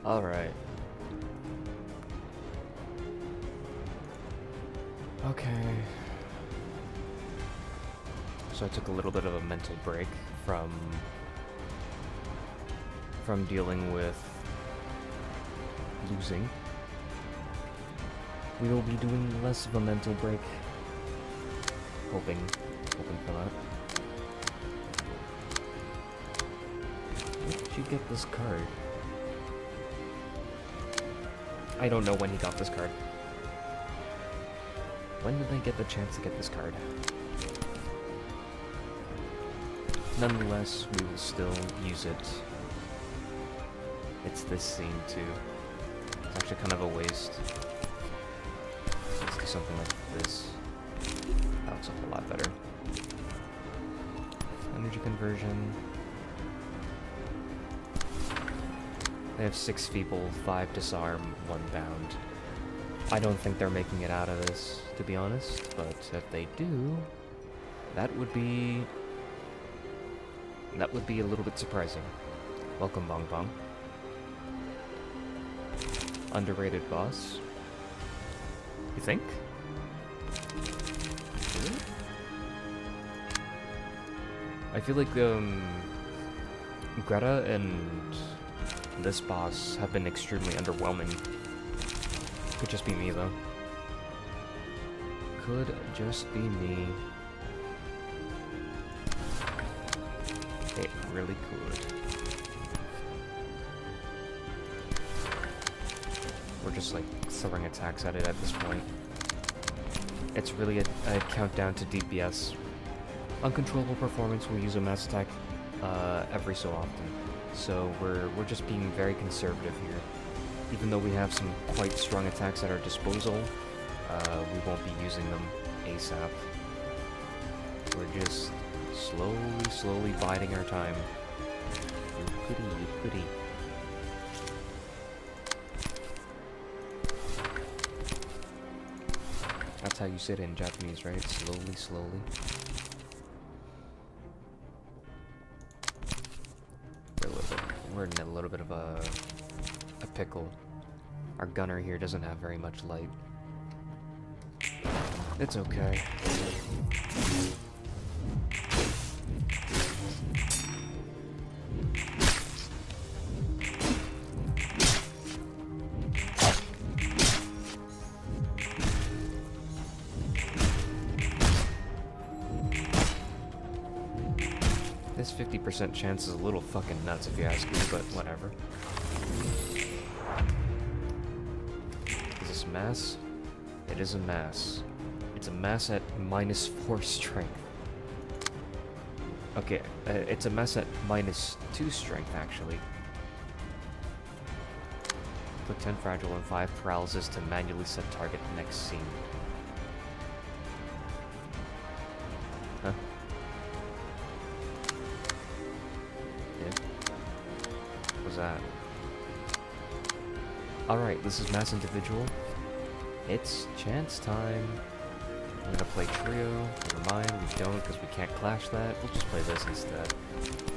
Alright. Okay. So I took a little bit of a mental break from dealing with losing. We will be doing less of a mental break. Hoping for that. Where did you get this card? I don't know when he got this card. When did they get the chance to get this card? Nonetheless, we will still use it. It's this scene too. It's actually kind of a waste. Let's do something like this. That looks a whole lot better. Energy conversion. They have 6 feeble, 5 disarm, 1 bound. I don't think they're making it out of this, to be honest, but if they do, that would be a little bit surprising. Welcome, Bong Bong. Underrated boss? You think? Really? I feel like Greta and this boss have been extremely underwhelming. Could just be me, though. Could just be me. It really could. We're just, like, throwing attacks at it at this point. It's really a countdown to DPS. Uncontrollable performance, we use a mass attack every so often. So we're just being very conservative here. Even though we have some quite strong attacks at our disposal, we won't be using them ASAP. We're just slowly biding our time. Goody. That's how you say it in Japanese, right? Slowly. We're in a little bit of a pickle. Our gunner here doesn't have very much light. It's okay. This 50% chance is a little fucking nuts if you ask me, but whatever. Is this mass? It is a mass. It's a mass at -4 strength. Okay, it's a mass at -2 strength, actually. Put 10 fragile and 5 paralysis to manually set target next scene. Huh? What was that? Alright, this is mass individual. It's chance time. I'm gonna play trio. Never mind, we don't because we can't clash that. We'll just play this instead.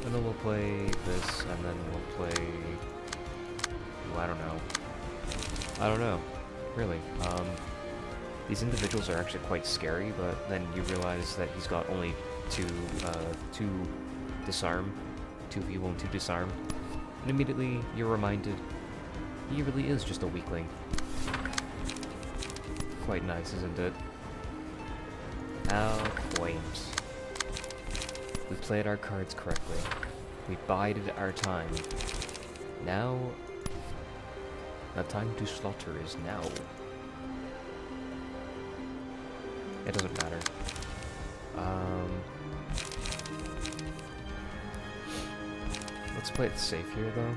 And then we'll play this, and then we'll play... Ooh, I don't know. Really. These individuals are actually quite scary, but then you realize that he's got only two disarm. 2 feeble and 2 disarm. And immediately you're reminded he really is just a weakling. Quite nice, isn't it? Quite. We played our cards correctly. We bided our time. Now, the time to slaughter is now. It doesn't matter. Let's play it safe here, though.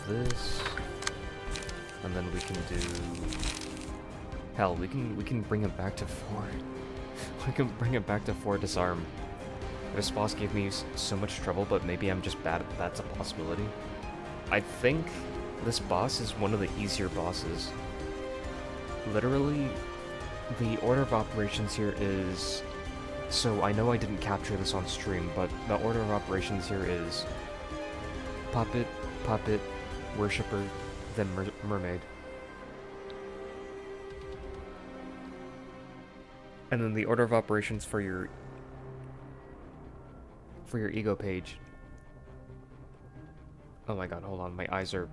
This, and then we can do... Hell, we can bring it back to 4. We can bring it back to 4 disarm. This boss gave me so much trouble, but maybe I'm just bad at that's a possibility. I think this boss is one of the easier bosses. Literally, the order of operations here is... So I know I didn't capture this on stream, but the order of operations here is Puppet, Worshipper, then Mermaid. And then the order of operations for your ego page. Oh my god, hold on, my eyes are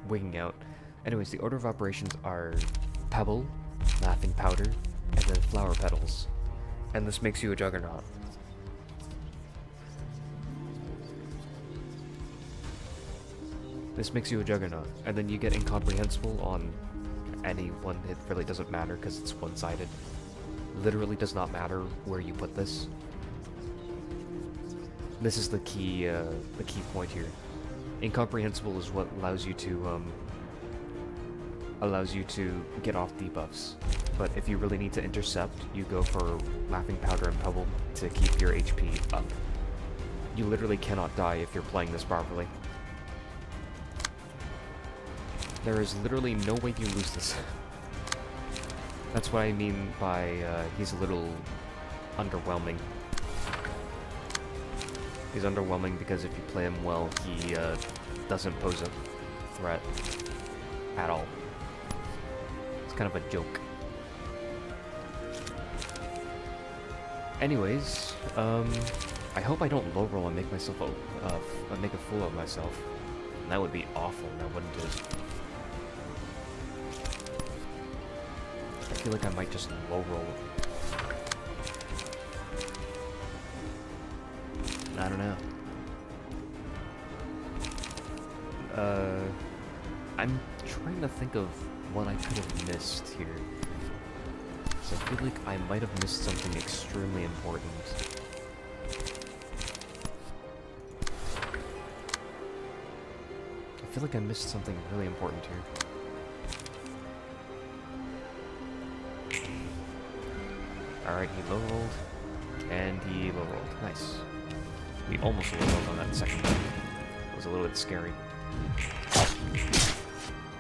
wigging out. Anyways, the order of operations are Pebble, Laughing Powder, and then Flower Petals. And this makes you a Juggernaut. This makes you a Juggernaut, and then you get Incomprehensible on any one. It really doesn't matter because it's one-sided. Literally does not matter where you put this. This is the key point here. Incomprehensible is what allows you to get off debuffs. But if you really need to intercept, you go for Laughing Powder and Pebble to keep your HP up. You literally cannot die if you're playing this properly. There is literally no way you lose this. That's what I mean by he's a little underwhelming. He's underwhelming because if you play him well, he doesn't pose a threat at all. It's kind of a joke. Anyways, I hope I don't low roll and make myself make a fool of myself. That would be awful, now wouldn't it? I feel like I might just low roll. I don't know. I'm trying to think of what I could have missed here. So I feel like I might have missed something extremely important. I feel like I missed something really important here. Alright, he low rolled, and he low rolled. Nice. We almost low rolled on that second time. It was a little bit scary.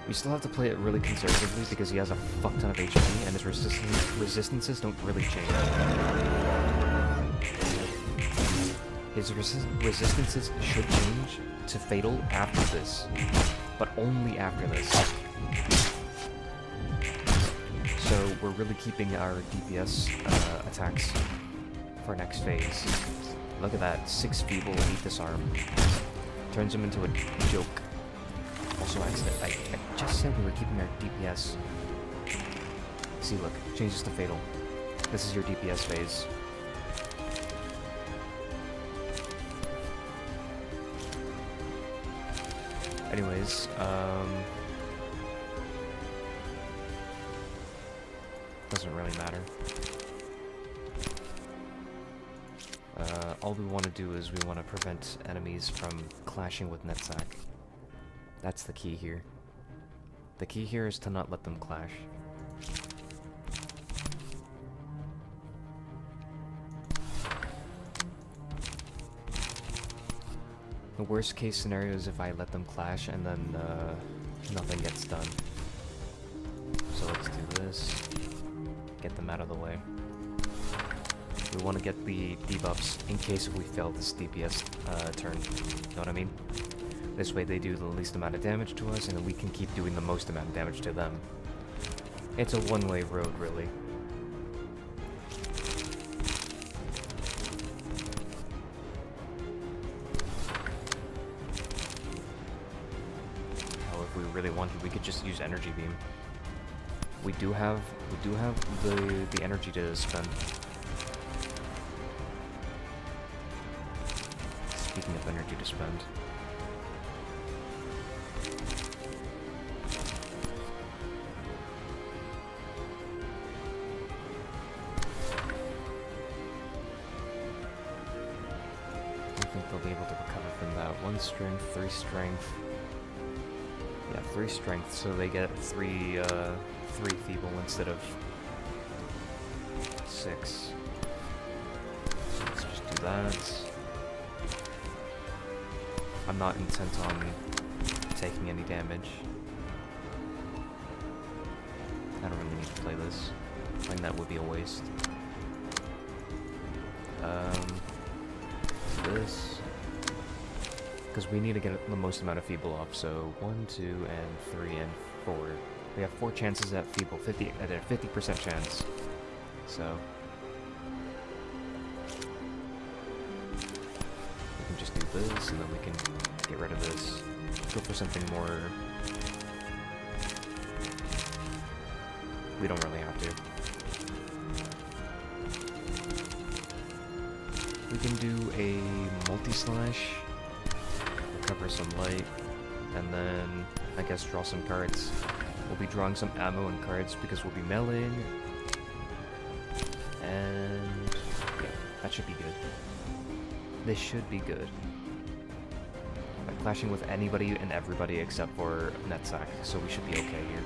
We still have to play it really conservatively because he has a fuck ton of HP and his resistances don't really change. His resistances should change to Fatal after this, but only after this. So we're really keeping our DPS attacks for next phase. Look at that, 6 Feeble, 8 Disarm. Turns him into a joke. Also, I just said we were keeping our DPS. See, look, changes to Fatal. This is your DPS phase. Anyways, doesn't really matter. All we want to do is we want to prevent enemies from clashing with Netsack. That's the key here. The key here is to not let them clash. The worst case scenario is if I let them clash and then nothing gets done. So let's do this. Get them out of the way. We want to get the debuffs in case if we fail this DPS turn. You know what I mean? This way they do the least amount of damage to us, and then we can keep doing the most amount of damage to them. It's a one-way road, really. Oh, if we really wanted, we could just use Energy Beam. We do have the energy to spend. Speaking of energy to spend. They'll be able to recover from that. 1 strength, 3 strength. Yeah, 3 strength, so they get 3 feeble instead of 6. So let's just that. I'm not intent on taking any damage. I don't really need to play this. I think that would be a waste. This. Because we need to get the most amount of feeble off, so 1, 2, and 3, and 4. We have 4 chances at feeble, at a 50% chance. So we can just do this, and then we can get rid of this. Go for something more. We don't really have to. We can do a multi-slash, recover some light, and then I guess draw some cards. We'll be drawing some ammo and cards because we'll be meleeing. And yeah, that should be good. This should be good. I'm clashing with anybody and everybody except for Netsack, so we should be okay here.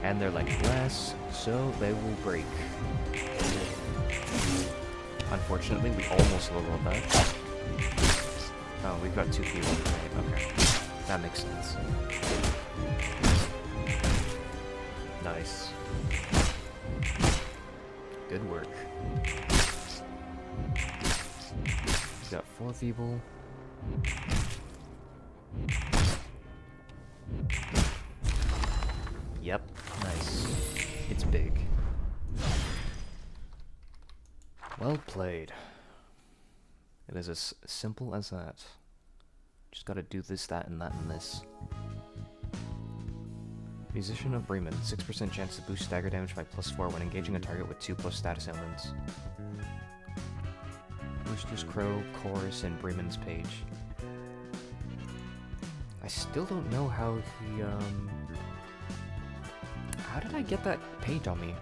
And they're like glass, so they will break. Unfortunately, we almost leveled that. Oh, we've got 2 people. Okay, that makes sense. Nice. Good work. We've got 4 feeble. Yep, nice. It's big. Well played. It is as simple as that. Just gotta do this, that, and that, and this. Musician of Bremen, 6% chance to boost stagger damage by +4 when engaging a target with 2+ status ailments. Rooster's Crow, Chorus, and Bremen's Page. I still don't know how he, how did I get that page on me?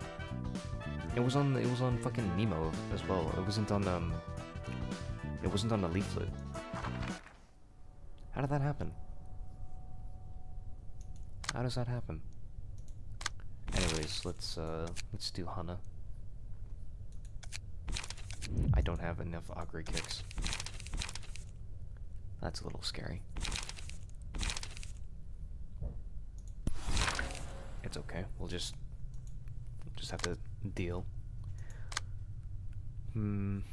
It was on fucking Nemo as well. It wasn't on the leaflet. How did that happen? How does that happen? Anyways, let's do Hana. I don't have enough augury kicks. That's a little scary. It's okay. We'll just have to deal. Ooh.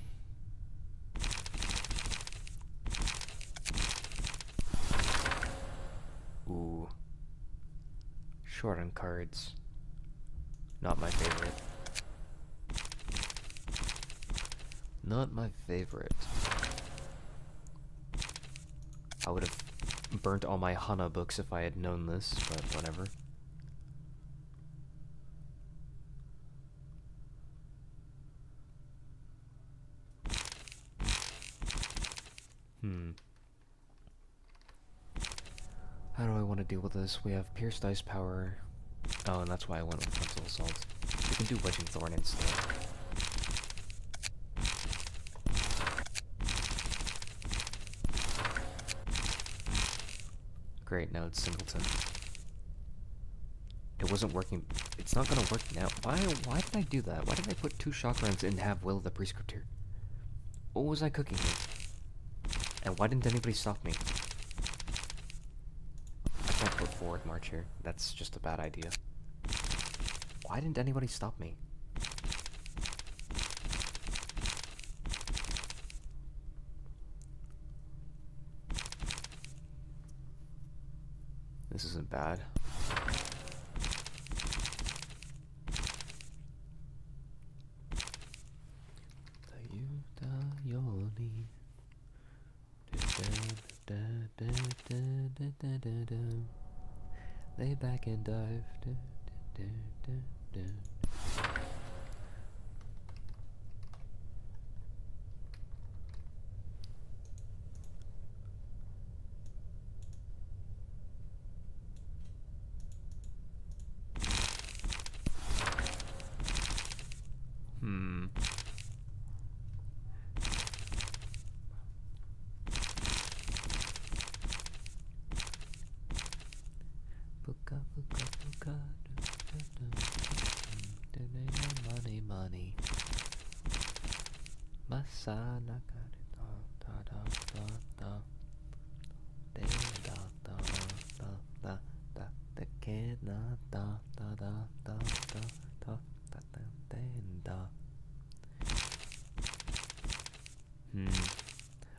Short on cards. Not my favorite. Not my favorite. I would have burnt all my Hana books if I had known this, but whatever. How do I want to deal with this? We have Pierced Ice Power. Oh, and that's why I went with Frontal Assault. We can do Wedging Thorn instead. Great, now it's Singleton. It wasn't working. It's not gonna work now. Why did I do that? Why did I put 2 Chakrans and have Will the Prescriptor? What was I cooking here? And why didn't anybody stop me? I can't put forward march here. That's just a bad idea. Why didn't anybody stop me? This isn't bad. Lay back and dive.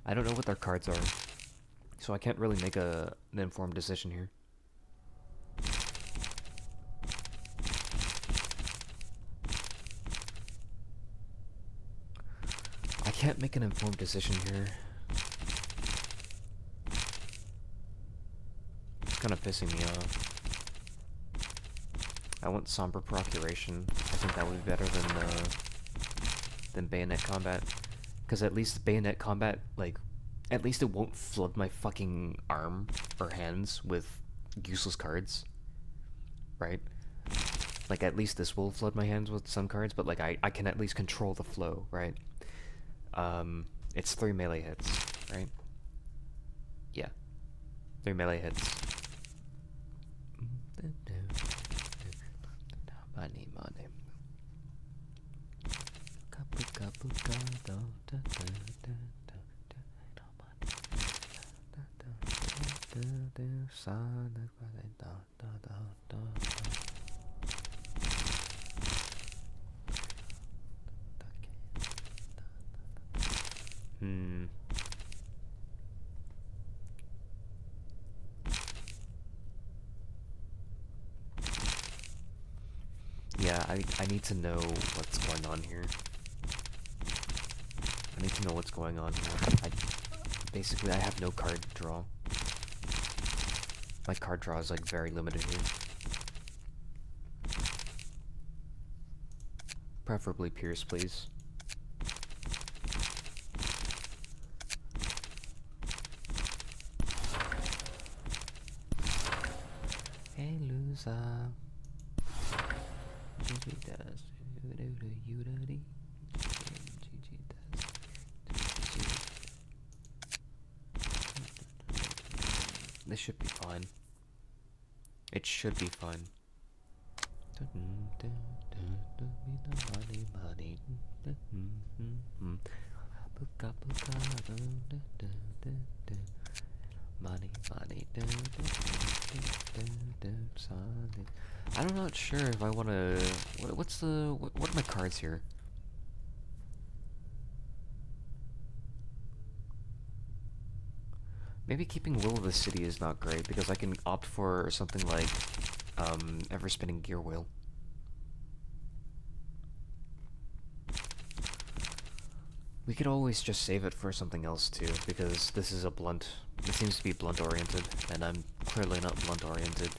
I don't know what their cards are, so I can't really make an informed decision here. I can't make an informed decision here. It's kind of pissing me off. I want Somber Procuration. I think that would be better than Bayonet Combat. Because at least Bayonet Combat, like, at least it won't flood my fucking arm or hands with useless cards. Right? Like, at least this will flood my hands with some cards, but, like, I can at least control the flow, right? It's 3 melee hits, right? Yeah. 3 melee hits. Money, money. Yeah, I need to know what's going on here. I need to know what's going on here. Basically, I have no card draw. My card draw is, like, very limited here. Preferably Pierce, please. Hey, loser. GG does. This should be fine. It should be fine. I'm not sure if I want to. What are my cards here? Maybe keeping Will of the City is not great because I can opt for something like Ever Spinning Gear Wheel. We could always just save it for something else too, because this is a blunt. It seems to be blunt oriented, and I'm clearly not blunt oriented.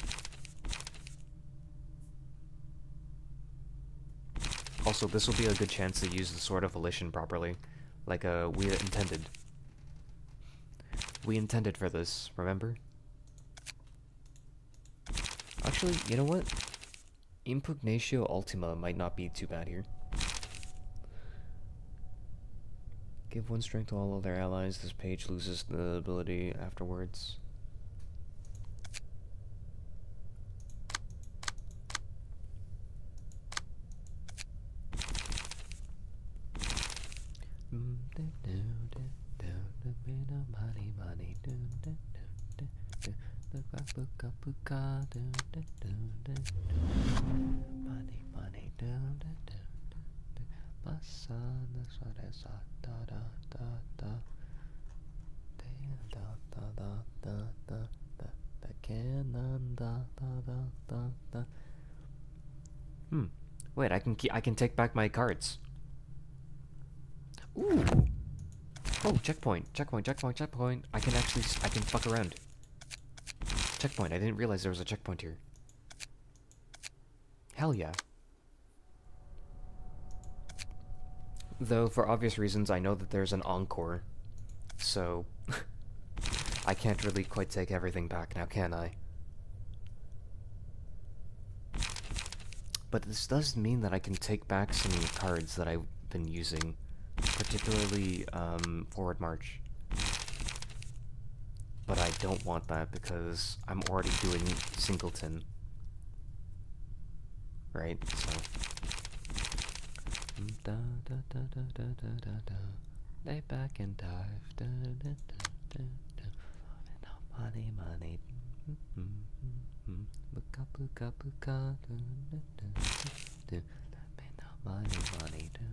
Also, this will be a good chance to use the Sword of Volition properly, like we intended. We intended for this, remember? Actually, you know what? Impugnatio Ultima might not be too bad here. Give 1 strength to all of their allies. This page loses the ability afterwards. Wait, I can take back my cards. Ooh. Oh, checkpoint. I can fuck around. Checkpoint. I didn't realize there was a checkpoint here. Hell yeah. Though, for obvious reasons, I know that there's an encore. So, I can't really quite take everything back now, can I? But this does mean that I can take back some cards that I've been using. Particularly, Forward March. But I don't want that because I'm already doing Singleton. Right? So... Lay back and dive. Dun, dun, dun, dun, dun. Money, money. Buka, buka, buka. Dun, dun, dun, dun. Money, money. Dun,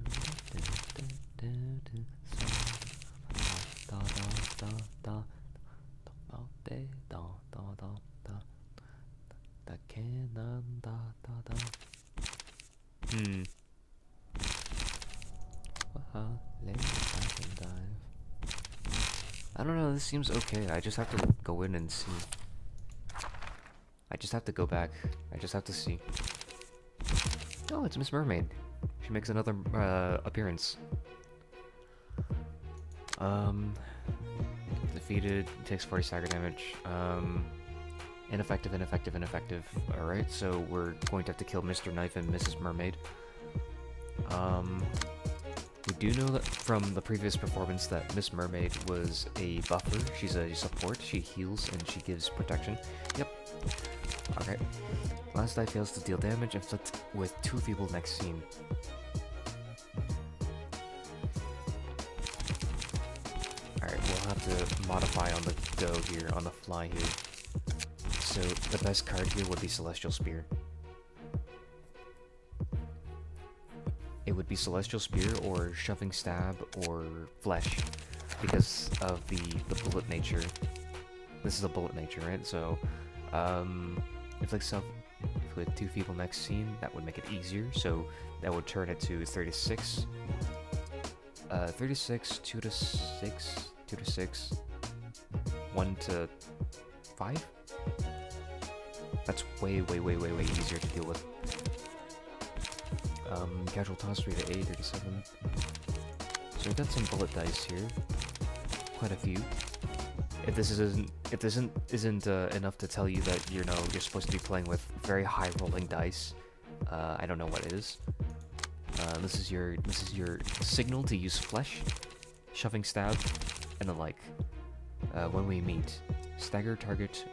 dun, dun, dun, dun. Da, da, da, da. Da, da, da, da, da. Da, cannon, da, da, da. Lay back and dive. I don't know, this seems okay. I just have to go in and see. I just have to go back. I just have to see. Oh, it's Miss Mermaid. She makes another appearance. Defeated, takes 40 stagger damage. Ineffective, ineffective, ineffective. Alright, so we're going to have to kill Mr. Knife and Mrs. Mermaid. We do know that from the previous performance that Miss Mermaid was a buffer. She's a support. She heals and she gives protection. Yep. Okay. Last die fails to deal damage, inflict with 2 feeble next scene. Alright, we'll have to modify on the go here, on the fly here. So the best card here would be Celestial Spear. It would be Celestial Spear or Shoving Stab or Flesh because of the bullet nature. This is a bullet nature, right? So, inflict 2 feeble next scene, that would make it easier. So that would turn it to 36. 36, 2 to 6, 2 to 6, 1 to 5. That's way, way, way, way, way easier to deal with. Casual toss 3 to 8, 37. So we've got some bullet dice here. Quite a few. If this isn't enough to tell you that you're supposed to be playing with very high rolling dice, I don't know what is. This is your signal to use Flesh, Shoving Stab, and the like. When we meet, stagger target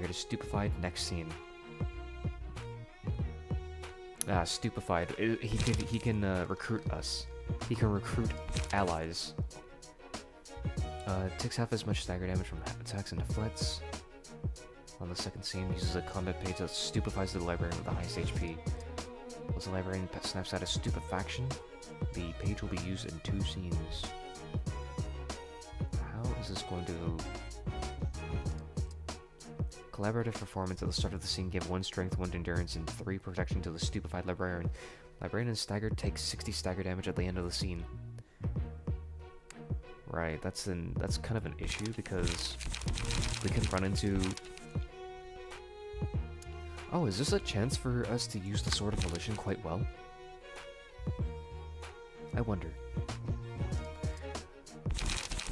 is stupefied. Next scene. Stupefied. He can recruit us. He can recruit allies. Takes half as much stagger damage from attacks and deflects. On the second scene, uses a combat page that stupefies the librarian with the highest HP. Once the librarian snaps out of stupefaction, the page will be used in 2 scenes. How is this going to... Collaborative performance at the start of the scene give 1 strength, 1 endurance, and 3 protection to the stupefied librarian. Librarian and staggered takes 60 stagger damage at the end of the scene. Right, that's kind of an issue because we can run into... Oh, is this a chance for us to use the Sword of Volition quite well? I wonder.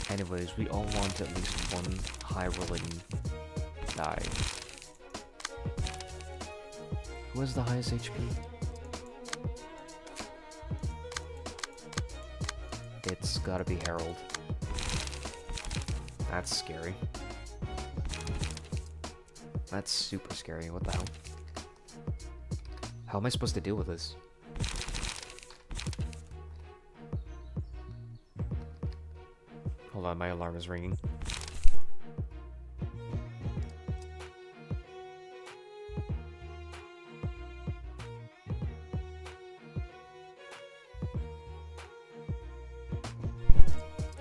Anyways, we all want at least 1 high rolling die. Who has the highest HP? It's gotta be Harold. That's scary. That's super scary. What the hell? How am I supposed to deal with this? Hold on, my alarm is ringing.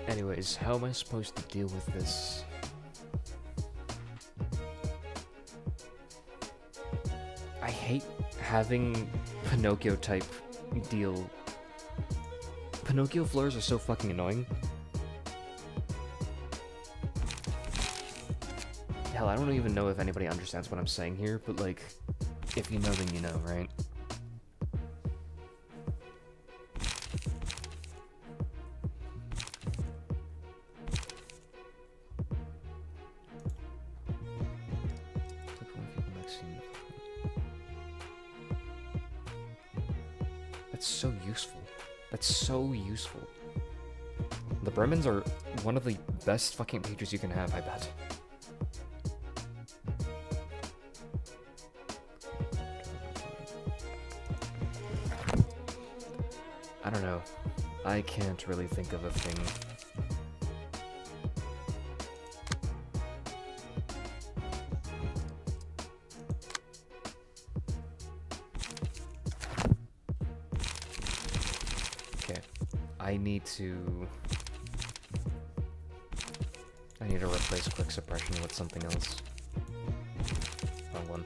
Anyways, how am I supposed to deal with this? I hate having Pinocchio type deal. Pinocchio floors are so fucking annoying. Hell, I don't even know if anybody understands what I'm saying here, but like, if you know, then you know, right? That's so useful. That's so useful. The Bremens are one of the best fucking pages you can have, I bet. I don't know. I can't really think of a thing I need to replace quick suppression with something else. Wrong one.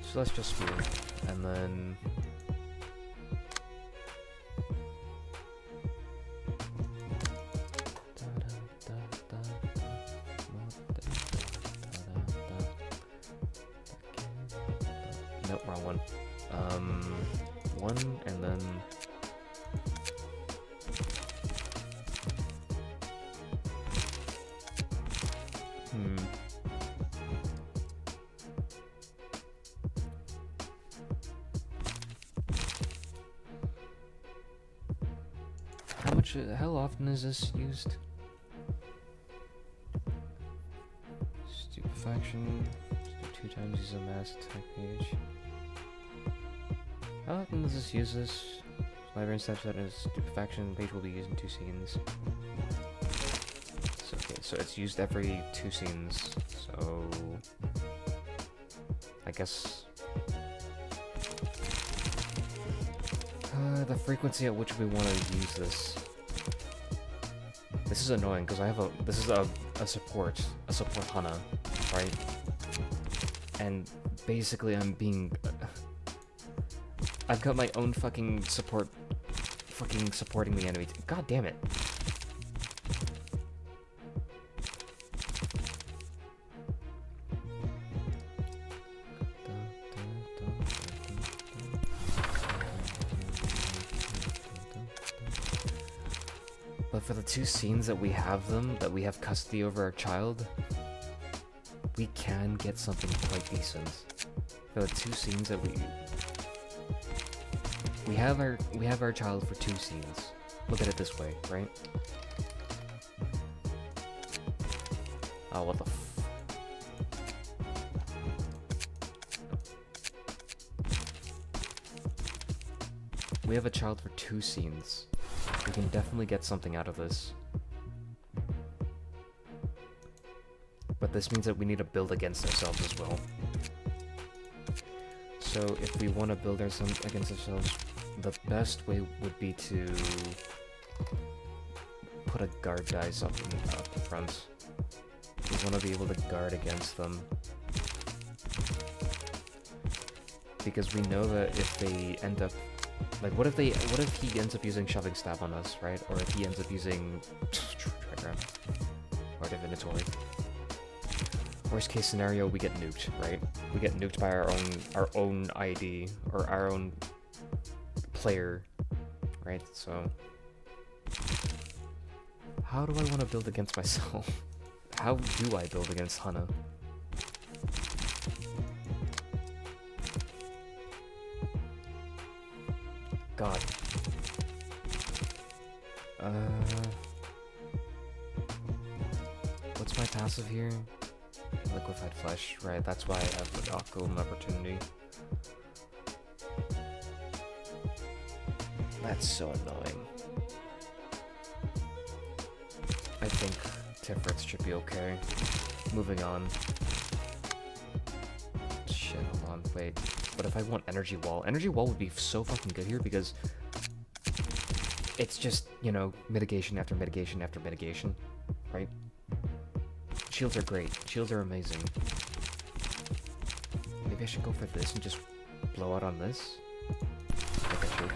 So let's just spear, and then nope, wrong one. One, and then how often is this used? Stupefaction. Let's do 2 times use a mass attack page. How often does this use this? Librarian steps out as stupefaction page will be used in 2 scenes. So, okay, so it's used every 2 scenes. So I guess the frequency at which we want to use this. This is annoying because I have this is a support Hana, right? And basically I've got my own fucking support supporting the enemy. God damn it. But for the 2 scenes that we have custody over our child, we can get something quite decent. For the 2 scenes that we have our child for 2 scenes. Look at it this way, right? Oh, what the f... We have a child for 2 scenes. We can definitely get something out of this. But this means that we need to build against ourselves as well. So if we want to build ourselves against ourselves, the best way would be to put a guard dice up the front. We want to be able to guard against them. Because we know that if they end up... Like, what if he ends up using Shoving Stab on us, right? Or if he ends up using Trigger or Divinatory. Worst case scenario, we get nuked, right? We get nuked by our own ID or our own player, right? So how do I want to build against myself? How do I build against Hana? God. What's my passive here? Liquefied Flesh, right? That's why I have the Golden Opportunity. That's so annoying. I think Tifrits should be okay. Moving on. Shit, hold on, wait. But if I want Energy Wall would be so fucking good here because it's just, you know, mitigation after mitigation after mitigation, right? Shields are great. Shields are amazing. Maybe I should go for this and just blow out on this? I think I should.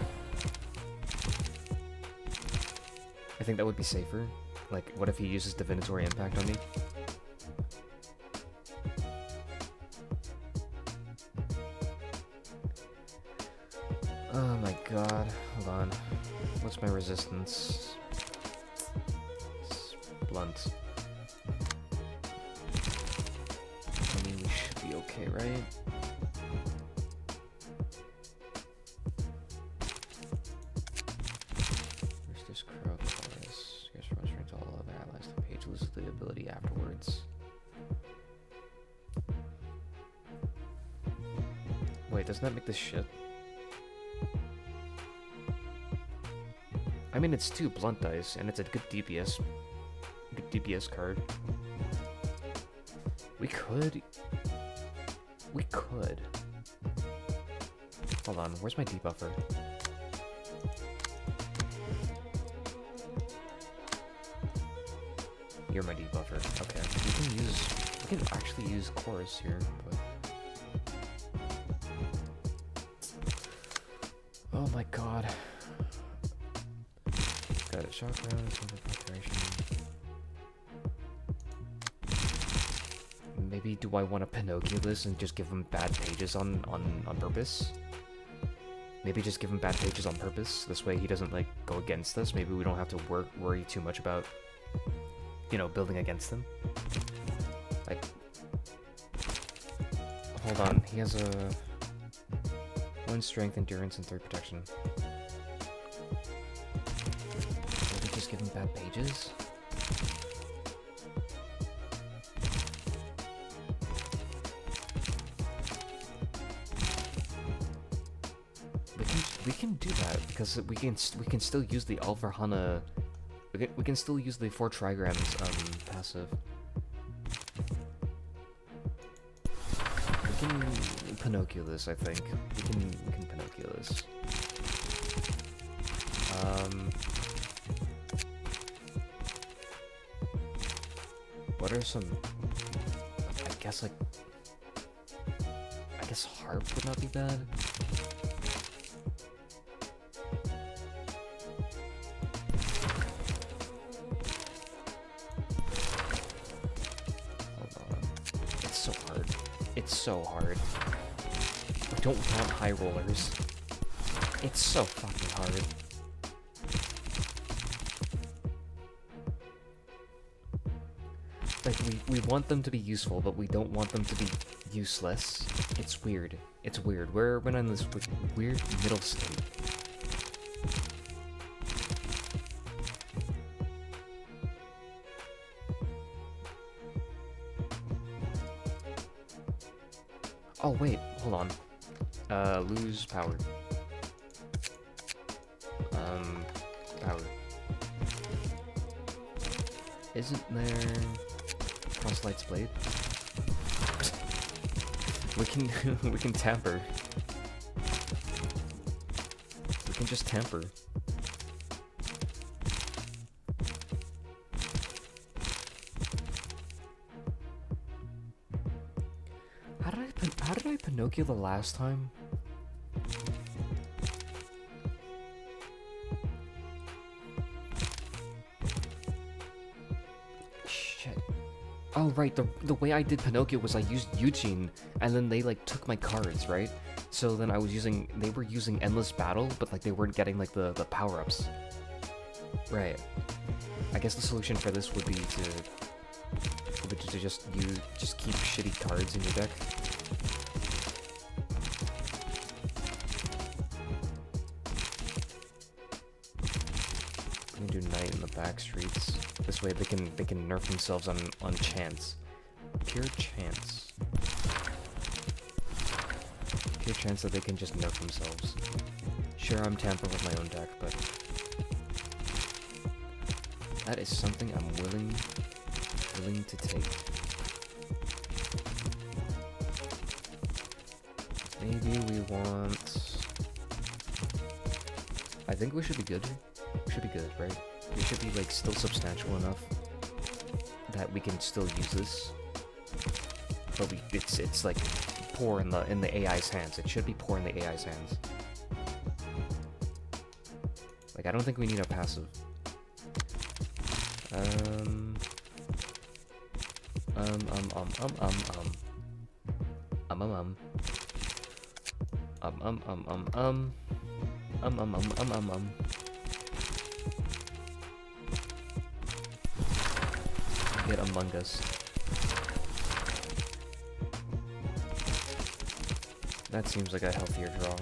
I think that would be safer. Like, what if he uses Divinatory Impact on me? Oh my god. Hold on. What's my resistance? It's blunt. I mean, we should be okay, right? Where's this crow chorus? Here's from strength to all other allies. The page loses the ability afterwards. Wait, doesn't that make this shit? I mean, it's 2 blunt dice, and it's a good DPS card. We could. Hold on, where's my debuffer? You're my debuffer. Okay. We can actually use chorus here, but oh my god. Got it. Shock round, preparation. Maybe do I want to Pinocchio this and just give him bad pages on purpose? Maybe just give him bad pages on purpose. This way he doesn't like go against us. Maybe we don't have to worry too much about, you know, building against them. Like, hold on. He has a 1 strength, endurance, and 3 protection. Maybe just give him bad pages. We can do that because we can still use the Alvarhana. We can still use the 4 trigrams passive. We can Pinocchio this, I think. We can Pinocchio this. What are some? I guess harp would not be bad. It's so hard. We don't want high rollers. It's so fucking hard. Like, we want them to be useful, but we don't want them to be useless. It's weird. It's weird. We're in this weird middle state. Oh wait, hold on. Lose power. Power. Isn't there Crosslight's blade? we can tamper. We can just tamper. How did I Pinocchio the last time? Shit. Oh right, the way I did Pinocchio was I used Eugene, and then they like took my cards, right? So then they were using Endless Battle, but like they weren't getting like the power-ups. Right. I guess the solution for this would be to just keep shitty cards in your deck. We can do Knight in the back streets. This way they can nerf themselves on chance. Pure chance. Pure chance that they can just nerf themselves. Sure, I'm tampering with my own deck, but that is something I'm willing to take. Maybe we want... I think we should be good. We should be good, right? We should be like still substantial enough that we can still use this. But it's like poor in the AI's hands. It should be poor in the AI's hands. Like I don't think we need a passive. Get Among Us. That seems like a healthier draw.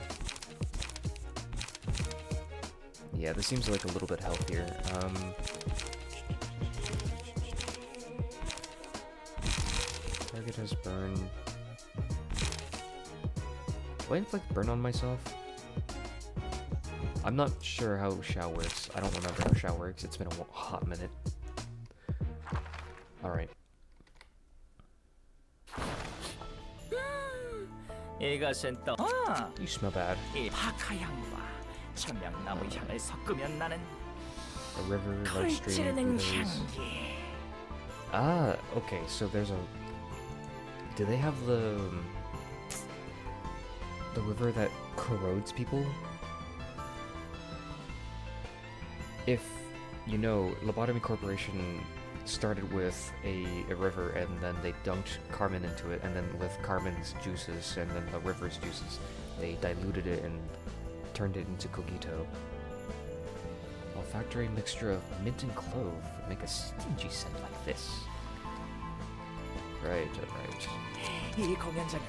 Yeah, this seems like a little bit healthier. Target has burn. Do I inflict burn on myself? I'm not sure how Shao works. I don't remember how Shao works. It's been a hot minute. Alright. 이것은 또 You smell bad. 이 박하향과 천명나무 향을 섞으면 나는 A river, 불 large stream, 찌르는 widows. 향기. Ah, okay, so there's a... Do they have the river that corrodes people? If you know, Lobotomy Corporation started with a river, and then they dunked Carmen into it, and then with Carmen's juices and then the river's juices, they diluted it and turned it into Cogito. Olfactory mixture of mint and clove would make a stingy scent like this. Right, right. 이 공연장은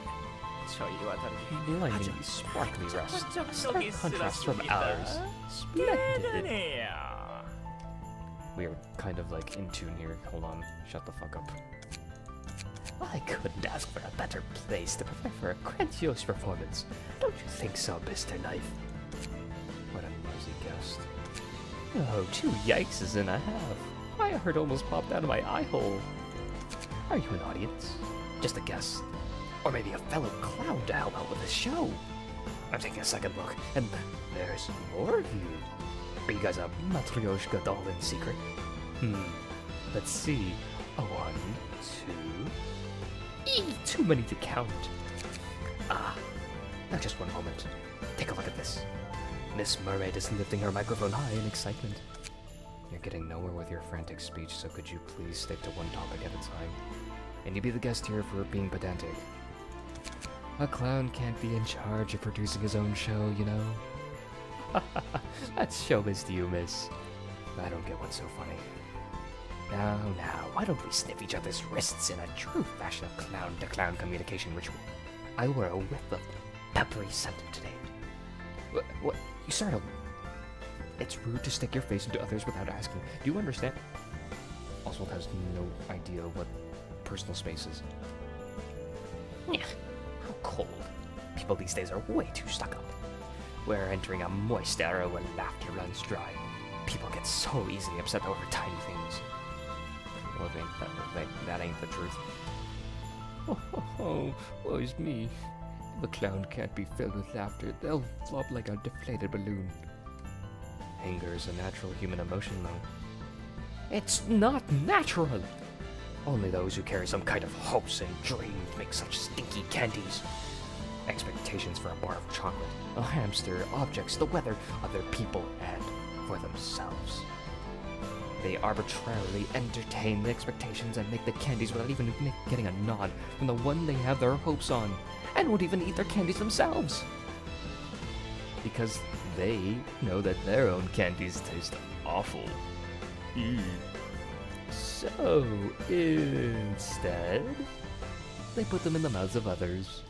저희와 다르게 Blinding sparkly rust. A stark contrast from ours. Splendid. 대단해요. We are kind of like in tune here. Hold on. Shut the fuck up. I couldn't ask for a better place to prepare for a grandiose performance. Don't you think so, Mr. Knife? What a noisy guest. Oh, 2 yikes and a half. My heart almost popped out of my eye hole. Are you an audience? Just a guest? Or maybe a fellow clown to help out with the show? I'm taking a second look, and there's more of you. Are you guys a Matryoshka doll in secret? Let's see. A 1, 2... too many to count. Ah, now just one moment. Take a look at this. Miss Mermaid is lifting her microphone high in excitement. You're getting nowhere with your frantic speech, so could you please stick to one topic at a time? And you be the guest here for being pedantic. A clown can't be in charge of producing his own show, you know? That's showbiz to you, miss. I don't get what's so funny. Now, why don't we sniff each other's wrists in a true fashion of clown-to-clown communication ritual? I wore a whiff of peppery scent today. What? You startled me. It's rude to stick your face into others without asking. Do you understand? Oswald has no idea what personal space is. Yeah, how cold. People these days are way too stuck up. We're entering a moist era when laughter runs dry. People get so easily upset over tiny things. Well, that ain't the truth. Oh, woe's me. The clown can't be filled with laughter. They'll flop like a deflated balloon. Anger is a natural human emotion, though. It's not natural! Only those who carry some kind of hopes and dreams make such stinky candies. Expectations for a bar of chocolate, a hamster, objects, the weather, other people, and for themselves. They arbitrarily entertain the expectations and make the candies without even getting a nod from the one they have their hopes on, and won't even eat their candies themselves. Because they know that their own candies taste awful. So, instead, they put them in the mouths of others.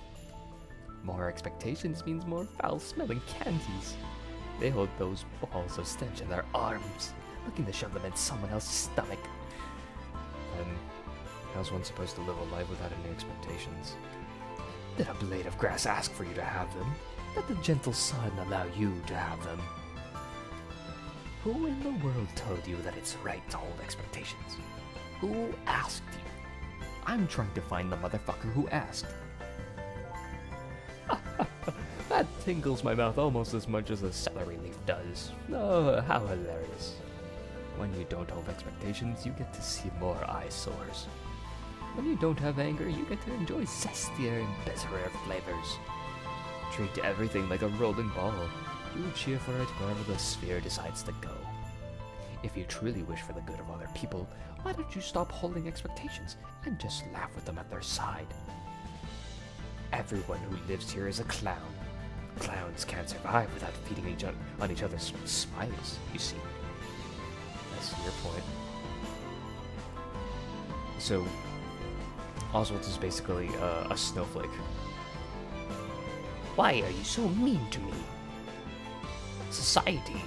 More expectations means more foul-smelling candies. They hold those balls of stench in their arms, looking to shove them in someone else's stomach. Then, how's one supposed to live a life without any expectations? Did a blade of grass ask for you to have them? Let the gentle sun allow you to have them. Who in the world told you that it's right to hold expectations? Who asked you? I'm trying to find the motherfucker who asked. That tingles my mouth almost as much as a celery leaf does. Oh, how hilarious. When you don't hold expectations, you get to see more eyesores. When you don't have anger, you get to enjoy zestier and bitterer flavors. Treat everything like a rolling ball. You cheer for it wherever the sphere decides to go. If you truly wish for the good of other people, why don't you stop holding expectations and just laugh with them at their side? Everyone who lives here is a clown. Clowns can't survive without feeding on each other's smiles, you see. I see your point. So, Oswald is basically a snowflake. Why are you so mean to me? Society.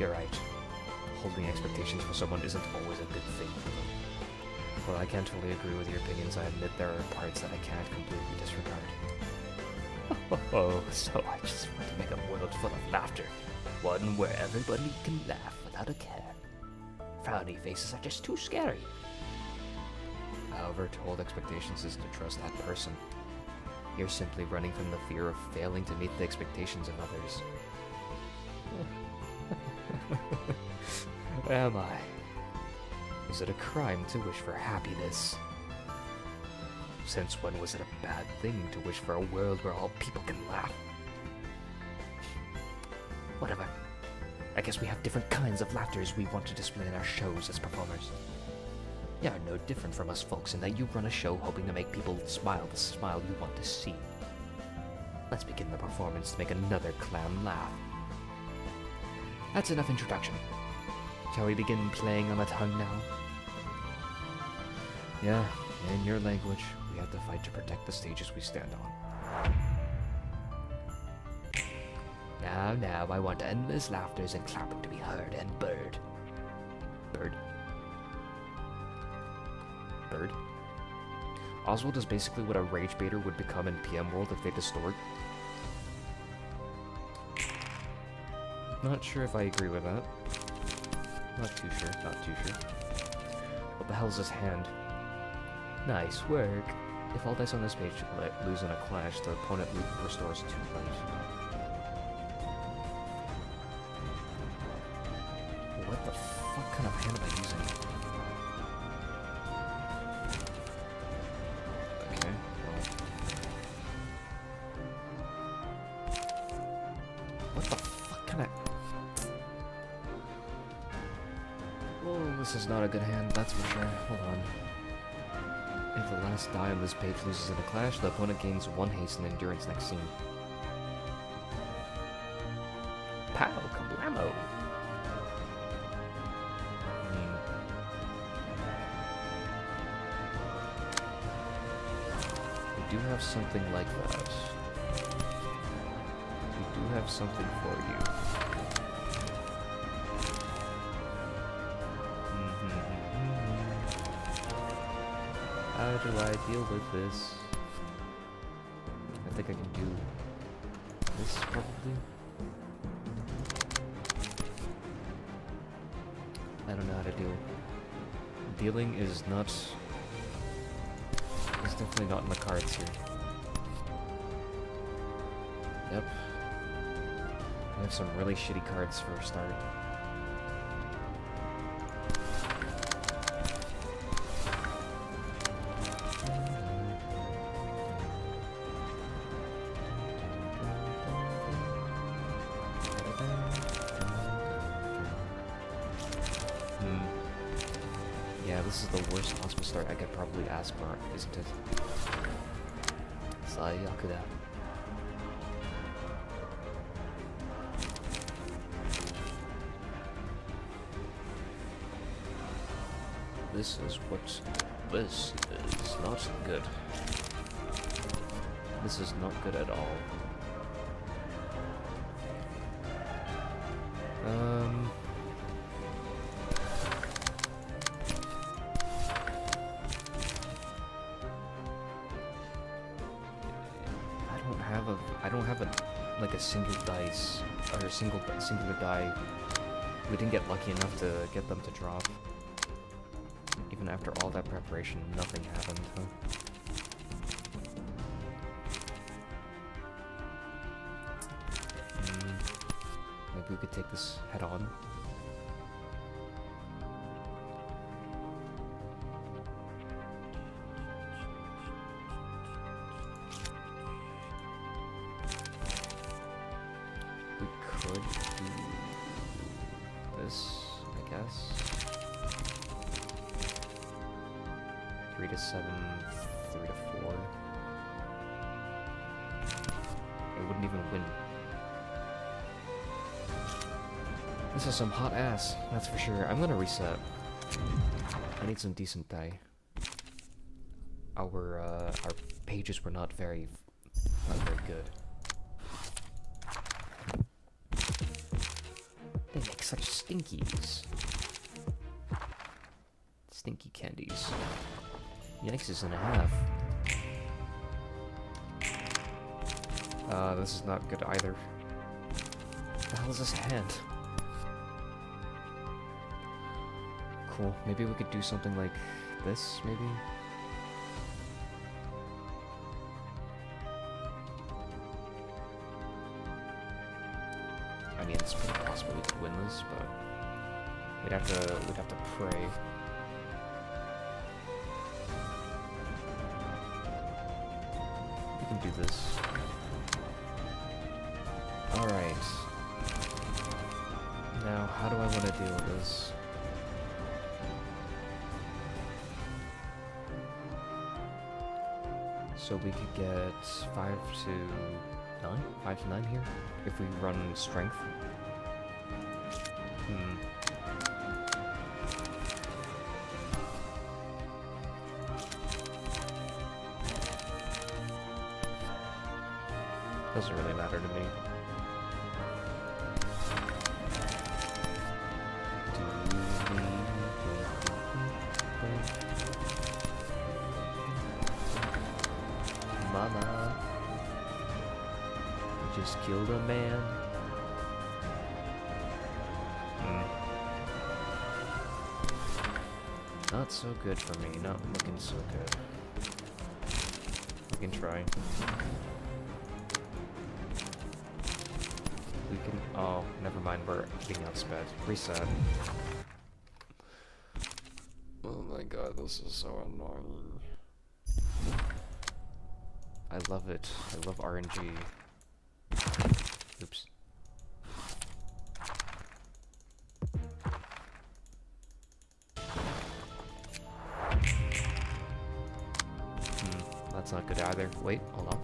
You're right. Holding expectations for someone isn't always a good thing for them. While I can't totally agree with your opinions, I admit there are parts that I can't completely disregard. Oh, so I just want to make a world full of laughter. One where everybody can laugh without a care. Frowny faces are just too scary. However, to hold expectations is to trust that person. You're simply running from the fear of failing to meet the expectations of others. Am I? is it a crime to wish for happiness? Since when was it a bad thing to wish for a world where all people can laugh? Whatever. I guess we have different kinds of laughters we want to display in our shows as performers. You are no different from us folks in that you run a show hoping to make people smile the smile you want to see. Let's begin the performance to make another clown laugh. That's enough introduction. Shall we begin playing on the tongue now? Yeah, in your language, we have to fight to protect the stages we stand on. Now, I want endless laughters and clapping to be heard, and bird. Oswald is basically what a rage baiter would become in PM World if they distort. Not sure if I agree with that. Not too sure. What the hell is this hand? Nice work. If all dice on this page lose in a clash, the opponent restores 2 life. What the fuck kind of hand am I using? Okay, well. What the fuck kind of... Whoa, this is not a good hand, that's for sure. Hold on. If the last die on this page loses in a clash, the opponent gains 1 haste and endurance next scene. Pow, kablamo! We do have something like that. We do have something for you. How do I deal with this? I think I can do this, probably. I don't know how to deal. Dealing is not... It's definitely not in the cards here. Yep. I have some really shitty cards for a start. Yeah, this is the worst possible start I could probably ask for, isn't it? Sayakuda. This is not good. This is not good at all. I don't have like a single dice or a singular die. We didn't get lucky enough to get them to drop. Even after all that preparation, nothing happened, huh? Maybe we could take this head on. We could do this, I guess. 3 to 7, 3 to 4. It wouldn't even win. This is some hot ass, that's for sure. I'm gonna reset. I need some decent die. Our pages were not very good. They make such stinkies. Stinky candies. Yikes and a half. This is not good either. What the hell is this hand? Cool. Maybe we could do something like this, maybe? I mean, it's pretty possible we could win this, but we'd have to pray. do this. Alright. Now, how do I want to deal with this? So we could get 5 to 9? 5 to 9 here? If we run strength? Doesn't really matter to me. Mama, you just killed a man. Not so good for me, not looking so good. We can try. We can, oh, never mind, we're being outsped. Reset. Oh my god, this is so annoying. I love it. I love RNG. Oops. That's not good either. Wait, hold on.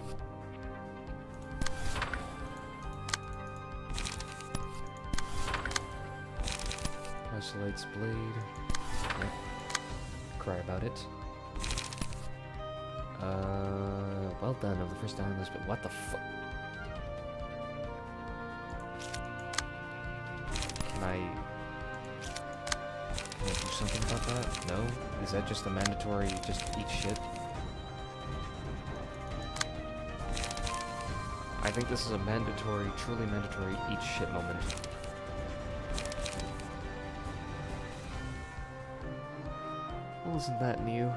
Isolates blade. Yep. Cry about it. Well done of the first down this, but what the fuck? Can I do something about that? No? Is that just a mandatory, just eat shit? I think this is a mandatory, truly mandatory eat shit moment. Well, isn't that new?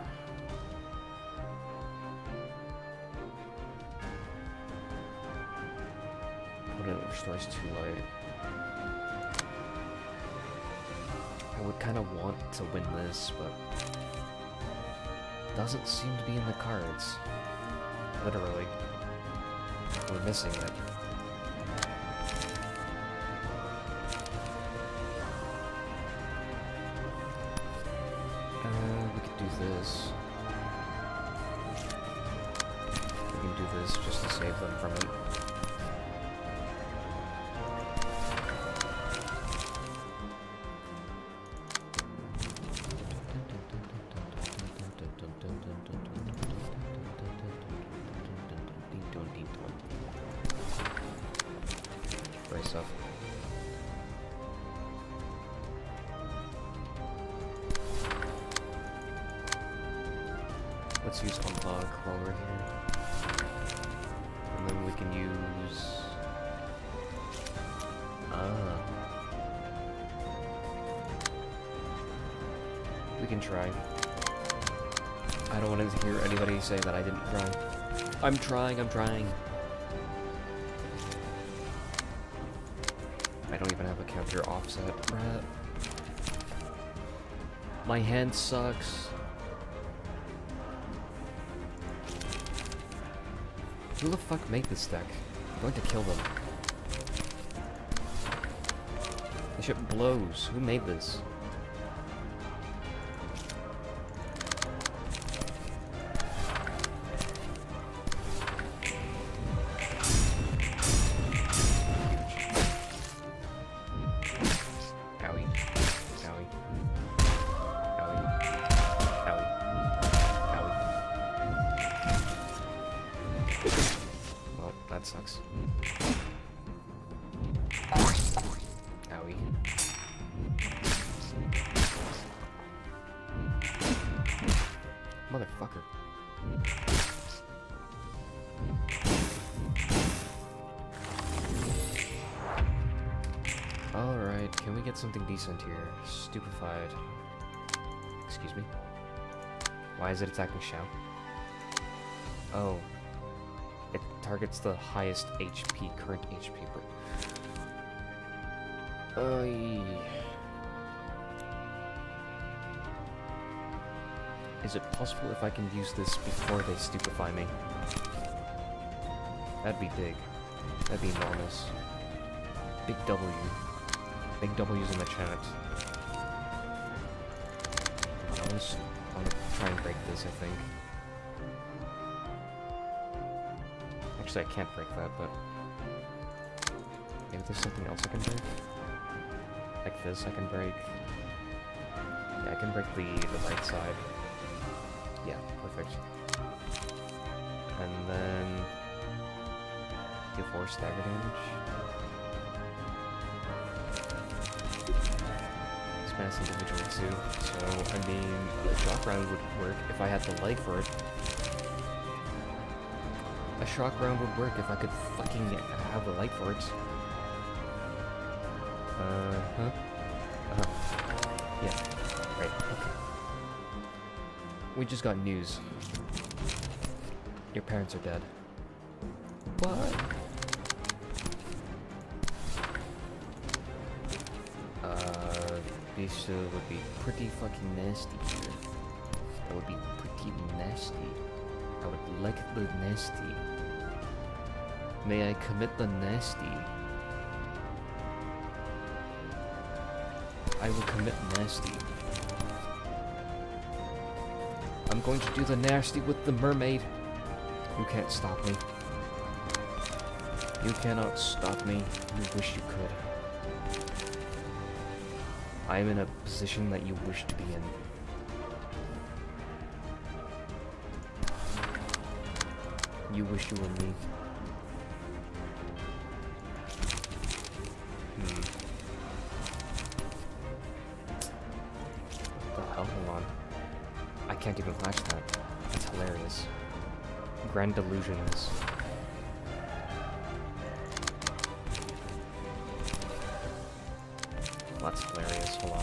It restores too late. I would kind of want to win this, but doesn't seem to be in the cards. Literally. We're missing it. We could do this. We can do this just to save them from it. Brace up. Let's use Unplug while we're here. And then we can use... we can try. I don't want to hear anybody say that I didn't try. I'm trying, I'm trying. I don't even have a counter offset. Rat. My hand sucks. Who the fuck made this deck? I'm going to kill them. This shit blows. Who made this? Sucks. Owie. Motherfucker. Alright, can we get something decent here? Stupefied. Excuse me? Why is it attacking Shao? Oh. It targets the highest HP, current HP. Is it possible if I can use this before they stupefy me? That'd be big. That'd be enormous. Big W. Big W's in the chat. I want to try and break this, I think. Actually, I can't break that, but... maybe there's something else I can break? Like this I can break. Yeah, I can break the right side. Yeah, perfect. And then... deal 4 stagger damage. Smash individually too, so I mean, a shock round would work if I had the light for it. A shock round would work if I could fucking have the light for it. Yeah, right, okay. We just got news. Your parents are dead. What? This would be pretty fucking nasty here. That would be pretty nasty. I would like the nasty. May I commit the nasty? I will commit nasty. I'm going to do the nasty with the mermaid. You can't stop me. You cannot stop me. You wish you could. I am in a position that you wish to be in. You wish you were me. What the hell? Hold on. I can't even flash that. That's hilarious. Grand Delusions. That's hilarious, hold on.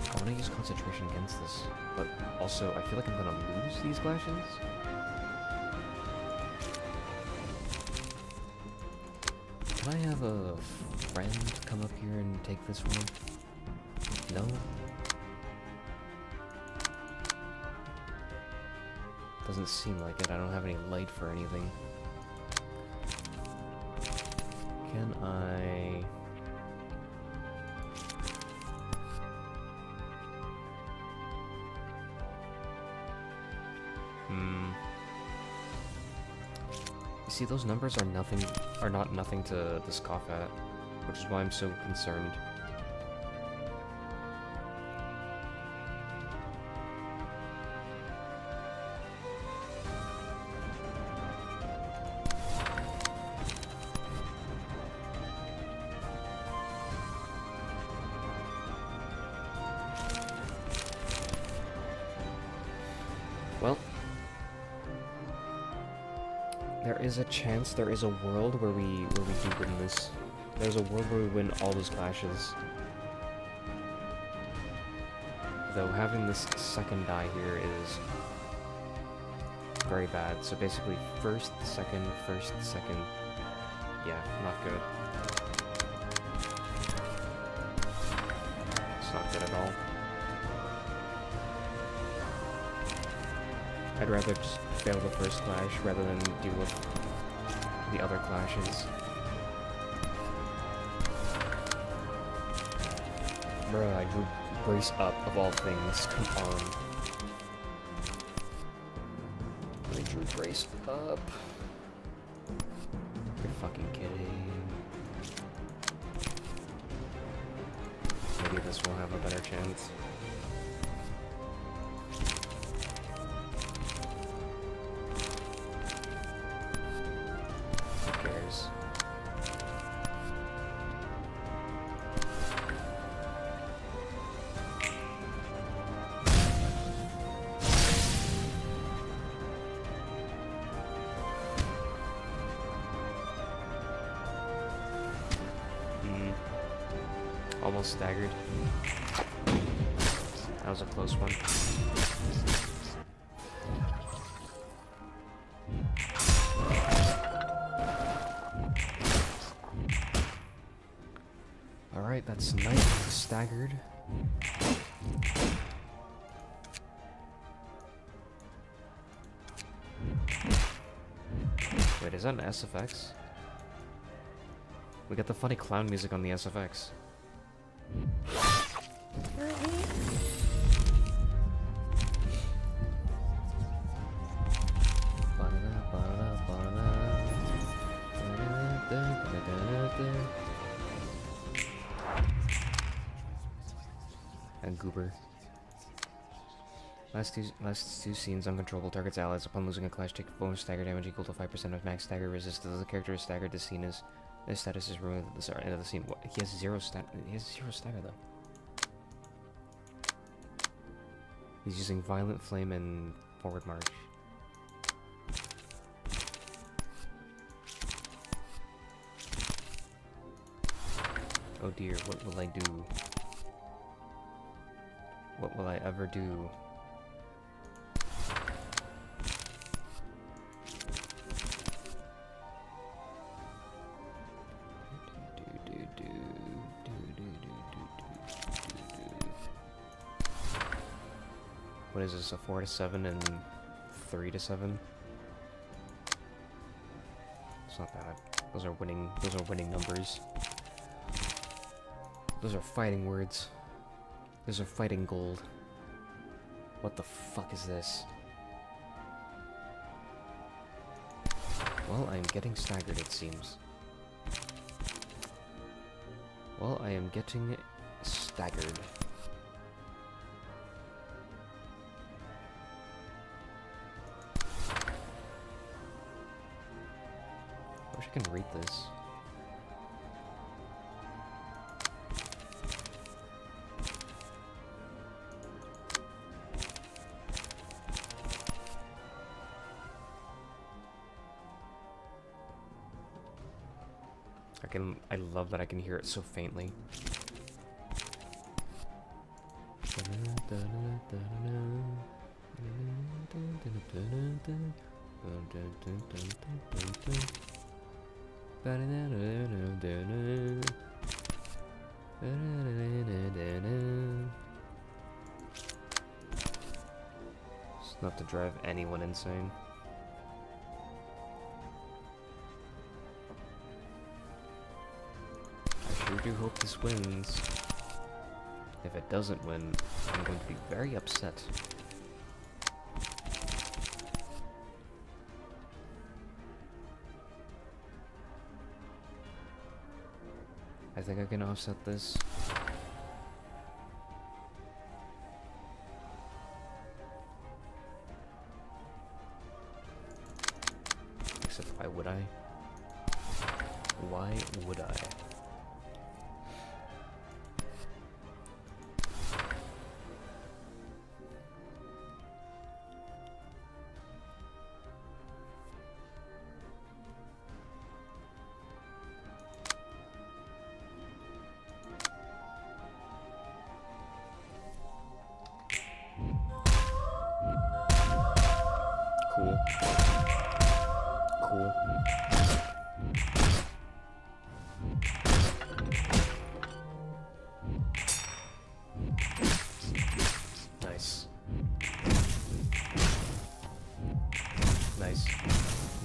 I want to use concentration against this, but also I feel like I'm gonna lose these clashes. Can I have a friend come up here and take this one? No? Doesn't seem like it, I don't have any light for anything. Can I... You see, those numbers are not nothing to scoff at, which is why I'm so concerned. Well, there is a chance, there is a world where we do win this. There's a world where we win all those clashes. Though having this second die here is very bad. So basically first, second, yeah, not good. It's not good at all. I'd rather just fail the first clash rather than deal with the other clashes. Bruh, I drew brace up of all things. Come on. I drew brace up. You're fucking kidding. Maybe this will have a better chance. Almost staggered. That was a close one. Alright, that's nice. Staggered. Wait, is that an SFX? We got the funny clown music on the SFX. And Goober. Last two scenes, uncontrollable targets allies upon losing a clash take bonus stagger damage equal to 5% of max stagger resistance. As the character is staggered, the scene is his status is ruined at the start end of the scene. What? He has zero stagger though. He's using violent flame and forward march. Oh dear, what will I do? What will I ever do? What is this, a 4 to 7 and 3 to 7? It's not bad. Those are winning numbers. Those are fighting words. Those are fighting gold. What the fuck is this? Well, I am getting staggered, it seems. Well, I am getting staggered. I wish I can read this. I love that I can hear it so faintly. It's not to drive anyone insane. I do hope this wins. If it doesn't win, I'm going to be very upset. I think I can offset this. Except why would I? Why would I?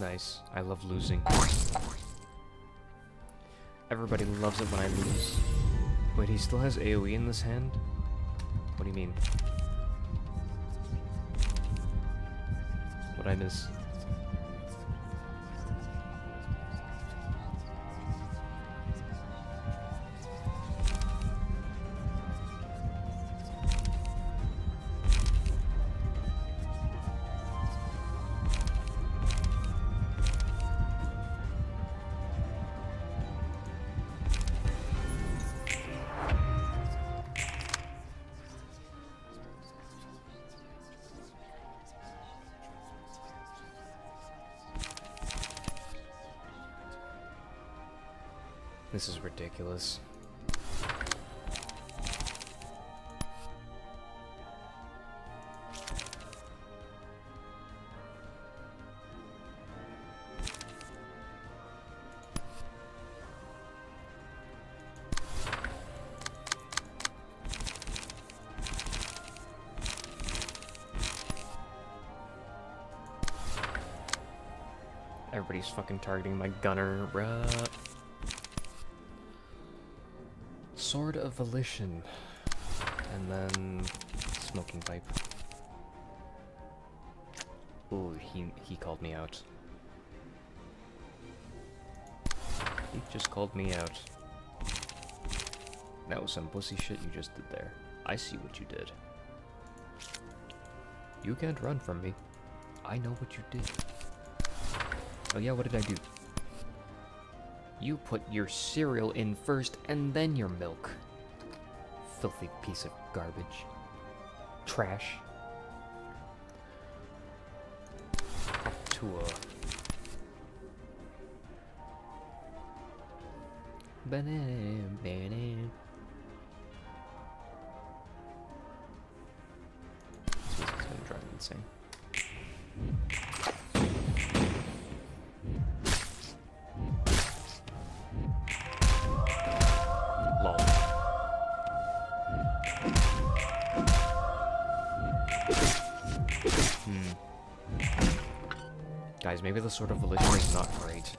Nice. I love losing. Everybody loves it when I lose. Wait, he still has AoE in this hand? What do you mean? What'd I miss? This is ridiculous. Everybody's fucking targeting my gunner, bruh. Sword of Volition. And then smoking pipe. Ooh, he called me out. He just called me out. That was some pussy shit you just did there. I see what you did. You can't run from me. I know what you did. Oh yeah, what did I do? You put your cereal in first and then your milk. Filthy piece of garbage. Trash. Up to a... Banana, banana. This music's gonna drive me insane. Lol. Guys, maybe the Sword of Volition is not great.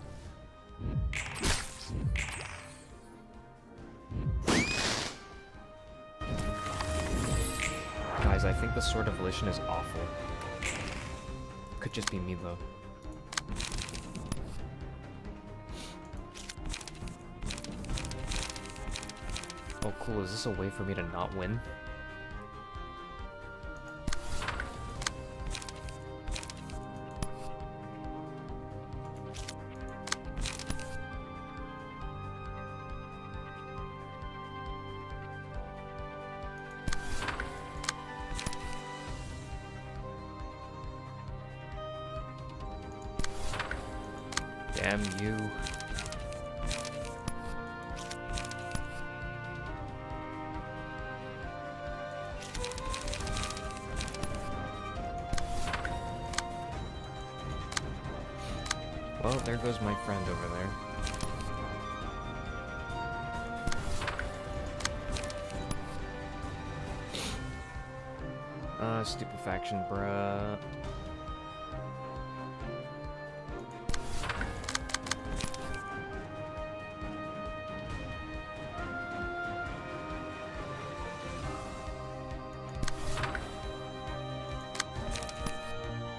Guys, I think the Sword of Volition is awful. Could just be me, though. Oh, cool. Is this a way for me to not win? Damn you. Well, there goes my friend over there. Stupefaction, bruh.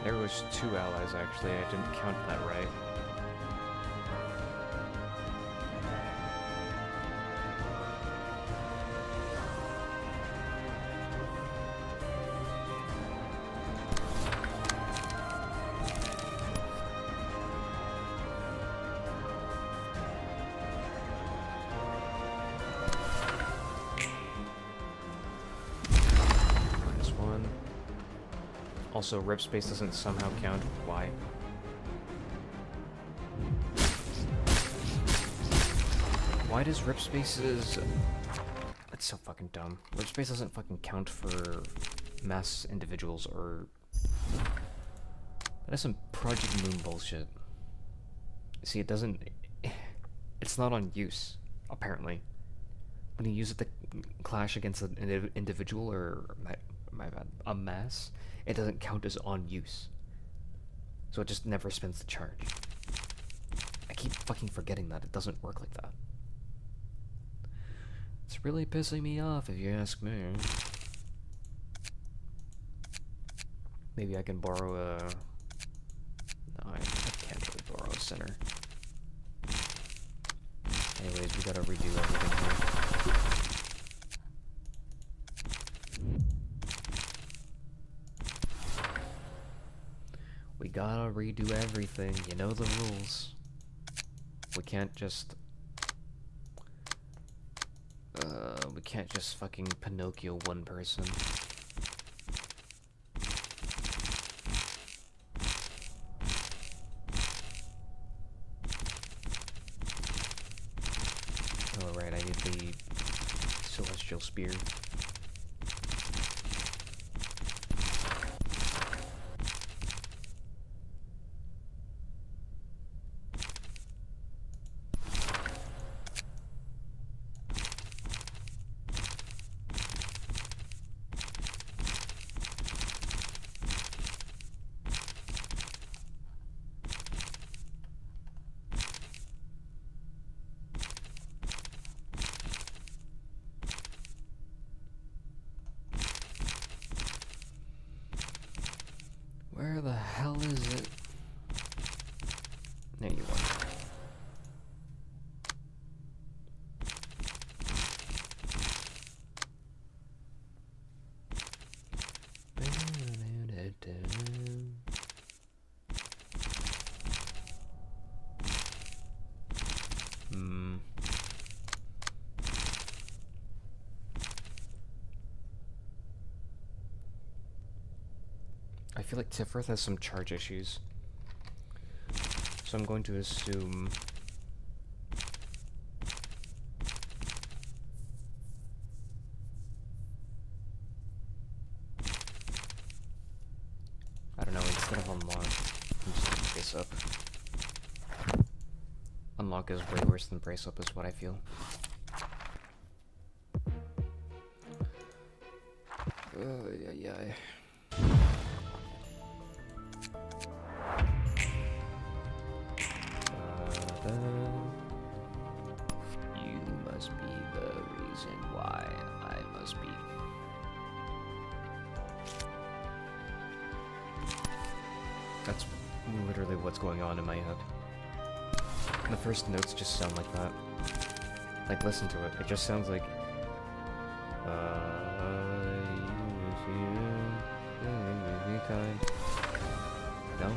There was 2 allies, actually. I didn't count that right. Also, rip space doesn't somehow count. Why? Why does rip spaces... That's so fucking dumb. Rip space doesn't fucking count for mass individuals or... That is some Project Moon bullshit. See, it doesn't... It's not on use, apparently. When you use it to clash against an individual or... My bad. A mass, it doesn't count as on use. So it just never spends the charge. I keep fucking forgetting that. It doesn't work like that. It's really pissing me off if you ask me. Maybe I can borrow a... No, I can't really borrow a center. Anyways, we gotta redo everything here. We gotta redo everything, you know the rules. We can't just fucking Pinocchio one person. Oh right, I need the Celestial Spear. There you are. I feel like Tifrith has some charge issues. So I'm going to assume... I don't know, instead of unlock, I'm just gonna brace up. Unlock is way worse than brace up is what I feel. Yeah. You must be the reason why I must be. That's literally what's going on in my head. The first notes just sound like that. Like, listen to it. It just sounds like... No?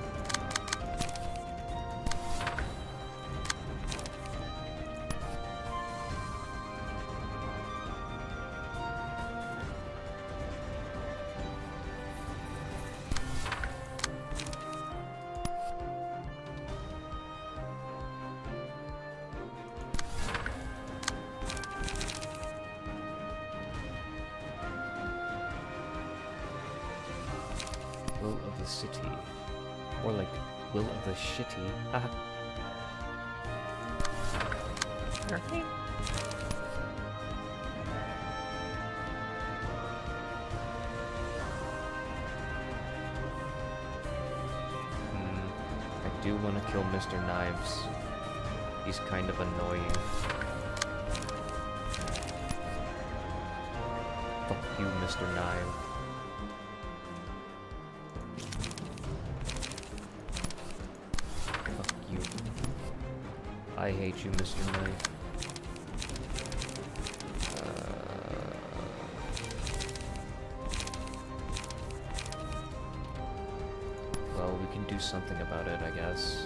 Will of the city. Or like, will of the shitty. Haha. Okay. I do want to kill Mr. Knives. He's kind of annoying. Fuck you, Mr. Knife. I hate you, Mr. Knight. Well, we can do something about it, I guess.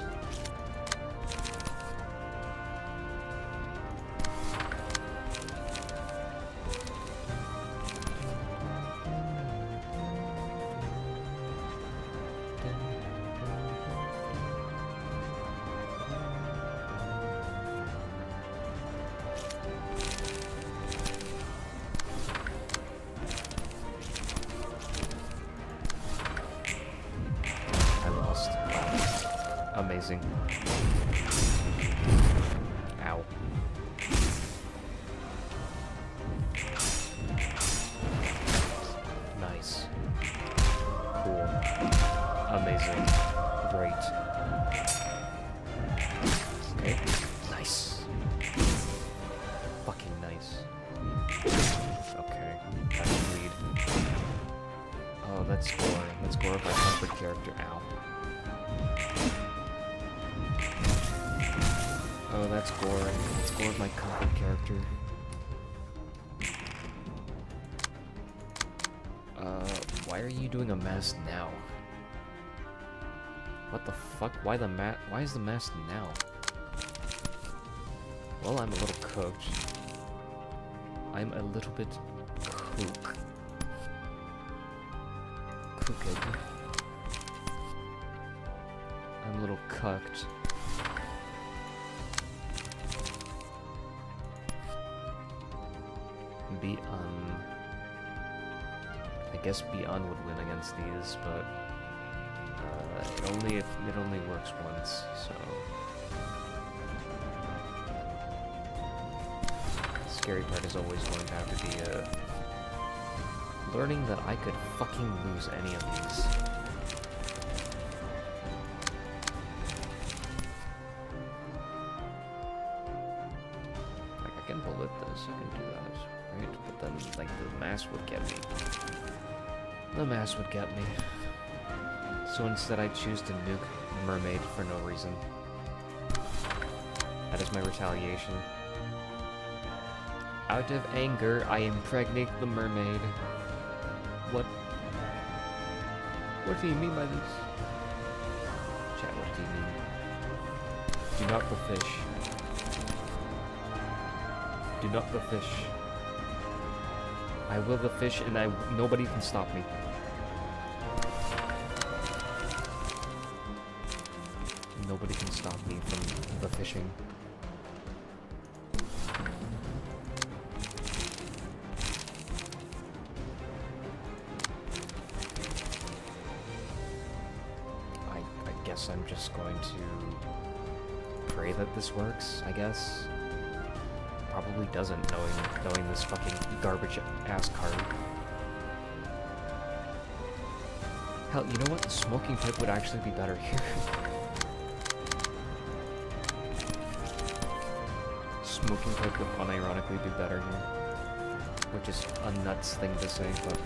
Amazing. Ow. Nice. Cool. Amazing. Great. Okay. Nice. Fucking nice. Okay. That's lead. Oh, that's gore. That's gore of my comfort character. Ow. Oh, that's gore. That's gore of my comfort character. Why are you doing a mask now? What the fuck? Why is the mask now? Well, I'm a little cooked. I'm a little bit cooked. I'm a little cucked. I guess Beyond would win against these, but it only works once, so the scary part is always going to have to be learning that I could fucking lose any of these. Like, I can bullet this, I can do that, right? But then, like, the mass would get me. The mass would get me. So instead I choose to nuke Mermaid for no reason. That is my retaliation. Out of anger, I impregnate the mermaid. What? What do you mean by this? Chat, what do you mean? Do not the fish. Do not the fish. I will the fish and nobody can stop me. Nobody can stop me from the fishing. I guess I'm just going to pray that this works, I guess. Probably doesn't, knowing this fucking garbage ass card. Hell, you know what? The smoking pipe would actually be better here. Smoking pipe would unironically be better here. Which is a nuts thing to say, but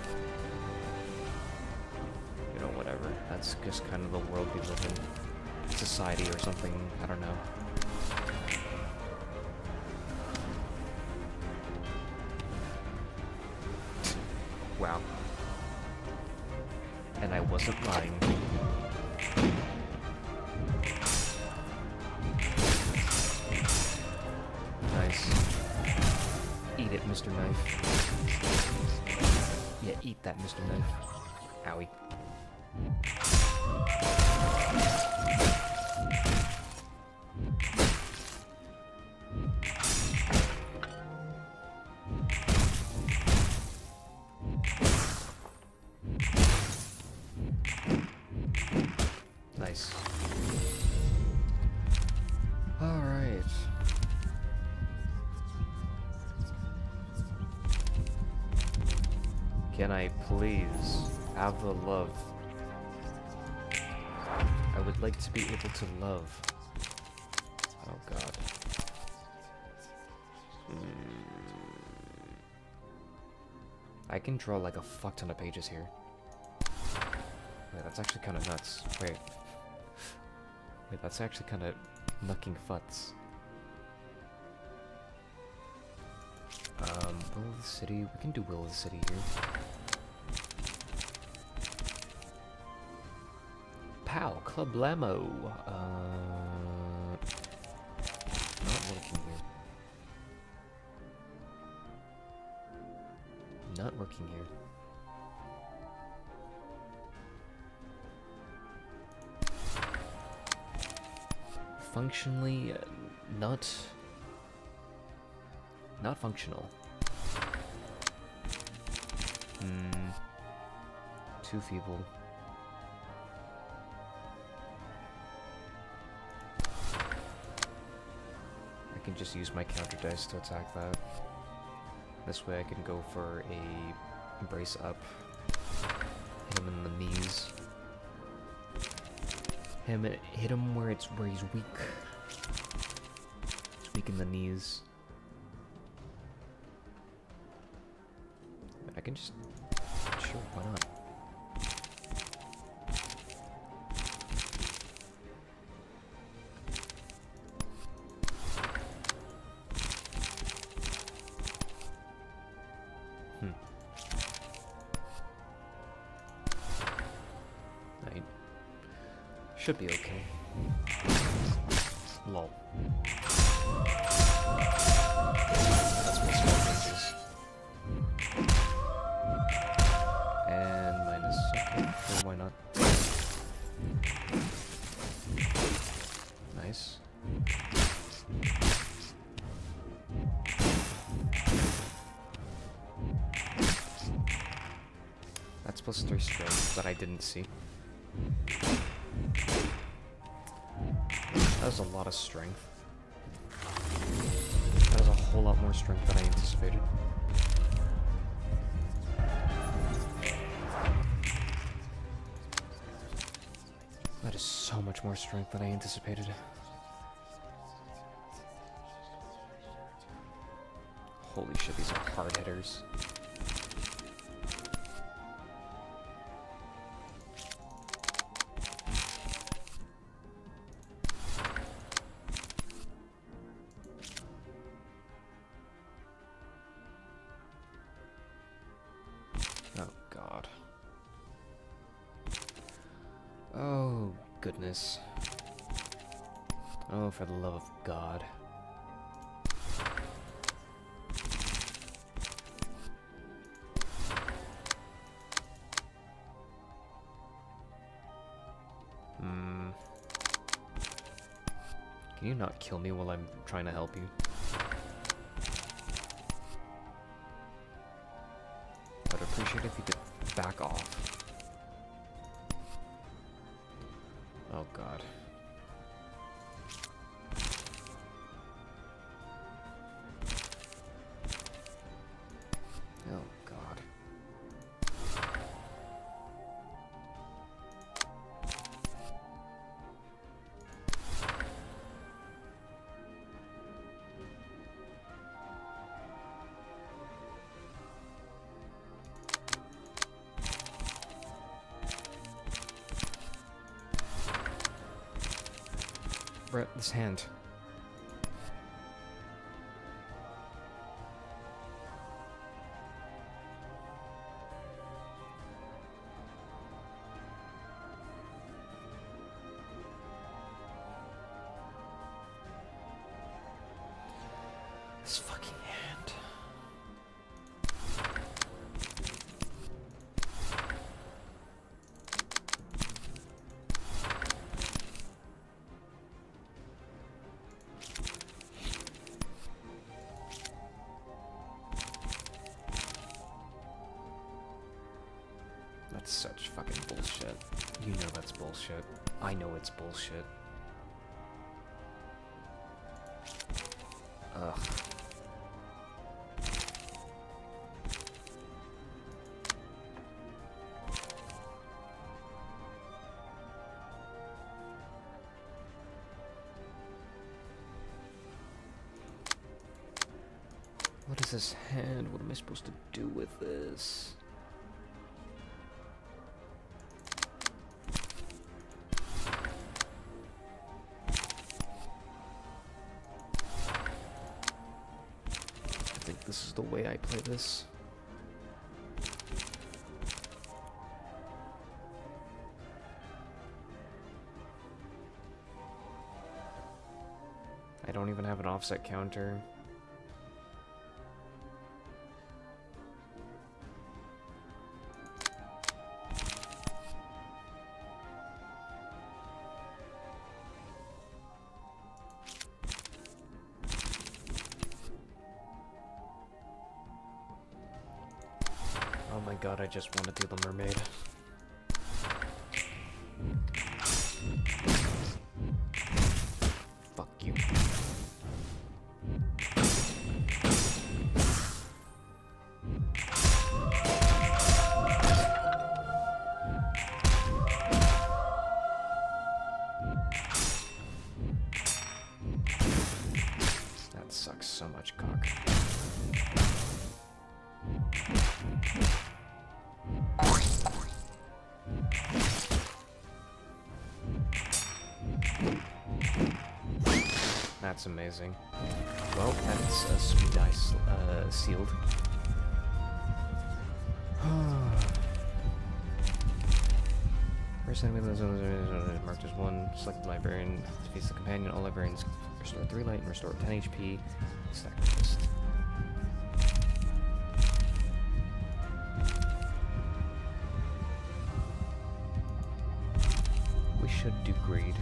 you know, whatever. That's just kind of the world we live in. Society or something, I don't know. Wow. And I wasn't lying. Nice. Eat it, Mr. Knife. Yeah, eat that, Mr. Knife. Owie. Nice. Alright. Can I please have the love? I would like to be able to love. Oh god. I can draw like a fuck ton of pages here. Wait, that's actually kind of nuts. Wait, that's actually kind of knucking futs. Will of the City. We can do Will of the City here. Pow, Club Lamo. Not working here. Not working here. Functionally, not functional. Too feeble. I can just use my counter dice to attack that. This way I can go for a brace up. Hit him in the knees. Hit him where he's weak. He's weak in the knees. I can just... Sure, why not? Right. Should be okay. Lol. That's what small ranges. And minus. Okay, sure, why not? Nice. That's +3 strength that I didn't see. That was a lot of strength. That was a whole lot more strength than I anticipated. That is so much more strength than I anticipated. Holy shit, these are hard hitters. goodness. Oh, for the love of God. Can you not kill me while I'm trying to help you? I'd appreciate if you could back off. Oh God. Oh God. Brett, this hand. This fucking hand. That's such fucking bullshit. You know that's bullshit. I know it's bullshit. Ugh. What is this hand? What am I supposed to do with this? I think this is the way I play this. I don't even have an offset counter. Oh my god, I just want to do the mermaid. Fuck you. That sucks so much cock. That's amazing. Well, that's a sweet dice sealed. First enemy of those marked as one. Select the librarian, defeats the companion. All librarians restore 3 light and restore 10 HP. Stack the list. We should do greed.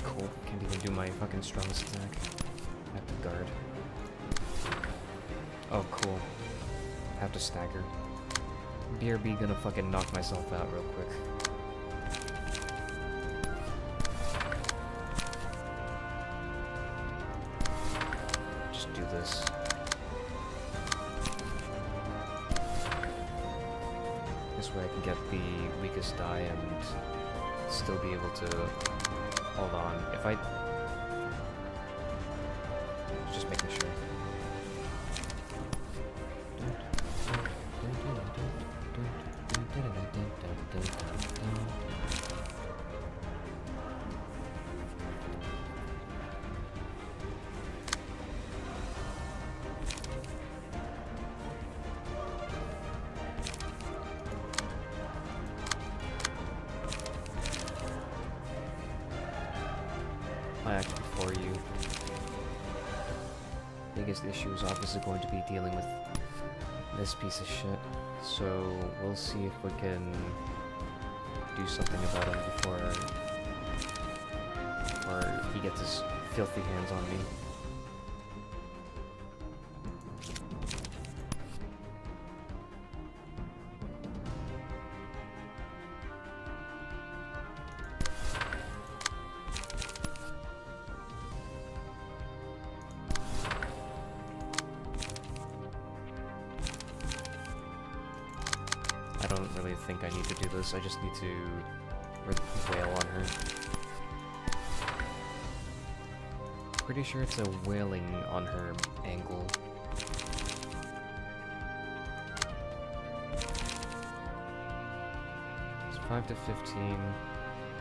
Cool. Can't even do my fucking strongest attack. Have to guard. Oh, cool. Have to stagger. BRB gonna fucking knock myself out real quick. Just do this. This way I can get the weakest die and still be able to hold on. If I... Just making sure. I act before you. Biggest issue is obviously going to be dealing with this piece of shit. So we'll see if we can do something about him before he gets his filthy hands on me. I don't really think I need to do this, I just need to wail on her. Pretty sure it's a wailing on her angle. It's 5 to 15,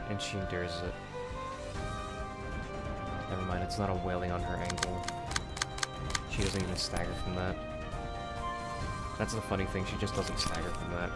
and she endures it. Never mind, it's not a wailing on her angle. She doesn't even stagger from that. That's the funny thing, she just doesn't stagger from that.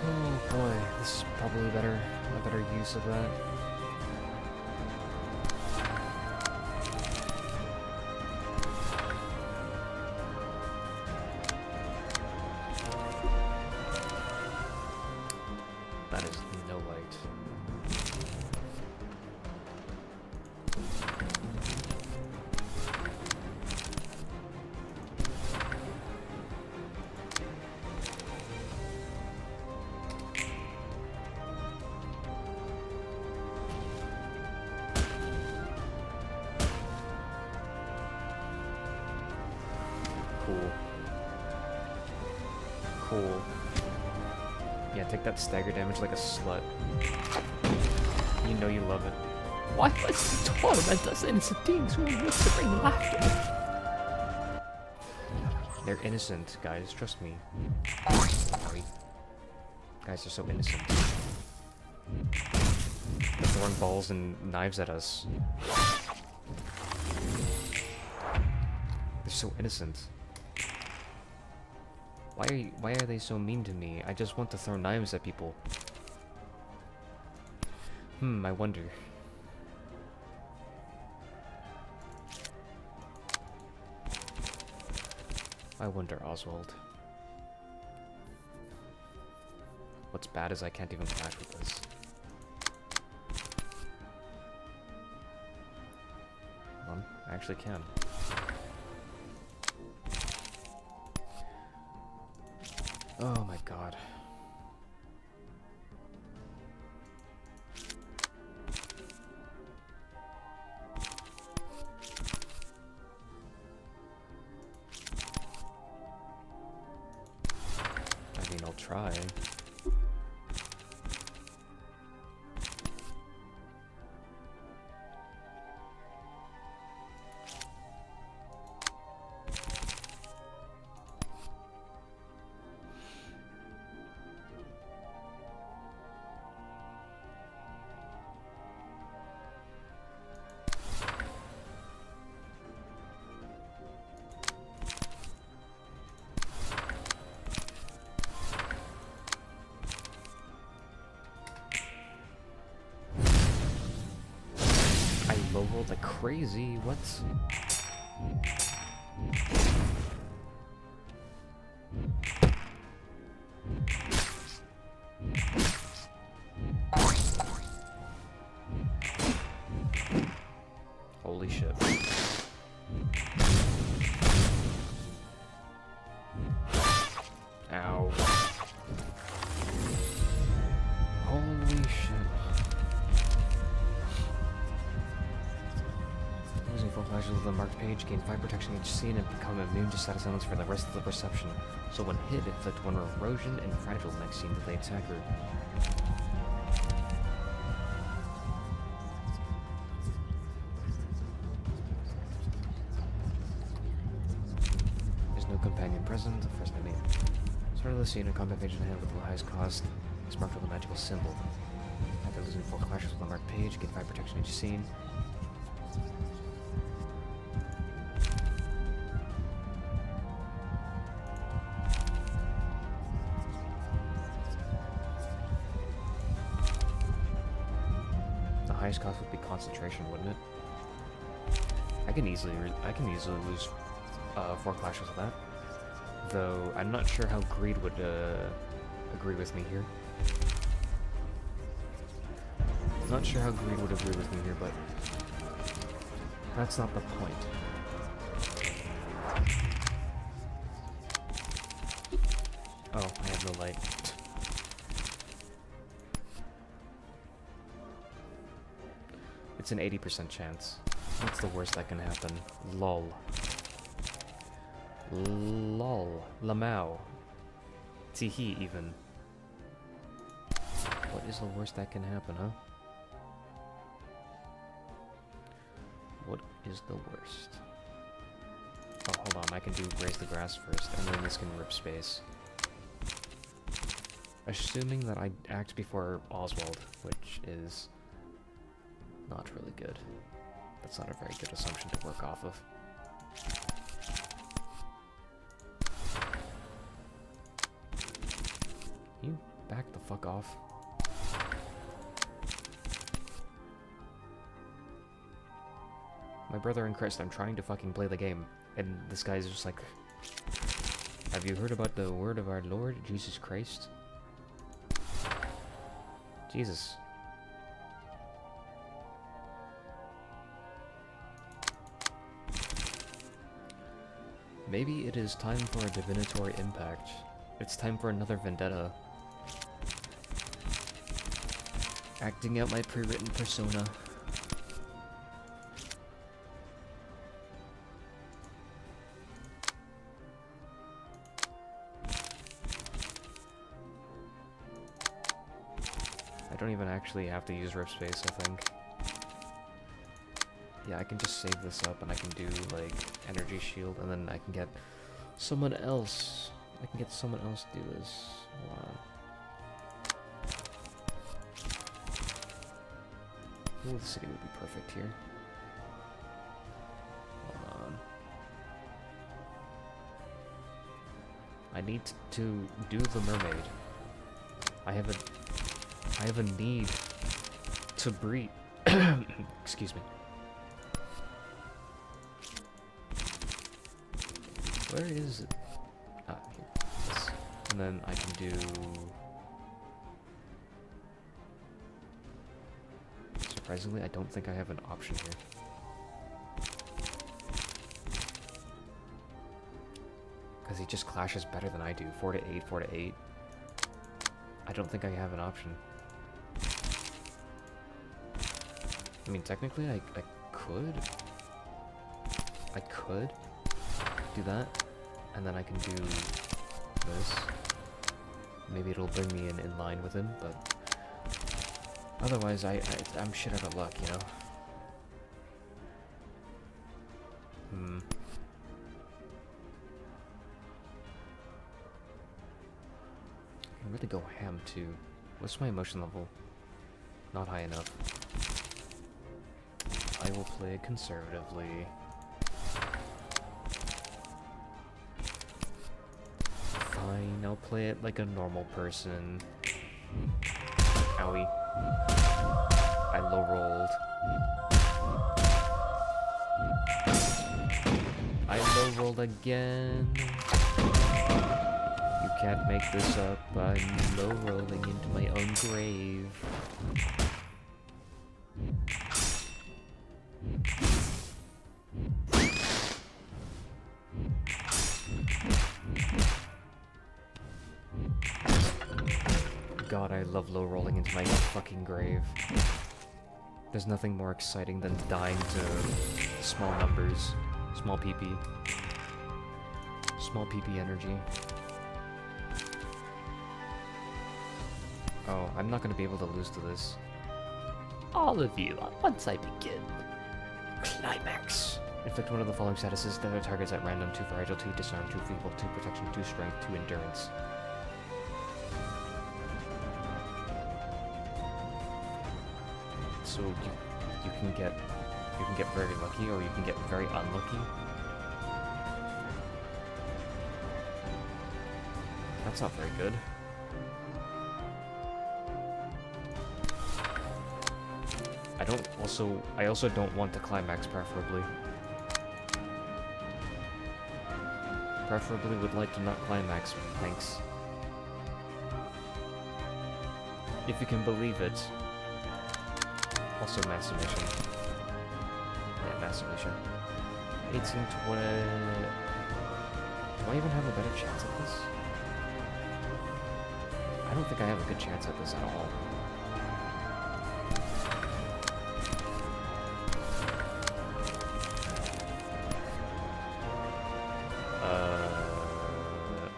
Oh boy, this is probably a better use of that. That is no light. Cool. Yeah, take that stagger damage like a slut. You know you love it. Why must you torment us innocent beings who wish to bring laughter? They're innocent, guys, trust me. Sorry. Guys are so innocent. They're throwing balls and knives at us. They're so innocent. Why are they so mean to me? I just want to throw knives at people. I wonder. I wonder, Oswald. What's bad is I can't even clash with this. I actually can. Oh my god. I mean, I'll try. Low rolled like crazy, what? of the marked page, gain 5 protection each scene, and become immune to status elements for the rest of the perception. So when hit, inflict 1 erosion and fragile next scene to the attacker. There's no companion present, the first enemy. Start of the scene, a combat page in hand with the highest cost is marked with a magical symbol. After losing 4 clashes with the marked page, gain 5 protection each scene. Highest cost would be concentration, wouldn't it? I can easily lose 4 clashes with that. Though I'm not sure how greed would agree with me here. Not sure how greed would agree with me here, but that's not the point. Oh, I have no light. It's an 80% chance. What's the worst that can happen? Lol. Lol. Lamau. Teehee, even. What is the worst that can happen, huh? What is the worst? Oh, hold on. I can do Graze the Grass first, and then this can rip space. Assuming that I act before Oswald, which is not really good. That's not a very good assumption to work off of. You back the fuck off. My brother and Crest, I'm trying to fucking play the game, and this guy's just like, have you heard about the word of our Lord, Jesus Christ? Jesus. Maybe it is time for a divinatory impact. It's time for another vendetta. Acting out my pre-written persona. I don't even actually have to use rip space, I think. Yeah, I can just save this up and I can do, like, energy shield, and then I can get someone else. I can get someone else to do this. Wow. Ooh, the city would be perfect here. Hold on. I need to do the mermaid. I have a need to breathe. Excuse me. Where is it? Ah, here. Yes. And then I can do... Surprisingly, I don't think I have an option here. Because he just clashes better than I do. 4 to 8, 4 to 8. I don't think I have an option. I mean, technically, I could. I could do that, and then I can do this. Maybe it'll bring me in line with him, but otherwise, I'm shit out of luck, you know? I can really go ham, too. What's my emotion level? Not high enough. I will play it conservatively. Fine, I'll play it like a normal person. Owie. I low rolled. I low rolled again. You can't make this up. I'm low rolling into my own grave. God, I love low rolling into my fucking grave. There's nothing more exciting than dying to small numbers, small PP. Small PP energy. Oh, I'm not gonna be able to lose to this. All of you, once I begin. Climax. Inflict one of the following statuses that are targets at random: 2 fragile, 2 disarm, 2 feeble, 2 protection, 2 strength, 2 endurance. So you can get very lucky, or you can get very unlucky. That's not very good. I also don't want to climax, preferably. Preferably would like to not climax, thanks. If you can believe it. Also mass emission. Yeah, mass emission. 18, 20... Do I even have a better chance at this? I don't think I have a good chance at this at all.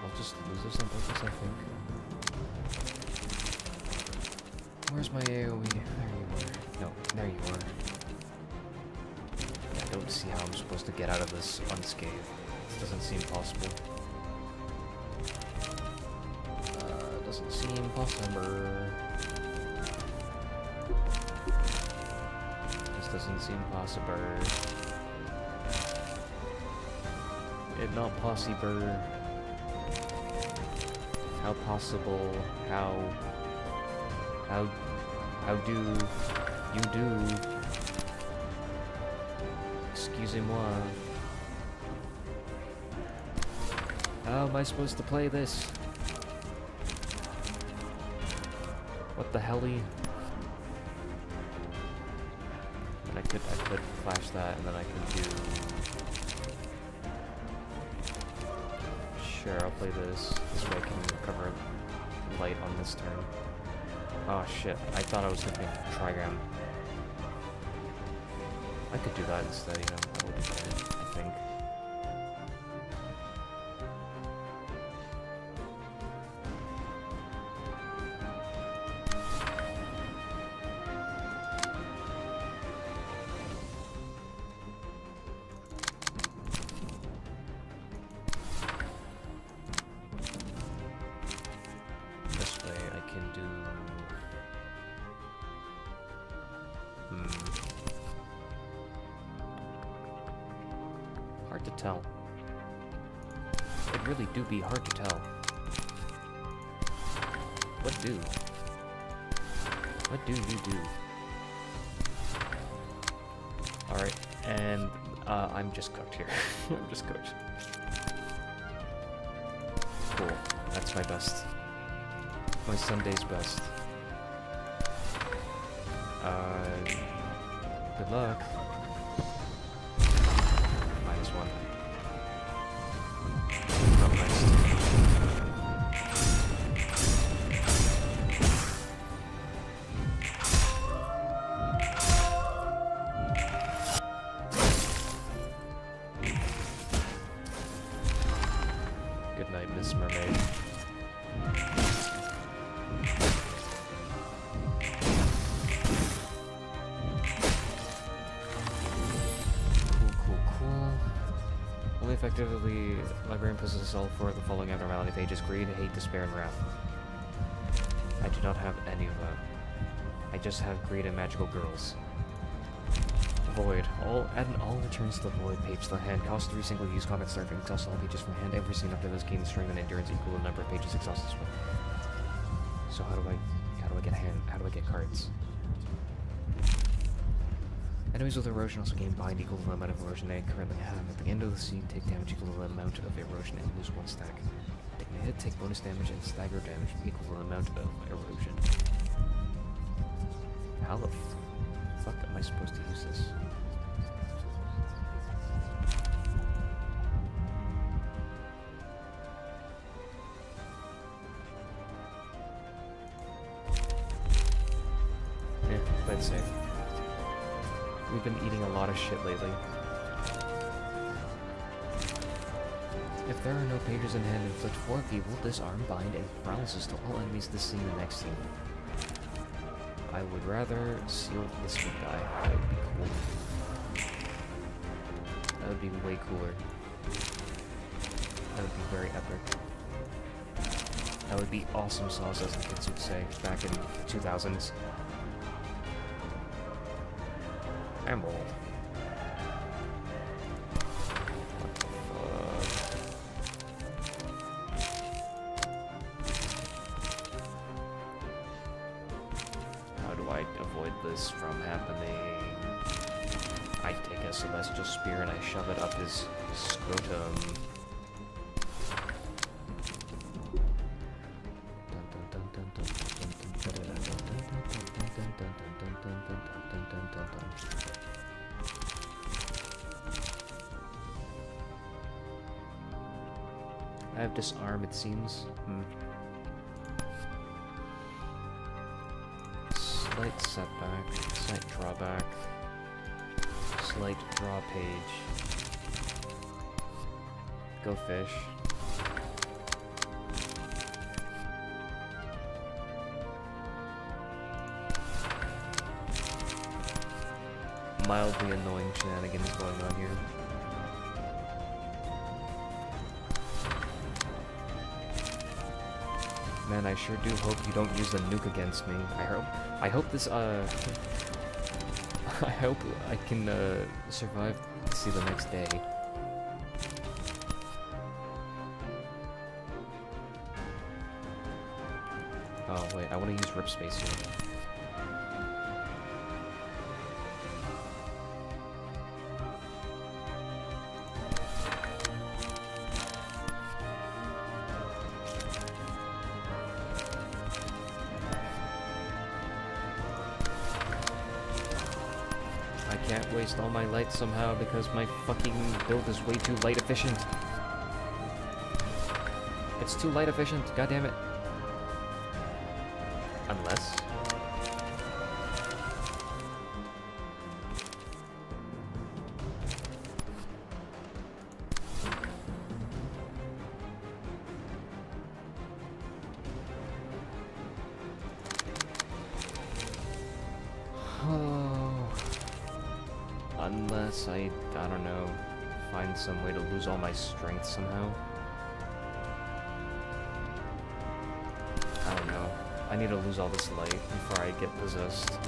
I'll just lose this on purpose, I think. Where's my AoE? There you are. No, there you are. I don't see how I'm supposed to get out of this unscathed. This doesn't seem possible. Doesn't seem possible. This doesn't seem possible. It not possible. How possible? How do you do? Excusez-moi. How am I supposed to play this? What the helly? And I could flash that, and then I can do. Sure, I'll play this. This way I can recover light on this turn. Oh shit, I thought I was gonna make a trigram. I could do that instead, you know, that would be better, I think. Hard to tell. It really do be hard to tell. What do? What do you do? Alright, and I'm just cooked here. I'm just cooked. Cool. That's my best. My Sunday's best. Good luck. -1. Not nice. Good night, Miss Mermaid. Effectively, librarian possesses all 4 of the following abnormality pages: greed, hate, despair, and wrath. I do not have any of them. I just have greed and magical girls. Void. Add all returns to the void page to the hand. Cost 3 single-use combat starting. Exhaust all pages from hand. Every scene after this gain strength and endurance equal to the number of pages exhausted. So how do I get cards? Enemies with erosion also gain bind equal to the amount of erosion they currently have. At the end of the scene, take damage equal to the amount of erosion and lose 1 stack. Take a hit, take bonus damage, and stagger damage equal to the amount of erosion. How the fuck am I supposed to use this? Play it safe. We've been eating a lot of shit lately. If there are no pages in hand, inflict 4 feeble, disarm, bind, and paralysis to all enemies this scene and next scene. I would rather seal this one guy. That would be cool. That would be way cooler. That would be very epic. That would be awesome sauce, as the kids would say, back in the 2000s. I'm old. What the fuck? How do I avoid this from happening? I take a celestial spear and I shove it up his scrotum. I have disarm, it seems. Slight setback, slight drawback, slight draw page. Go fish. Mildly annoying shenanigans going on here. Man, I sure do hope you don't use the nuke against me. I hope this, I hope I can, survive to see the next day. Oh, wait, I want to use rip space here. Can't waste all my light somehow because my fucking build is way too light efficient. It's too light efficient, god damn it. Unless unless I don't know, find some way to lose all my strength somehow. I don't know. I need to lose all this light before I get possessed.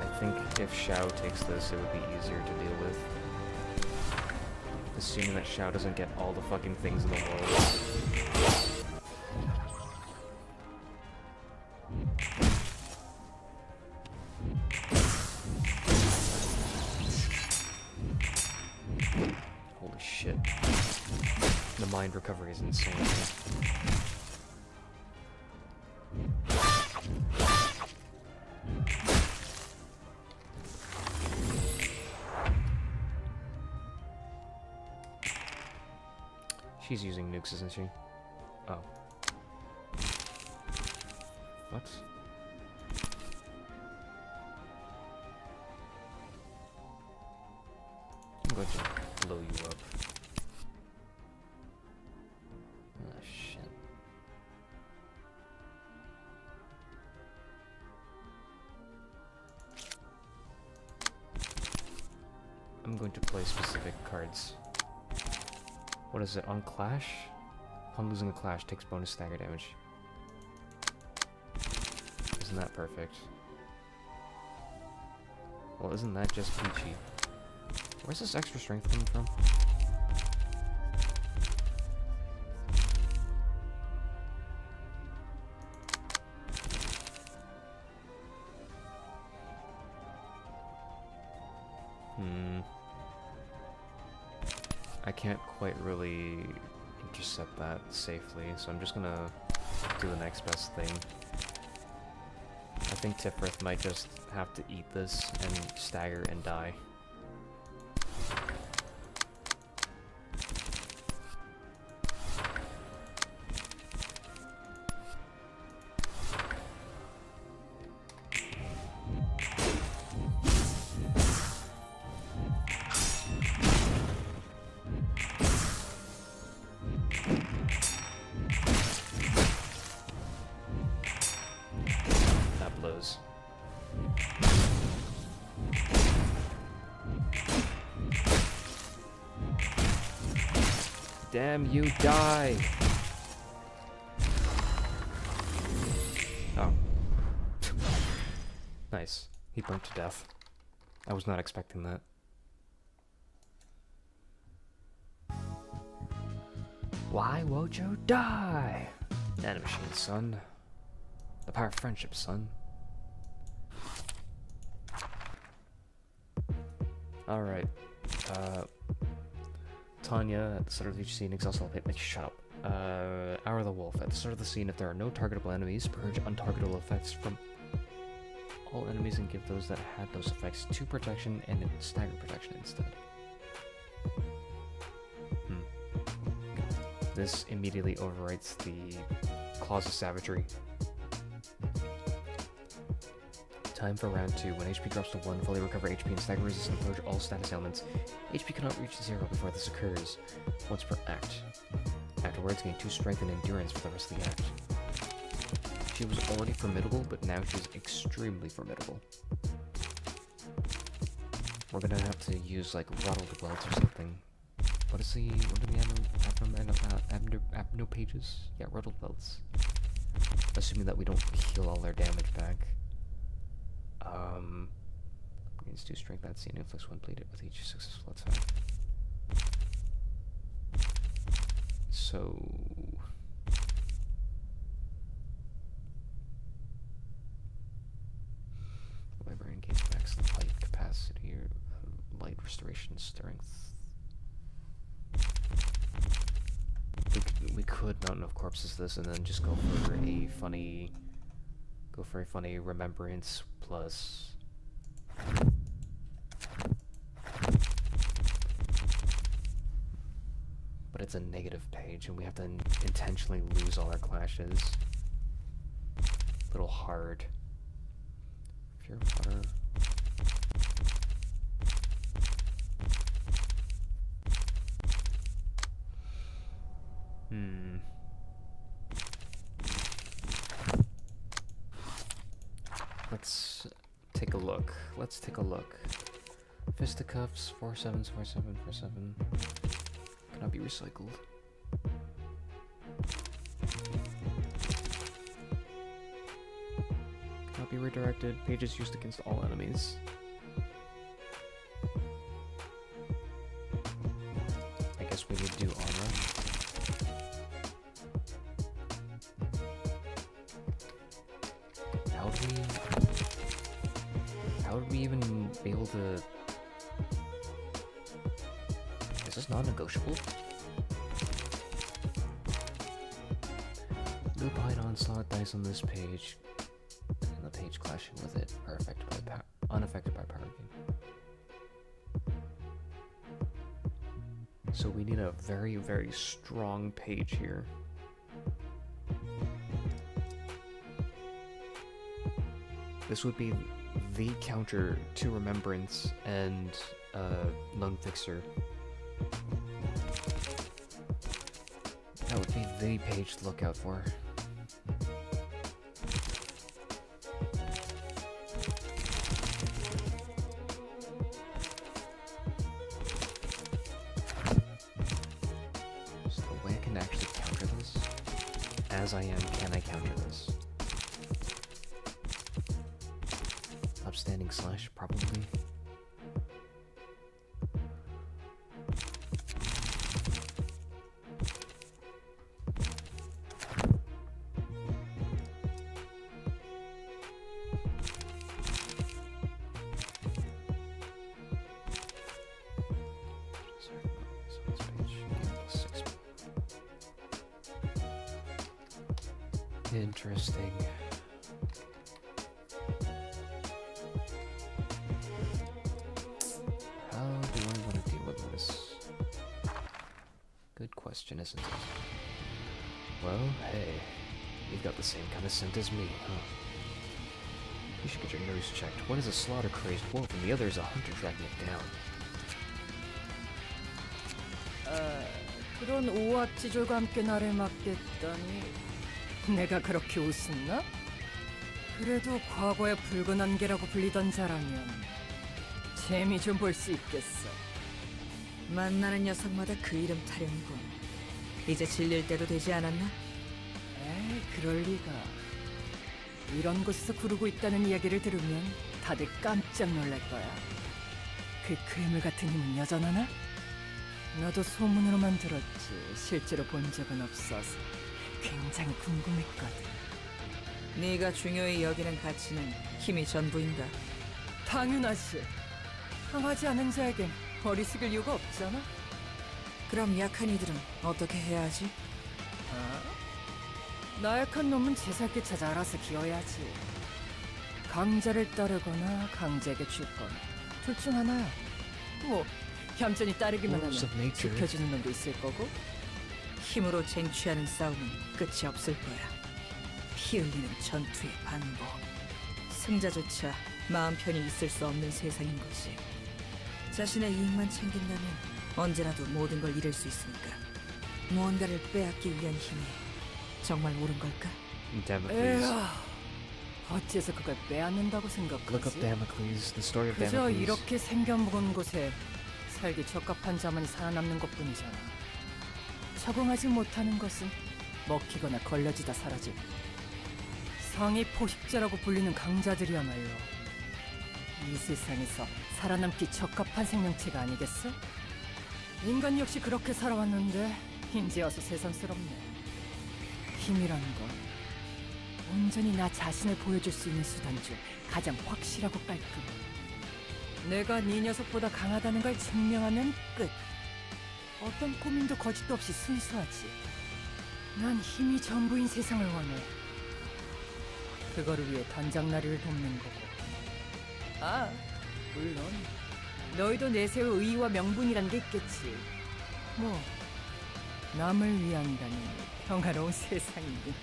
I think if Shao takes this, it would be easier to deal with. Assuming that Shao doesn't get all the fucking things in the world. Holy shit. The mind recovery is insane. She's using nukes, isn't she? Oh. What? I'm going to blow you up. Oh, shit. I'm going to play specific cards. What is it? On Clash? Upon losing a Clash, takes bonus stagger damage. Isn't that perfect? Well, isn't that just peachy? Where's this extra strength coming from? I can't quite really intercept that safely, so I'm just gonna do the next best thing. I think Tifrith might just have to eat this and stagger and die. those. Damn you, die! Oh. Nice. He burnt to death. I was not expecting that. Why won't you die? Nanomachine, son. The power of friendship, son. Alright. Tanya, at the start of each scene, exhaust all hit. Shut up. Hour of the Wolf. At the start of the scene, if there are no targetable enemies, purge untargetable effects from all enemies and give those that had those effects 2 protection and stagger protection instead. This immediately overwrites the Claws of Savagery. Time for round 2. When HP drops to 1, fully recover HP and stagger resist and purge all status ailments. HP cannot reach 0 before this occurs, once per act. Afterwards, gain 2 strength and endurance for the rest of the act. She was already formidable, but now she's extremely formidable. We're gonna have to use like Rattled Welts or something. What do we have no pages? Yeah, Rattled Welts. Assuming that we don't heal all their damage back. Gains 2 strength, that's the inflicts 1 bleed with each successful attack. So... Librarian gains max light capacity or light restoration strength. We could Mountain of Corpses this and then just go for a funny remembrance plus but it's a negative page and we have to intentionally lose all our clashes. Little hard. Pure water. Let's take a look. Fisticuffs, 47, 47, 47. Cannot be recycled. Cannot be redirected. Pages used against all enemies. I guess we need to do armor. How would we even be able to... Is this non-negotiable? Lupine Onslaught dice on this page, and the page clashing with it are unaffected by power gain. So we need a very, very strong page here. This would be the counter to Remembrance and Lone Fixer. That would be the page to look out for. So the way I can actually counter this, as I am, can I counter this? Upstanding slash, probably. Interesting. How do I want to deal with this? Good question, isn't it? Well, hey, you've got the same kind of scent as me, huh? You should get your nose checked. One is a slaughter-crazed wolf, and the other is a hunter tracking it down. 그런 오합지졸과 함께 나를 막겠다니 내가 그렇게 웃었나? 그래도 과거의 붉은 안개라고 불리던 자라면 재미 좀 볼 수 있겠어. 만나는 녀석마다 그 이름 타령이군. 이제 질릴 때도 되지 않았나? 에이, 그럴 리가. 이런 곳에서 구르고 있다는 이야기를 들으면 다들 깜짝 놀랄 거야. 그 괴물 같은 힘은 여전하나? 나도 소문으로만 들었지 실제로 본 적은 없어서 굉장히 궁금했거든. 네가 중요히 여기는 가치는 힘이 전부인가? 당연하지. 강하지 않은 자에겐 버리식을 이유가 없잖아. 그럼 약한 이들은 어떻게 해야 하지? 나약한 놈은 제살길 찾아 알아서 기어야지. 강자를 따르거나 강자에게 죽거나 둘 중 하나야. 뭐 얌전히 따르기만 하면 Rules of nature. 지켜주는 놈도 있을 거고. 힘으로 쟁취하는 싸움은 끝이 없을 거야. 피 흘리는 전투의 반복. 승자조차 마음 편히 있을 수 없는 세상인 거지. 자신의 이익만 챙긴다면 언제라도 모든 걸 잃을 수 있으니까. 무언가를 빼앗기 위한 힘이 정말 옳은 걸까? Damocles. 에휴, 어째서 그걸 빼앗는다고 Look up 생각하지? Damocles. The story of 그저 Damocles. 이렇게 생겨먹은 곳에 살기 적합한 자만이 살아남는 것뿐이잖아. 적응하지 못하는 것은 먹히거나 걸려지다 사라지고 상위 포식자라고 불리는 강자들이야말로 이 세상에서 살아남기 적합한 생명체가 아니겠어? 인간 역시 그렇게 살아왔는데 이제 와서 새삼스럽네. 힘이라는 건 온전히 나 자신을 보여줄 수 있는 수단 중 가장 확실하고 깔끔해. 내가 네 녀석보다 강하다는 걸 증명하면 끝. 어떤 고민도 거짓도 없이 순수하지. 난 힘이 전부인 세상을 원해. 그거를 위해 단장나리를 돕는 거고. 아, 물론 너희도 내세울 의의와 명분이란 게 있겠지. 뭐 남을 위한다는 평화로운 세상이니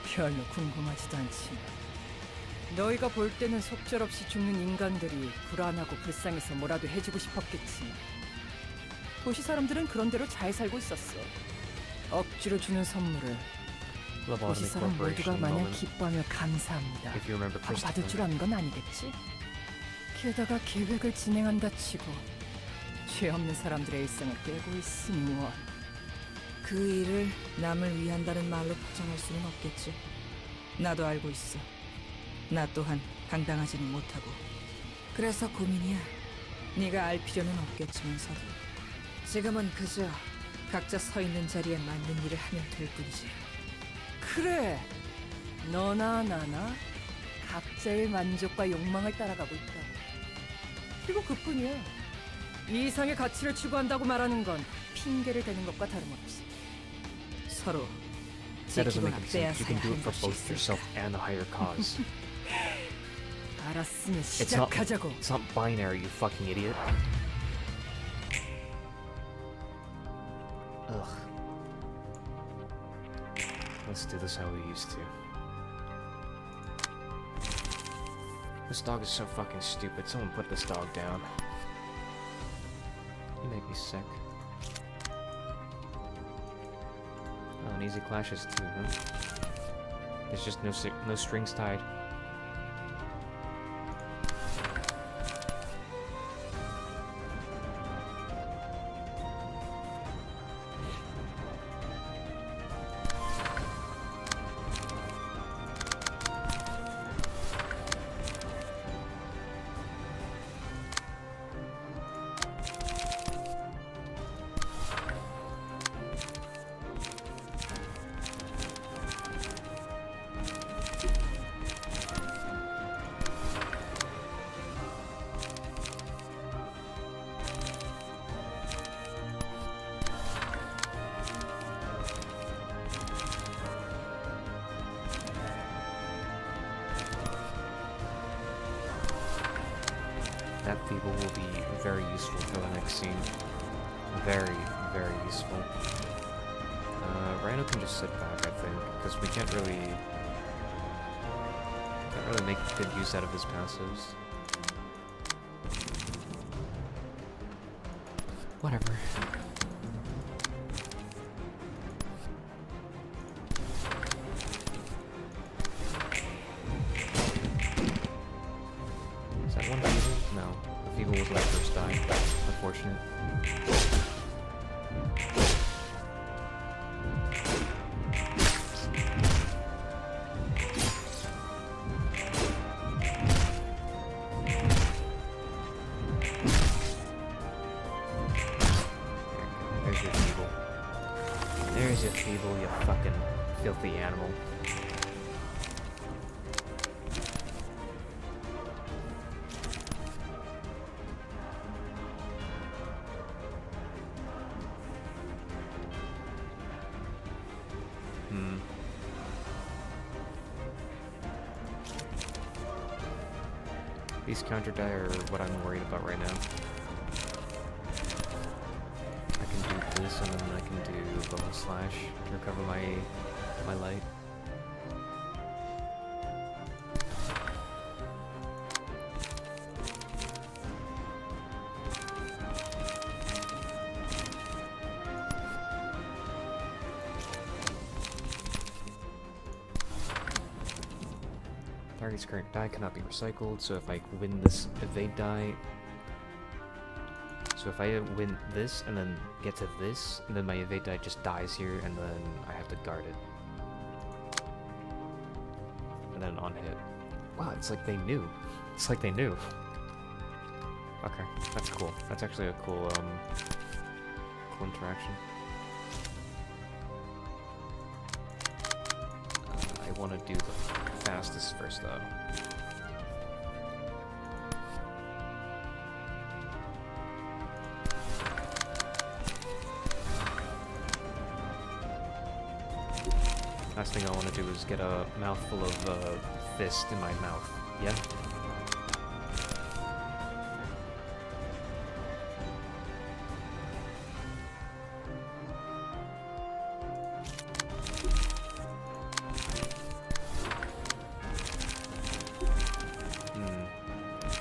별로 궁금하지도 않지만 너희가 볼 때는 속절없이 죽는 인간들이 불안하고 불쌍해서 뭐라도 해주고 싶었겠지만 도시 사람들은 그런 대로 잘 살고 있었어. 억지로 주는 선물을 도시 Lobotomy 사람 모두가 Corporation 마냥 moment. 기뻐하며 감사합니다 If you remember 하고 받을 Christopher. 줄 아는 건 아니겠지? 게다가 계획을 진행한다 치고 죄 없는 사람들의 일상을 깨고 있으니 원. 그 일을 남을 위한다는 말로 포장할 수는 없겠지. 나도 알고 있어. 나 또한 당당하지는 못하고. 그래서 고민이야. 네가 알 필요는 없겠지만서도 지금은 그저 각자 서 있는 자리에 맞는 일을 하면 될 뿐이지. 그래, 너나 나나 각자의 만족과 욕망을 따라가고 있다. 그리고 그뿐이야. 이 이상의 가치를 추구한다고 말하는 건 핑계를 대는 것과 다름없이. 서로 That doesn't 지키거나 make any sense. You 빼앗아야 can do it 하는 for 것이 both yourself 있을까? and the higher cause. 알았으면 It's not. 시작하자고. It's not binary, you fucking idiot. Ugh. Let's do this how we used to. This dog is so fucking stupid. Someone put this dog down. You make me sick. Oh, and easy clashes too, huh? There's just no strings tied. That feeble will be very useful for the next scene. Very, very useful. Rhino can just sit back, I think, because we can't really make good use out of his passives. Whatever. There's your feeble, you fucking filthy animal. These counter die are what I'm worried about right now. I can do this and then I can do Bubble Slash to recover my light. Target's current die cannot be recycled, so if I win this evade die... So if I win this and then get to this, and then my evade die just dies here, and then I have to guard it. And then on hit. Wow, it's like they knew. It's like they knew. Okay, that's cool. That's actually a cool, cool interaction. I want to do the fastest first, though. Last thing I want to do is get a mouthful of fist in my mouth. Yeah?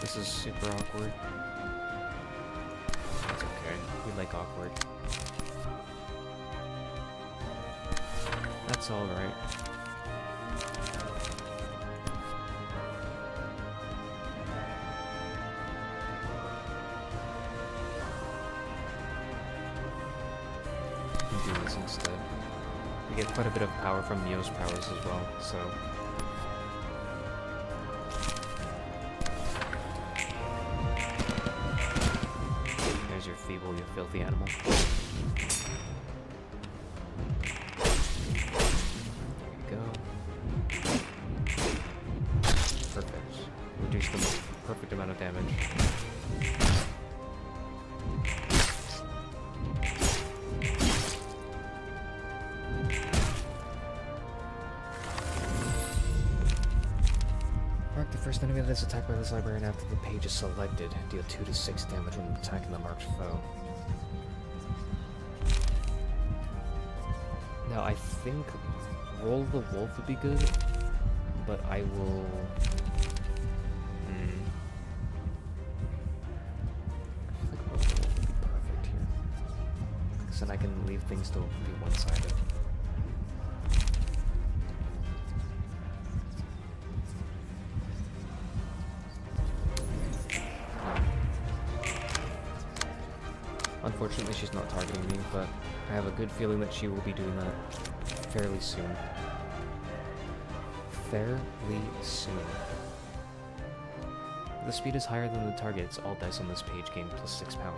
This is super awkward. That's okay. We like awkward. That's alright. We can do this instead. We get quite a bit of power from Neo's powers as well, so... There's your feeble, you filthy animal. Perfect amount of damage. Mark the first enemy that is attacked by this librarian after the page is selected. Deal 2 to 6 damage when attacking the marked foe. Now I think Roll the Wolf would be good, but I will... And I can leave things to be one-sided. Unfortunately, she's not targeting me, but I have a good feeling that she will be doing that fairly soon. Fairly soon. The speed is higher than the target's. All dice on this page gain plus 6 power.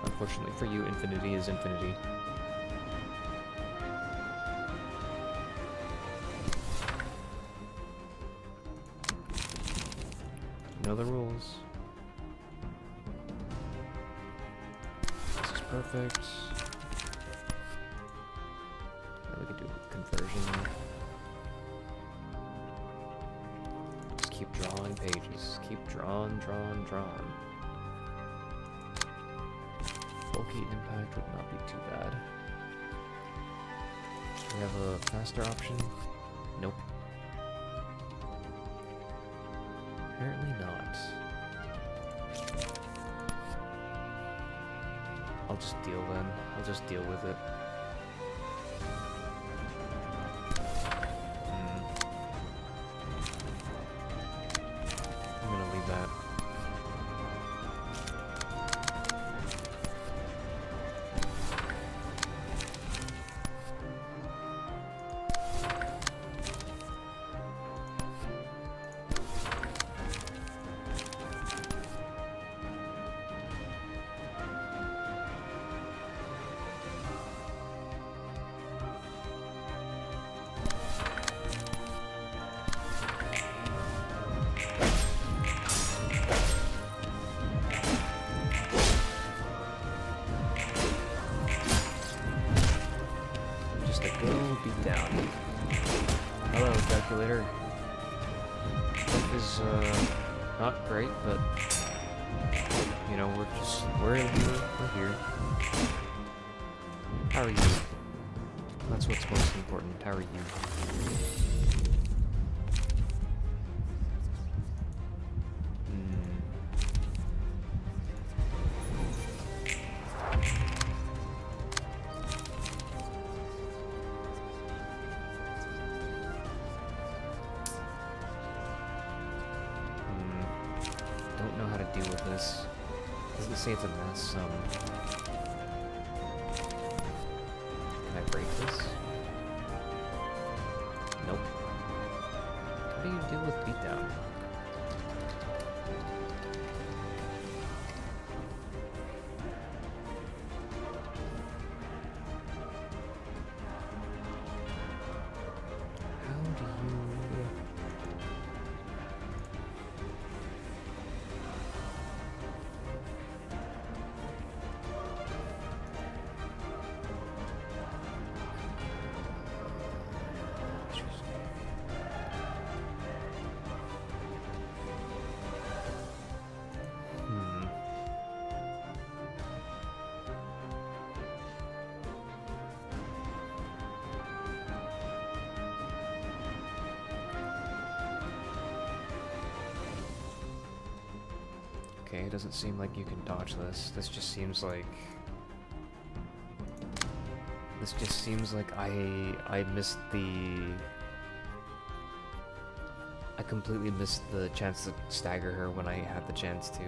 Unfortunately for you, infinity is infinity. You know the rules. This is perfect. Now we can do conversion. Just keep drawing pages. Keep drawing. Bulky impact would not be too bad. We have a faster option? Nope. Apparently not. I'll just deal then. I'll just deal with it. I'm gonna leave that. beatdown. Hello, calculator. Life is not great, but you know, we're here. How are you? That's what's most important. How are you? Don't know how to deal with this. Doesn't say it's a mess. Can I break this? Nope. How do you deal with beatdown? How do you... Okay, it doesn't seem like you can dodge this. This just seems like I missed the... I completely missed the chance to stagger her when I had the chance to.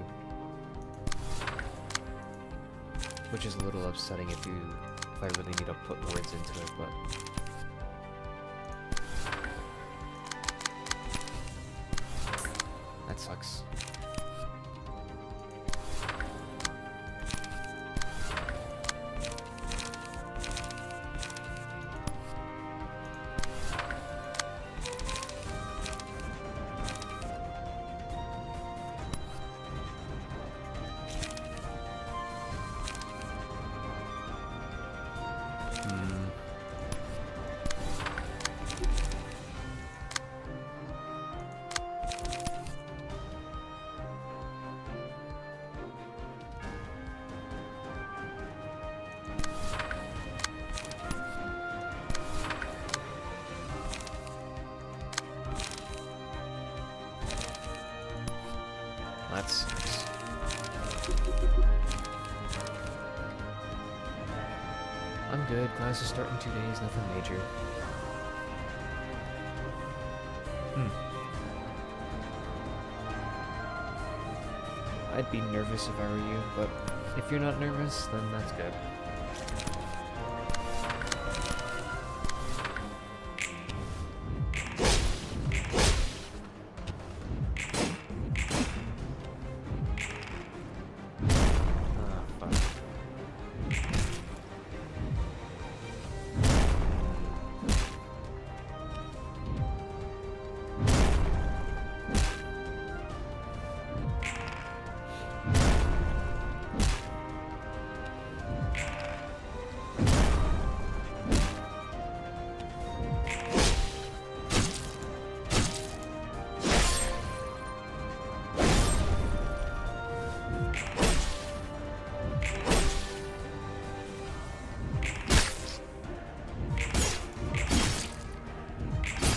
Which is a little upsetting if I really need to put words into it, but... That sucks. That sucks. I'm good. Classes start in 2 days. Nothing major. I'd be nervous if I were you, but if you're not nervous, then that's good.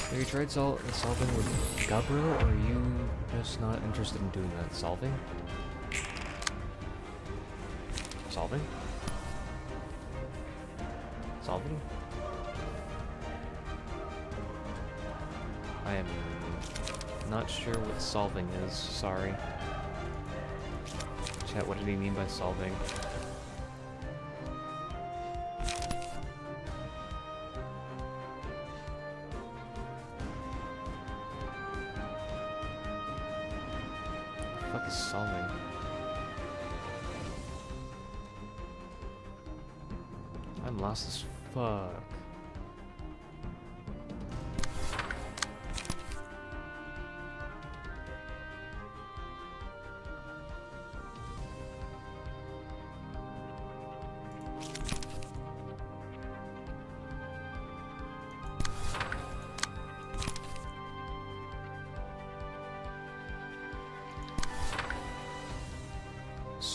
Have you tried solving with Gabriel, or are you just not interested in doing that? Solving? Solving? Solving? I am not sure what solving is, sorry. Chat, what did he mean by solving? What the fuck is solving? I'm lost as fuck.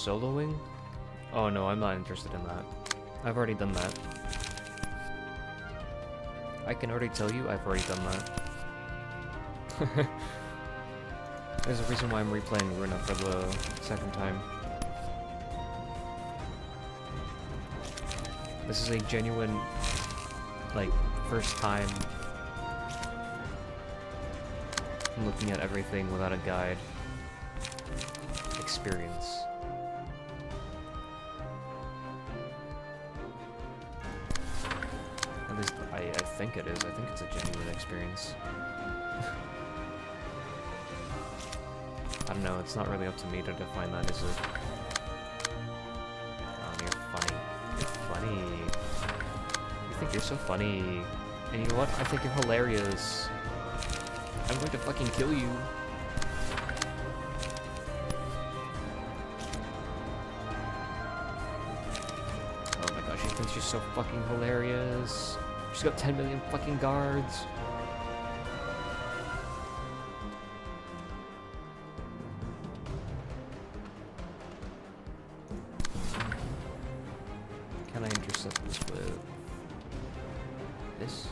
soloing? Oh no, I'm not interested in that. I've already done that. I can already tell you I've already done that. There's a reason why I'm replaying Ruina for the second time. This is a genuine, like, first time looking at everything without a guide experience. At least I think it is. I think it's a genuine experience. I don't know, it's not really up to me to define that, is it? You're funny. You're funny. You think you're so funny. And you know what? I think you're hilarious. I'm going to fucking kill you. Oh my gosh, she thinks she's so fucking hilarious. She's got 10 million fucking guards. Can I intercept this with this?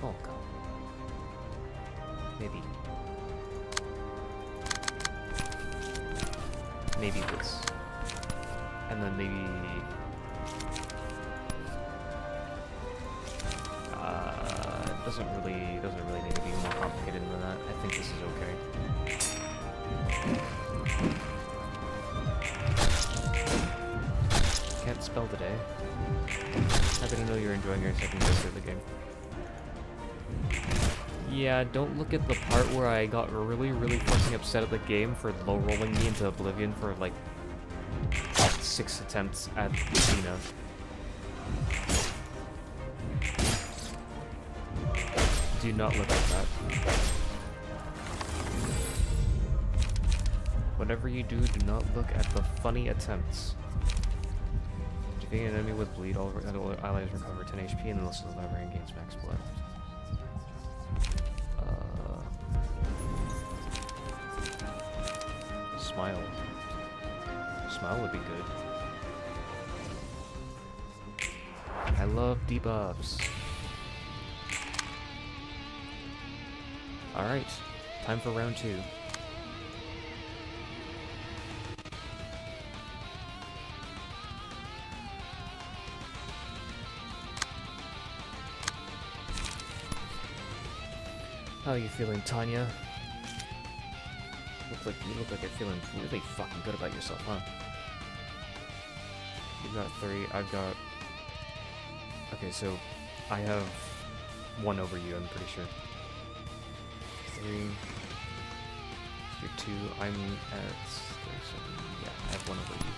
Oh god. Maybe. Maybe this. And then maybe it doesn't really need to be more complicated than that. I think this is okay. Can't spell today. Happy to know you're enjoying your second go through the game. Yeah, don't look at the part where I got really fucking upset at the game for low rolling me into oblivion for like 6 attempts at Xena. Do not look at that. Whatever you do not look at the funny attempts. Defeating an enemy with bleed, all allies recover 10 HP and the list of the librarian gains max blood. Smile. Smile would be good. I love debuffs. Alright, time for round 2. How are you feeling, Tanya? You look like you're feeling really fucking good about yourself, huh? You've got 3, I've got... Okay, so I have 1 over you, I'm pretty sure. 3, you're 2, I'm at 37, yeah, I have 1 over you.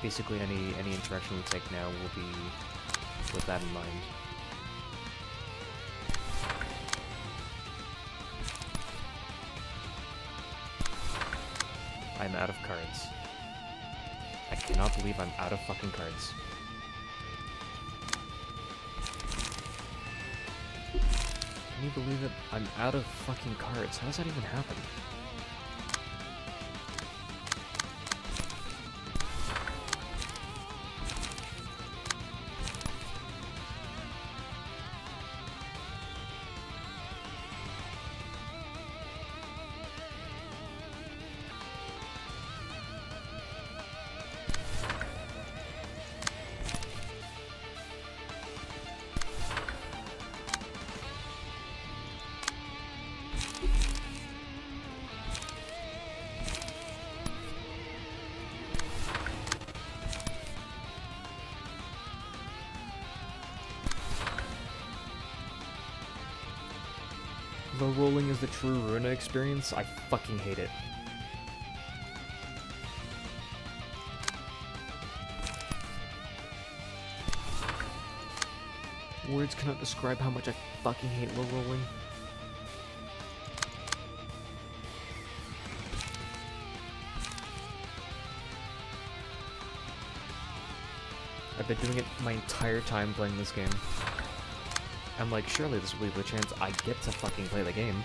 Basically any interaction we take now will be with that in mind. I'm out of cards. I cannot believe I'm out of fucking cards. Can you believe it? I'm out of fucking cards. How does that even happen? Low rolling is the true Ruina experience? I fucking hate it. Words cannot describe how much I fucking hate low rolling. I've been doing it my entire time playing this game. I'm like, surely this will be the chance I get to fucking play the game.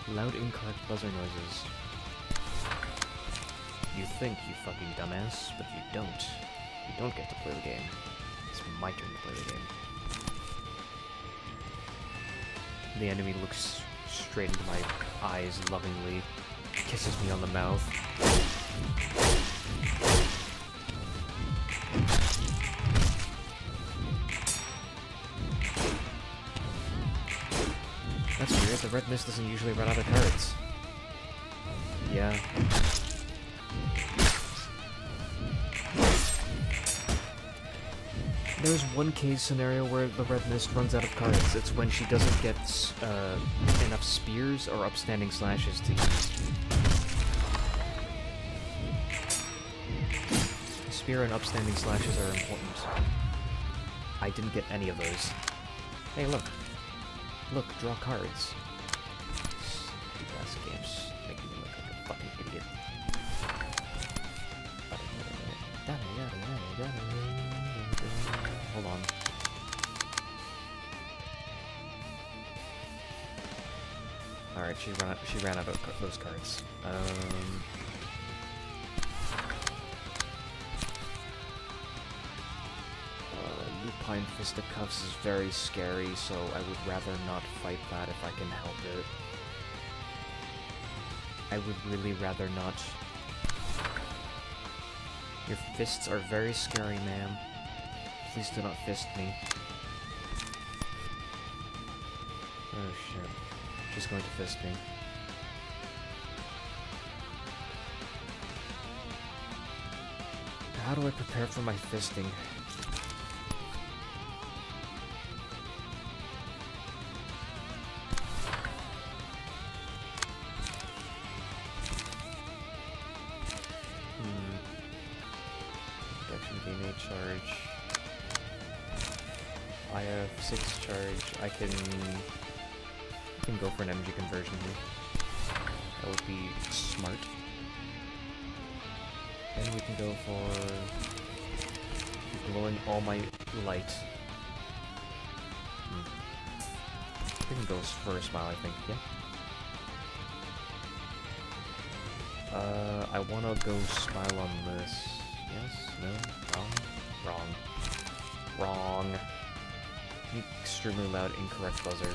Loud incorrect buzzer noises. You think, you fucking dumbass, but you don't. You don't get to play the game. It's my turn to play the game. The enemy looks straight into my eyes lovingly, kisses me on the mouth. That's weird, the red mist doesn't usually run out of cards. Yeah. There's one case scenario where the red mist runs out of cards. It's when she doesn't get enough spears or upstanding slashes to use. Spear and upstanding slashes are important. I didn't get any of those. Hey, look. Look, draw cards. Stupid ass games making me look like a fucking idiot. Hold on. Alright, she ran out of those cards. Lupine Fisticuffs is very scary, so I would rather not fight that if I can help it. I would really rather not. Your fists are very scary, ma'am. Please do not fist me. Oh shit. She's going to fist me. How do I prepare for my fisting? Charge. I have 6 charge. I can go for an energy conversion here. That would be smart. And we can go for glowing all my light. We can go for a smile, I think. Yeah. I wanna go smile on this. Yes? No? Wrong? Wrong. Wrong. Extremely loud, incorrect buzzer.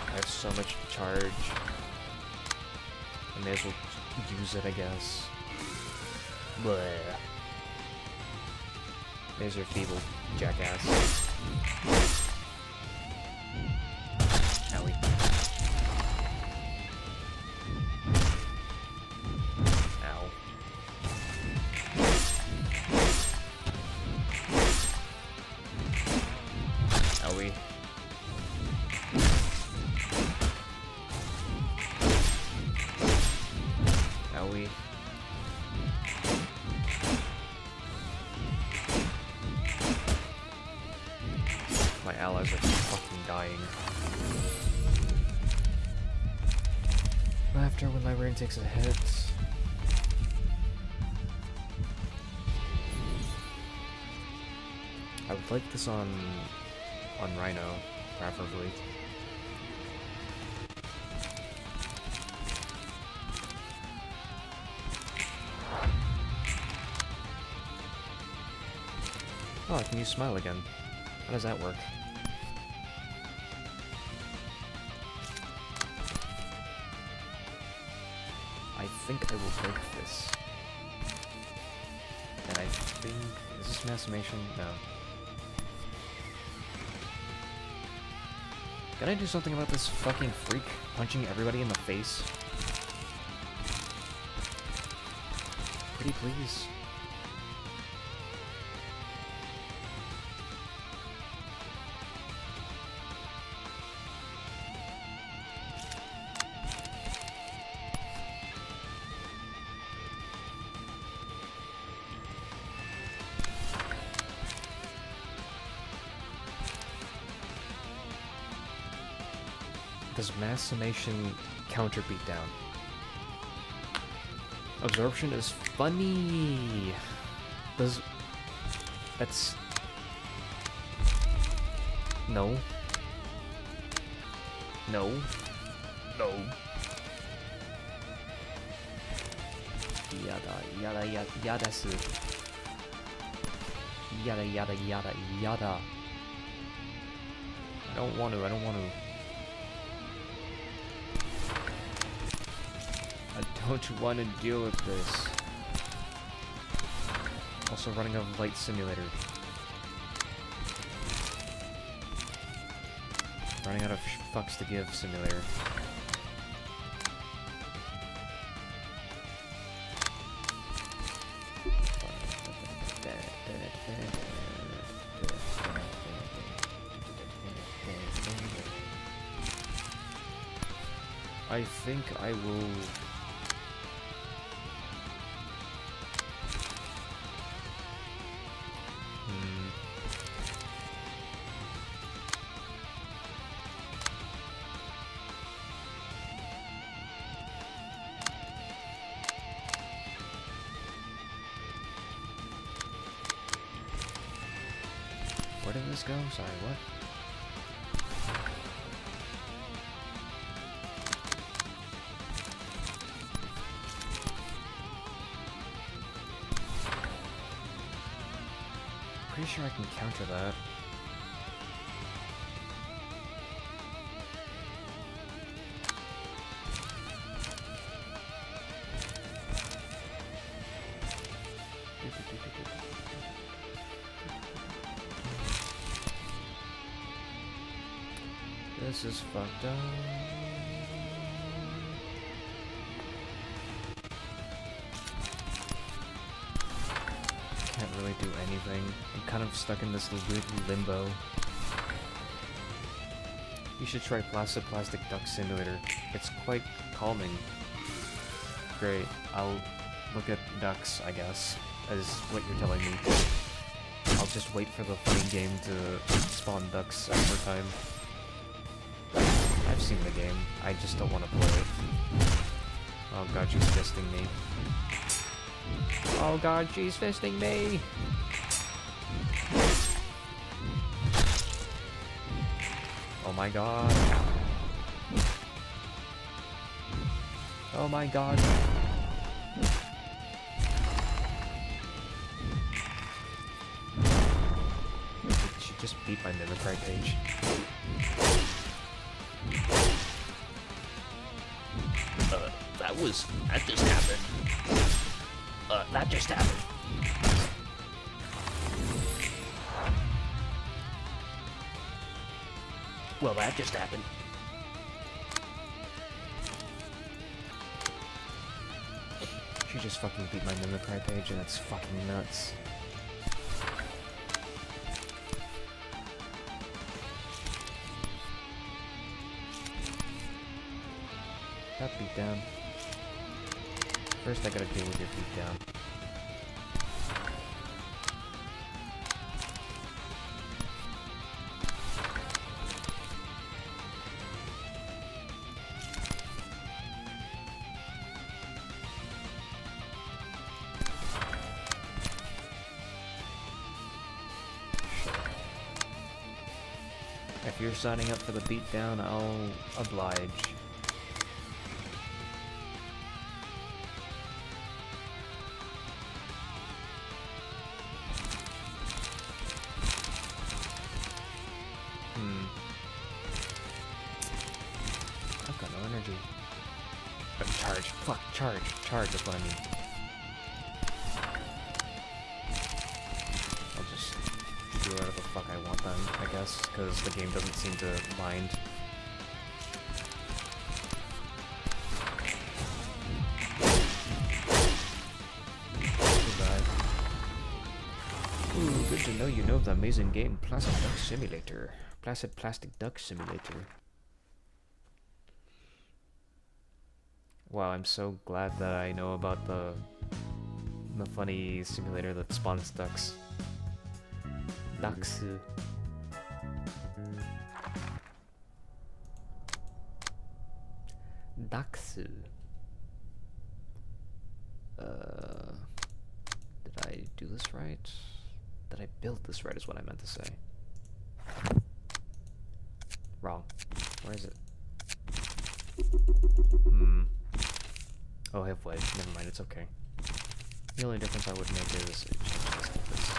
I have so much charge. I may as well use it, I guess. Bleh. There's your feeble jackass. Owie. Ow. Owie. Owie. My allies are fucking dying. After when Librarian takes a hit. I would like this on Rhino, preferably. Oh, I can use Smile again. How does that work? I think I will break this. And I think... is this Massimation? No. Can I do something about this fucking freak punching everybody in the face? Pretty please. Does Mass Summation counter beatdown? Absorption is funny. Does That's... No. No. No. Yada. Yada. I don't want to. I don't want to deal with this. Also running a light simulator. Running out of fucks to give simulator. I think I will... Where did this go? Sorry, what? Pretty sure I can counter that. This is fucked up. Can't really do anything. I'm kind of stuck in this weird limbo. You should try Plastic Duck Simulator. It's quite calming. Great. I'll look at ducks, I guess, as what you're telling me. I'll just wait for the funny game to spawn ducks over time. I've seen the game. I just don't want to play it. Oh god, she's fisting me. Oh god, she's fisting me! Oh my god. Oh my god. She just beat my Mimicry page. That just happened. That just happened. Well, that just happened. She just fucking beat my Mimicry page and it's fucking nuts. That beat down. First I gotta deal with your beat down. If you're signing up for the beatdown, I'll oblige. I've got no energy. Charge. Fuck. Charge. Charge. That's what I mean. I'll just do whatever the fuck I want then, I guess, because the game doesn't seem to mind. Goodbye. Ooh, good to know you know the amazing game Plastic Duck Simulator. Plastic Duck Simulator. Wow, I'm so glad that I know about the funny simulator that spawns ducks. Ducks. Ducks. Did I do this right? That I built this right is what I meant to say. Wrong. Where is it? Oh, I have wedge. Never mind, it's okay. The only difference I would make is it changes this.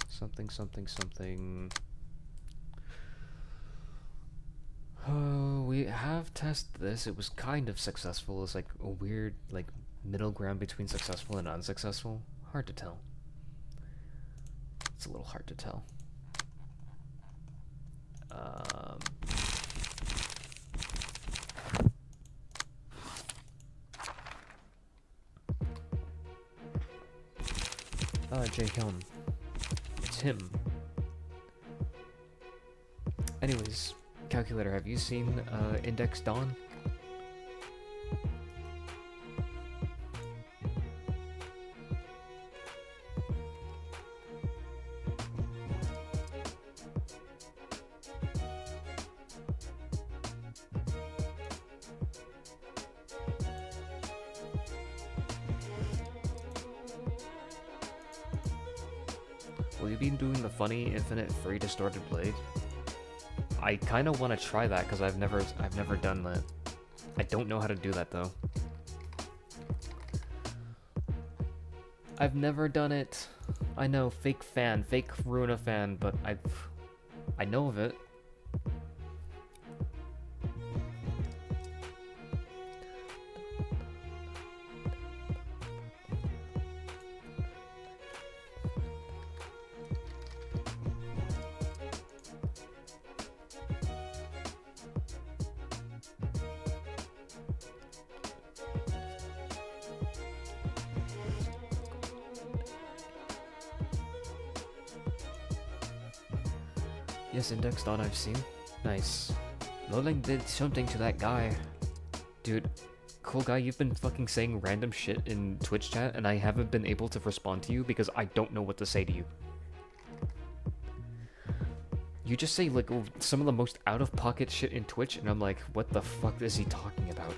Something, something, something. Oh, we have tested this. It was kind of successful. It's like a weird, like, middle ground between successful and unsuccessful. Hard to tell. It's a little hard to tell. Jae-hyun. It's him. Anyways, calculator, have you seen Index Dawn? Will you be doing the funny infinite free distorted blade? I kind of want to try that because I've never done that. I don't know how to do that though. I've never done it. I know, fake Ruina fan, but I know of it. Yes, Index Dawn I've seen. Nice. Loling did something to that guy. Dude, cool guy, you've been fucking saying random shit in Twitch chat and I haven't been able to respond to you because I don't know what to say to you. You just say like some of the most out-of-pocket shit in Twitch and I'm like, what the fuck is he talking about?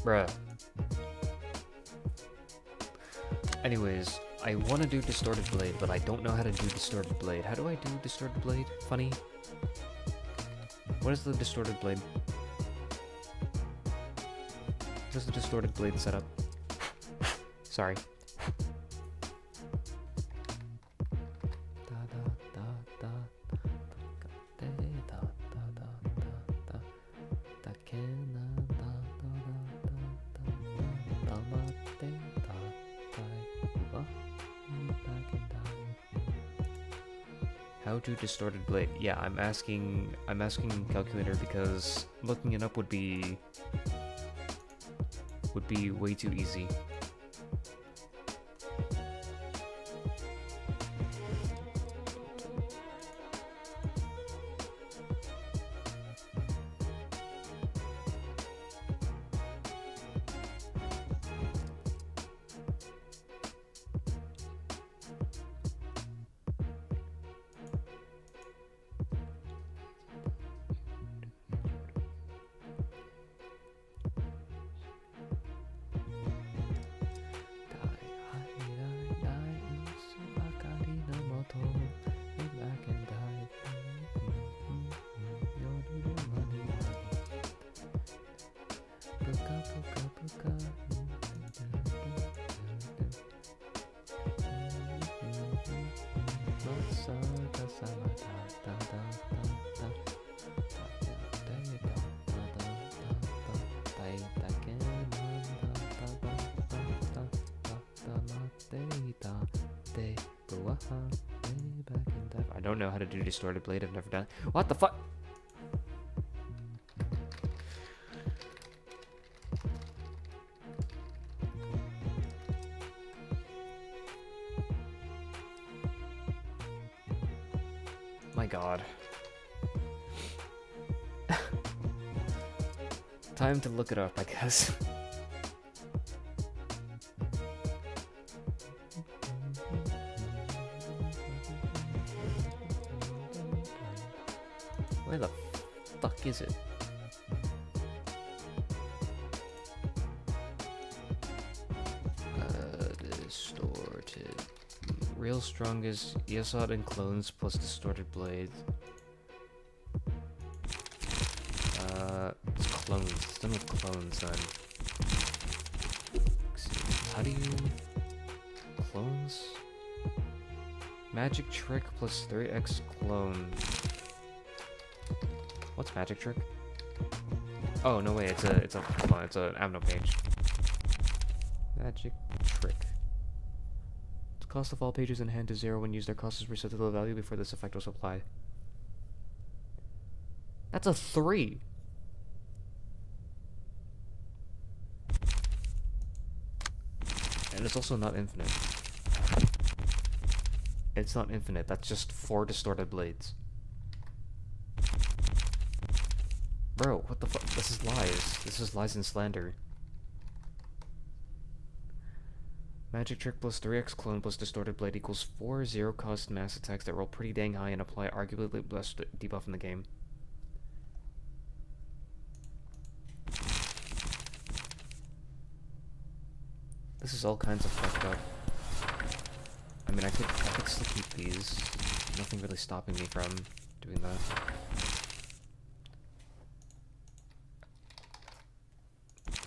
Bruh. Anyways, I want to do Distorted Blade, but I don't know how to do Distorted Blade. How do I do Distorted Blade? Funny. What is the Distorted Blade? What is the Distorted Blade setup? Sorry. How to Distorted Blade? Yeah, I'm asking calculator because looking it up would be way too easy. I don't know how to do Distorted Blade, I've never done it. What the fuck? My god. Time to look it up, I guess. Where the fuck is it? Distorted. Real strongest Yesod and clones plus distorted blades. It's clones. It's done with clones then. How do you... Clones? Magic trick plus 3x clone. What's magic trick? Oh no wait, it's an Avno page. Magic trick. The cost of all pages in hand is 0 when used. Their cost is reset to the value before this effect was applied. That's a 3. And it's also not infinite. It's not infinite, that's just 4 distorted blades. Bro, what the fuck? This is lies. This is lies and slander. Magic trick plus 3x clone plus distorted blade equals 4 0 cost mass attacks that roll pretty dang high and apply arguably the best debuff in the game. This is all kinds of fucked up. I mean, I could still keep these. Nothing really stopping me from doing that.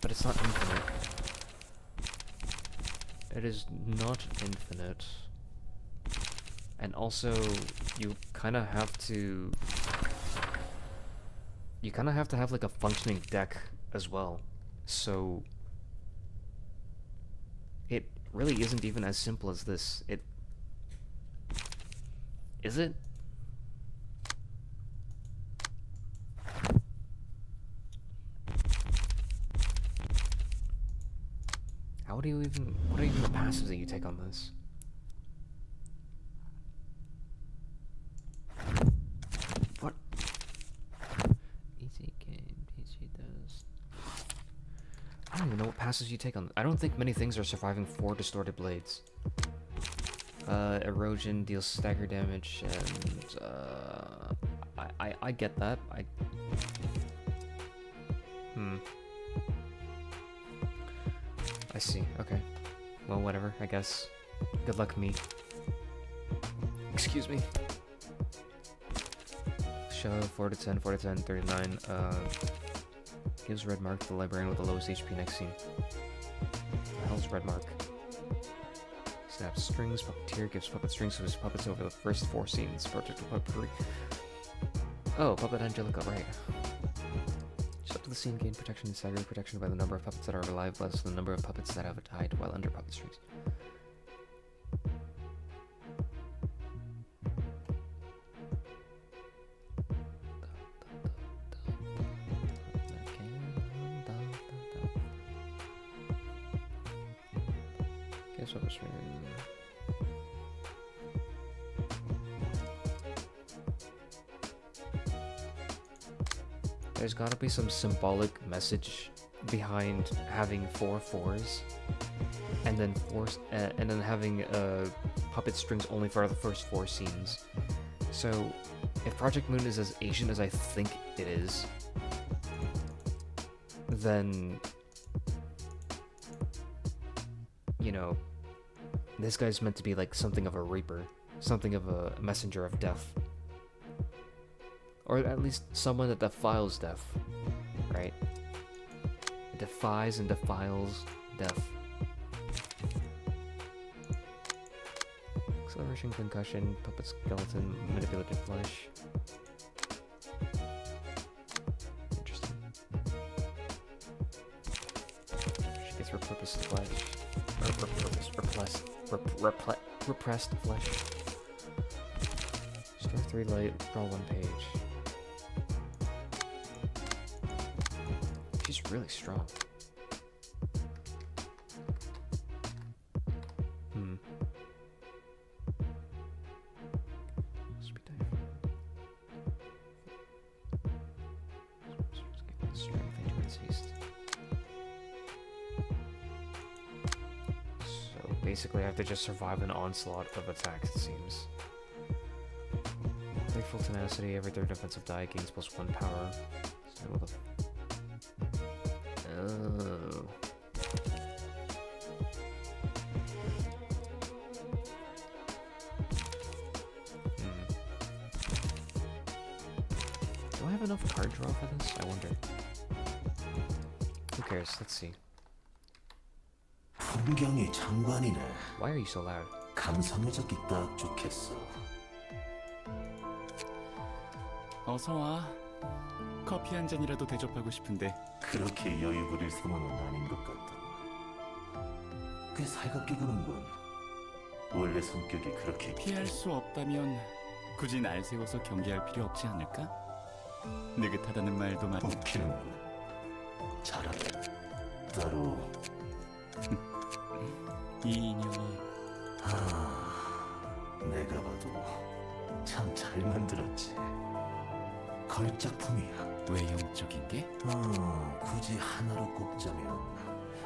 But it's not infinite. It is not infinite. And also, you kind of have to... You kind of have to have like a functioning deck as well. So... It really isn't even as simple as this. Is it? How do you even... What are even the passives that you take on this? What? Easy game, PC does... I don't even know what passives you take on... I don't think many things are surviving 4 distorted blades. Erosion deals stagger damage, and... I get that. I see, okay. Well, whatever, I guess. Good luck, me. Excuse me. Show 4 to 10, 4 to 10, 39. Gives red mark to the librarian with the lowest HP next scene. What the hell's red mark? Snaps strings. Puppeteer gives puppet strings to his puppets over the first 4 scenes. Project to puppetery. Oh, Puppet Angelica, right. Just up to the scene, gain protection and stagger protection by the number of puppets that are alive, less than the number of puppets that have died while under puppet strings. Guess what was There's gotta be some symbolic message behind having 4 4s, and then having puppet strings only for the first 4 scenes. So, if Project Moon is as Asian as I think it is, then you know, this guy's meant to be like something of a reaper, something of a messenger of death. Or at least someone that defiles death, right? It defies and defiles death. Acceleration, concussion, puppet skeleton, manipulated flesh. Interesting. She gets repurposed flesh. Repressed flesh. Store 3 light, draw 1 page. She's really strong. Speed dive. Strength into its haste. So basically I have to just survive an onslaught of attacks, it seems. Playful tenacity, every third defensive die gains +1 power. So what the oh. Do I have enough card draw for this? I wonder. Who cares? Let's see. 풍경이 장관이네. Why are you so loud? 감성해적이 딱 좋겠어. 어서 와. 커피 한 잔이라도 대접하고 싶은데. 그렇게 여유 부릴 상황은 아닌 것 같다. 꽤 살갑게 구는군. 원래 성격이 그렇게 피할 수 없다면 굳이 날 세워서 경계할 필요 없지 않을까? 느긋하다는 말도 많이. 웃기는군. 잘한다. 따로 이 인형이 내가 봐도 참 잘 만들었지. 걸작품이야. 외형적인 게? 굳이 하나로 꼽자면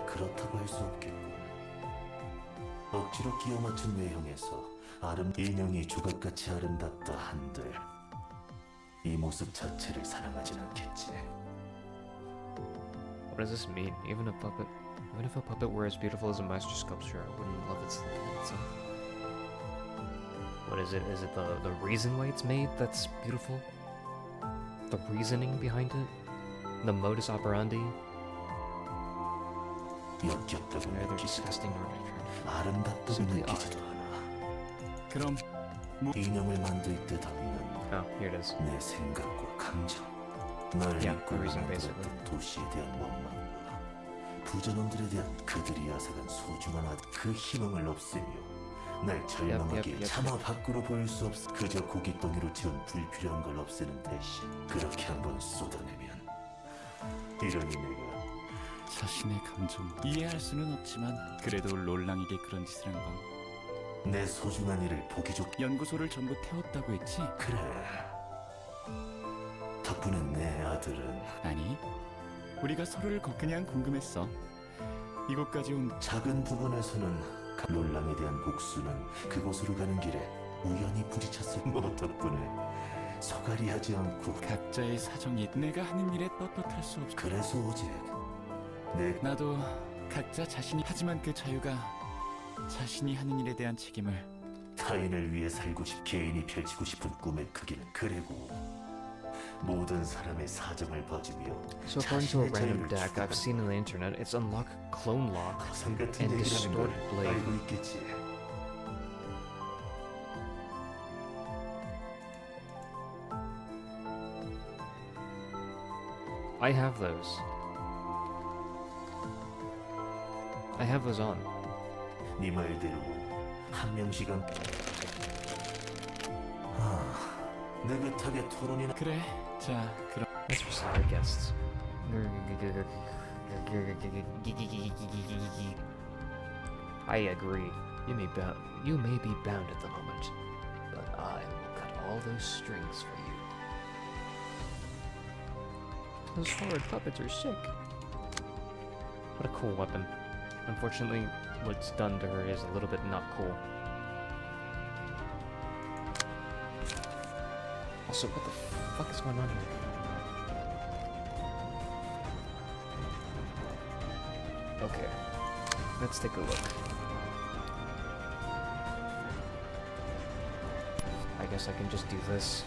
그렇다고 할 수 없겠군. 억지로 끼워 맞춘 외형에서 인형이 조각같이 아름답다 한들 이 모습 자체를 사랑하진 않겠지. What does this mean? Even if a puppet were as beautiful as a master sculpture, I wouldn't love its itself. What is it? Is it the reason why it's made that's beautiful? The reasoning behind it? The modus operandi? 역겹다고 Or they're 느끼지도 disgusting or arbitrary? 아름답다고 Simply 느끼지도 않아. 그럼 인형을 만들 때 담는 Oh, here it is. 내 생각과 감정, 날 Yeah, 이끌고 the reason, 만들었던 도시에 대한 원망과 부자놈들에 대한 그들이 앗아간 소중한 그 희망을 없애며 날 절망하게 yep. 차마 밖으로 보일 수 없어. 그저 고깃덩이로 채운 불필요한 걸 없애는 대신 그렇게 한번 쏟아내면 이러니 내가 자신의 감정 이해할 수는 없지만 그래도 롤랑에게 그런 짓을 한 건 내 소중한 일을 보기 좋게. 연구소를 전부 태웠다고 했지? 그래. 덕분에 내 아들은 아니, 우리가 서로를 그냥 궁금했어. 이곳까지 온 작은 부분에서는 롤랑에 대한 복수는 그곳으로 가는 길에 우연히 부딪혔을 뭐 덕분에 소갈이하지 않고. 각자의 사정이 내가 하는 일에 떳떳할 수 없어. 그래서 오직 나도 각자 자신이 하지만 그 자유가 자신이 하는 일에 대한 책임을 타인을 위해 살고 개인이 펼치고 싶은 꿈의 크기는 그리고 모든 사람의 사정을 봐주며 So according to a 자신의 random 자유를 deck I've 추구하는 seen on the internet, it's unlock Clone Lock 거상 같은 and 얘기라는 Distorted 걸 Blade. 알고 있겠지. I have those. I have those on. 네 말대로 한 명씩은 느긋하게 토론이나. 그래, 자, 그럼 That's for our guests. I agree. You may be bound at the moment, but I will cut all those strings for you. Those horrid puppets are sick. What a cool weapon. Unfortunately, what's done to her is a little bit not cool. Also, what the fuck is going on here? Okay, let's take a look. I guess I can just do this.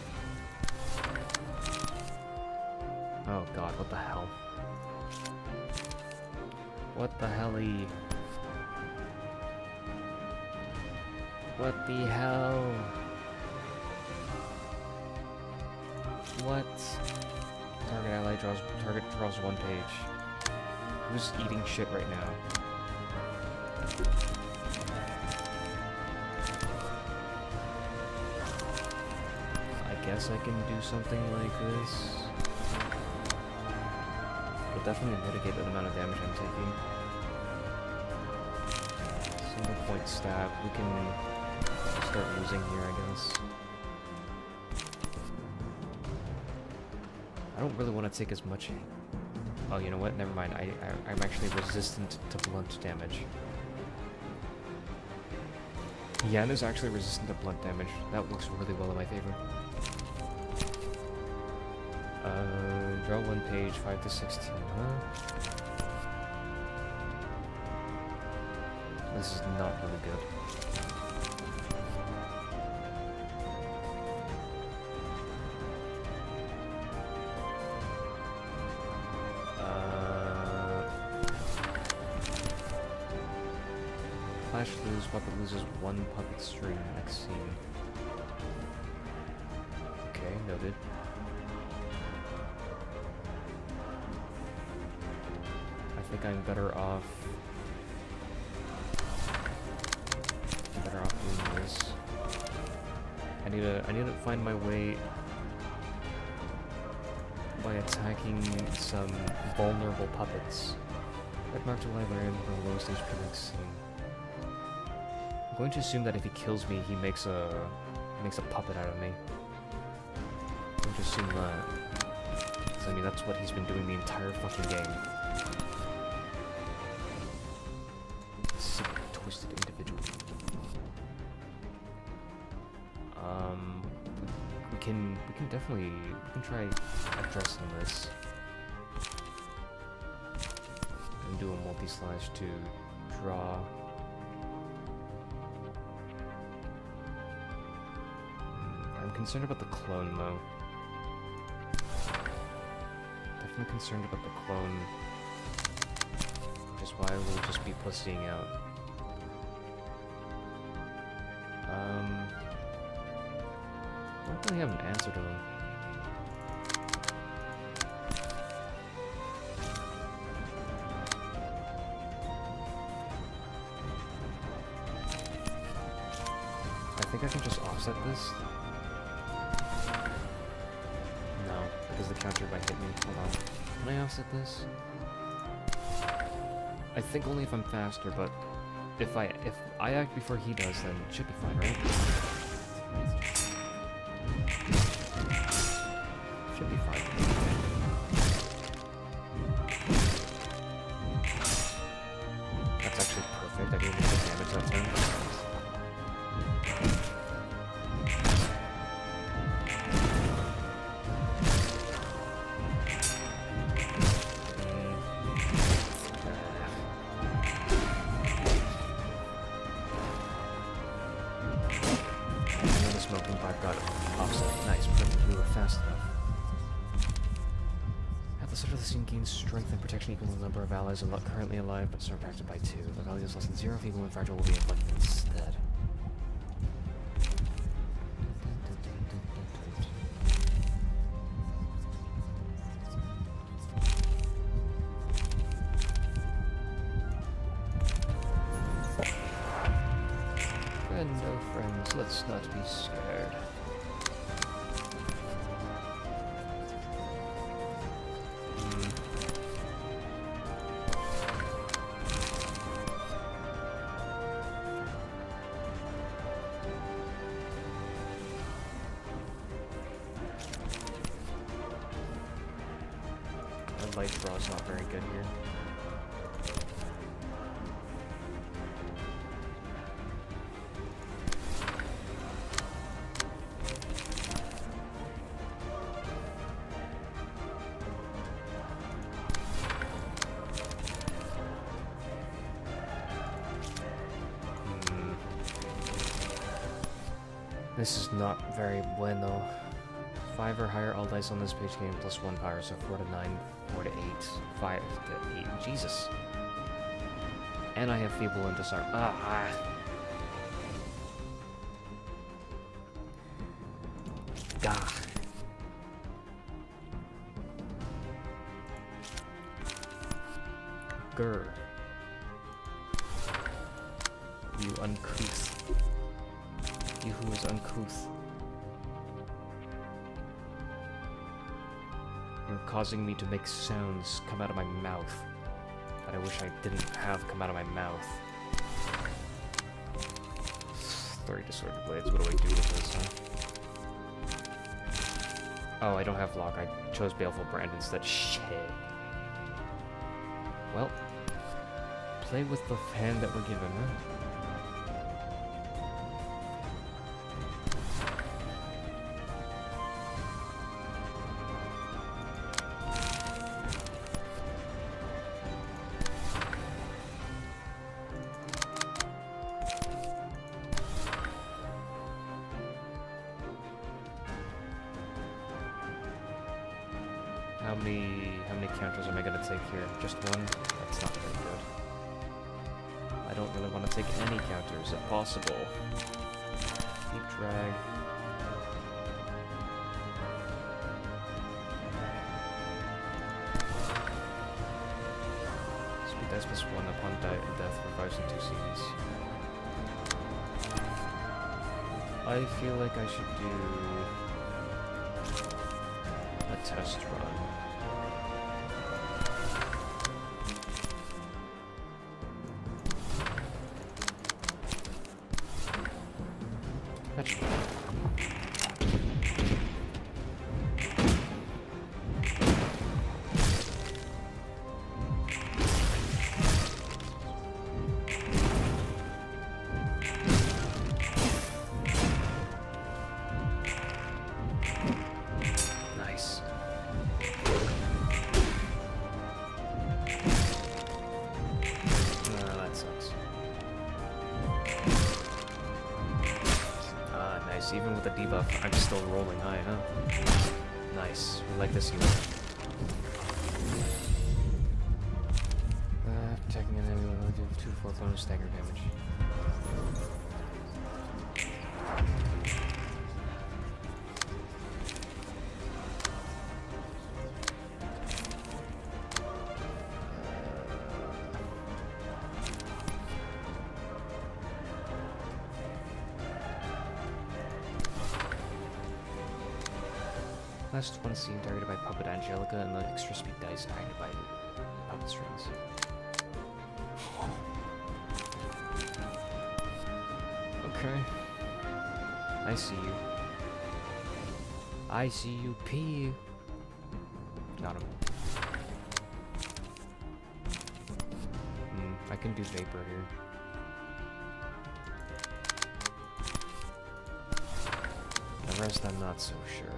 Oh god, what the hell? What the helly? What the hell? What? Target draws 1 page. Who's eating shit right now? I guess I can do something like this. It'll definitely mitigate the amount of damage I'm taking. Single point stab. We can start losing here, I guess. I don't really want to take as much. Oh, you know what? Never mind. I'm actually resistant to blunt damage. Yan is actually resistant to blunt damage. That works really well in my favor. Draw 1 page, 5 to 16, huh? This is not really good. Flash lose, puppet loses 1 puppet stream next scene. Okay, noted. I think I'm better off doing this. I need to find my way by attacking some vulnerable puppets. Red marked a librarian for the low stage per next scene. I'm going to assume that if he kills me, he makes a puppet out of me. I'm going to assume that. 'Cause, I mean, that's what he's been doing the entire fucking game. Sick, twisted individual. We can definitely try addressing this. And do a multi-slash to draw. I'm concerned about the clone though. Definitely concerned about the clone. Which is why we'll just be pussying out. I don't really have an answer to him. I think I can just offset this. No, because the counter might hit me. Hold on. Can I offset this? I think only if I'm faster, but if I act before he does, then it should be fine, right? Should be fine. That's actually perfect. I didn't even take damage that turn. Strength and protection equal to the number of allies currently alive, but subtracted by 2. The value is less than 0 if equal and fragile will be inflicted instead. Friend, oh friends, let's not be scared. Light draw is not very good here. This is not very bueno. 5 or higher all dice on this page gain plus 1 power, so 4 to 9, 4 to 8, 5 to 8. Jesus. And I have feeble and disarm. Gah. Grr. You uncouth. You who is uncouth. You're causing me to make sounds come out of my mouth that I wish I didn't have come out of my mouth. 30 disordered blades, what do I do with this, huh? Oh, I don't have lock, I chose Baleful Brand instead. Shit. Well, play with the hand that we're given, huh? how many counters am I gonna take here? Just one? That's not very good. I don't really want to take any counters if possible. Deep drag. Speed dice plus 1 upon death revives in 2 scenes. I feel like I should do a test run. That should work. Nice. That sucks. Nice. Even with the debuff, I'm still rolling high, huh? Nice. We like this unit. Protecting an enemy will do 2-4 bonus stagger damage. Last one scene targeted by Puppet Angelica and the extra speed dice acted by Puppet Strings. Okay. I see you. I see you, P. Got him. I can do Vapor here. The rest I'm not so sure.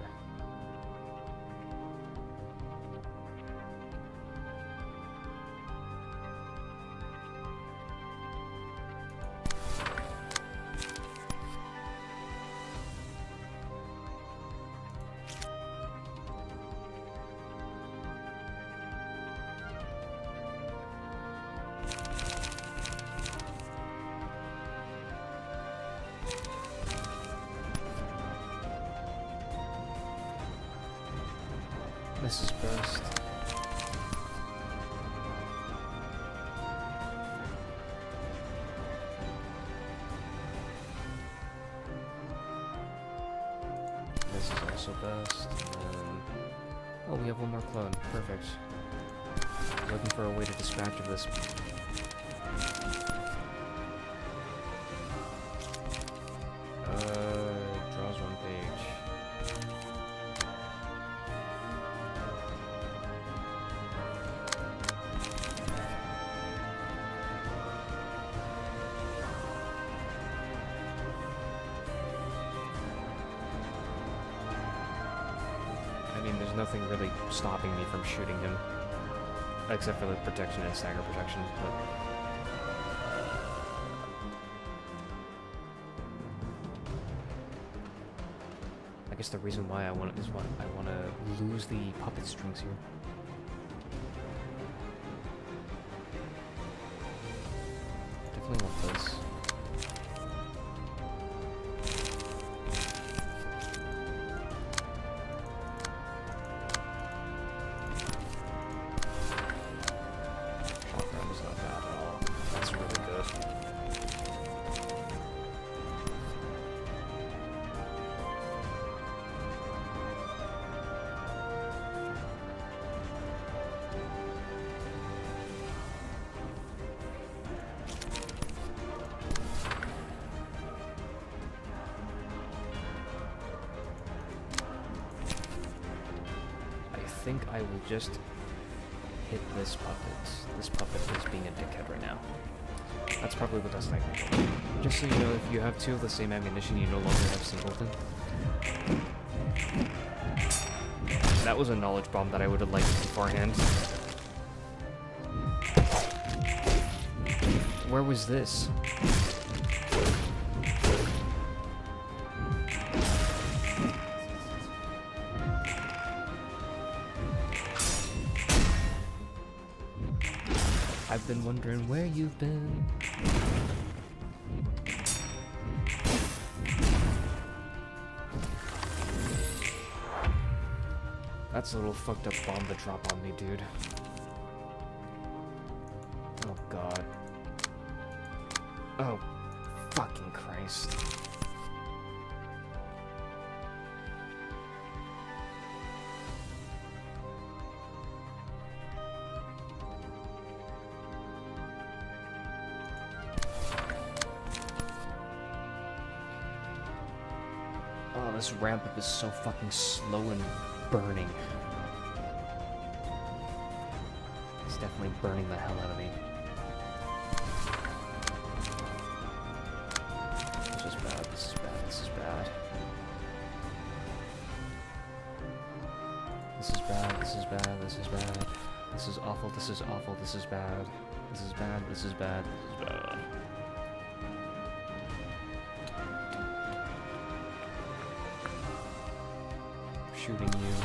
This is best. This is also best. Oh, we have one more clone. Perfect. Looking for a way to distract of this. Draws one page. I mean, there's nothing really stopping me from shooting him, except for the protection and stagger protection, but... I guess the reason why I want it is what I want to lose the puppet strings here. Definitely want this. Shotgun is not bad at all. That's really good. I think I will just hit this puppet. This puppet is being a dickhead right now. That's probably the best I can do. Just so you know, if you have two of the same ammunition, you no longer have singleton. That was a knowledge bomb that I would have liked beforehand. Where was this? been wondering where you've been. That's a little fucked up bomb to drop on me, dude. Oh god. Oh, fucking Christ. Oh, this ramp up is so fucking slow and burning. It's definitely burning the hell out of me. This is bad, this is bad, this is bad. This is bad, this is bad, this is bad. This is awful, this is awful, this is bad. This is bad, this is bad, this is bad. Shooting you.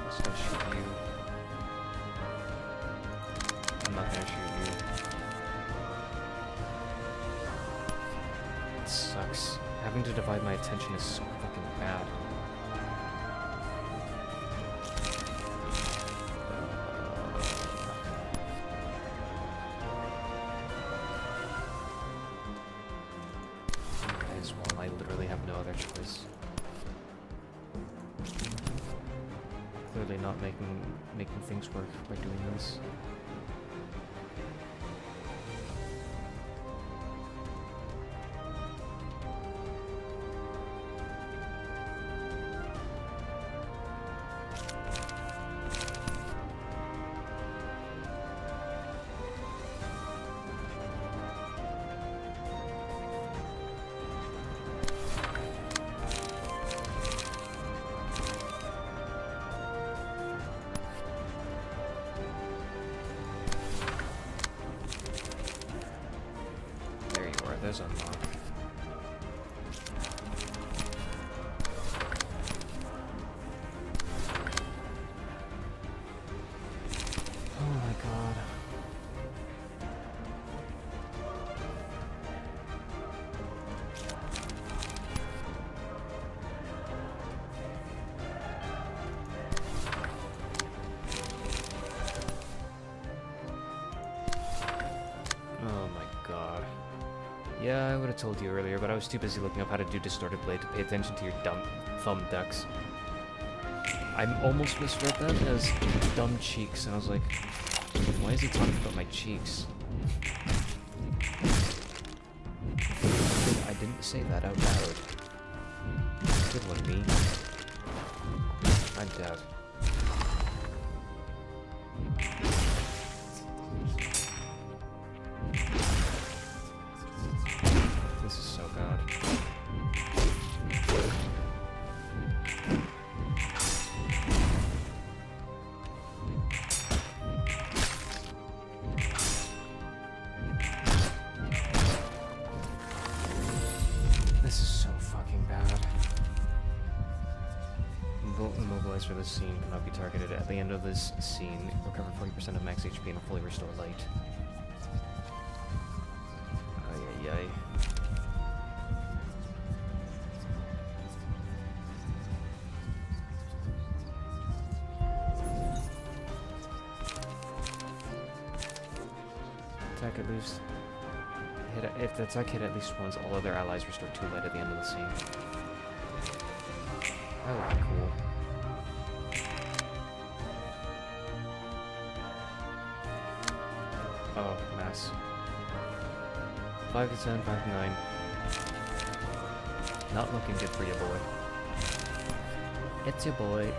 Let's go shoot you. I'm not gonna shoot you. It sucks. Having to divide my attention is so fucking bad. I literally have no other choice. Clearly not making things work by doing this. There's unlock. Oh my god. Oh my god. Yeah, I would have told you earlier, but I was too busy looking up how to do Distorted Blade to pay attention to your dumb thumb ducks. I almost misread that as dumb cheeks, and I was like, why is he talking about my cheeks? I didn't say that out loud. Good one, me. I'm dead. This is so bad. This is so fucking bad. Immobilized for this scene cannot be targeted. At the end of this scene, recover 40% of max HP and fully restore light. Ay ay ay. Attack at least. If the attack hit at least once, all other allies restore 2 light at the end of the scene. That would be cool. Oh, mass. 5 to 10, 5 to 9. Not looking good for you, boy. It's your boy.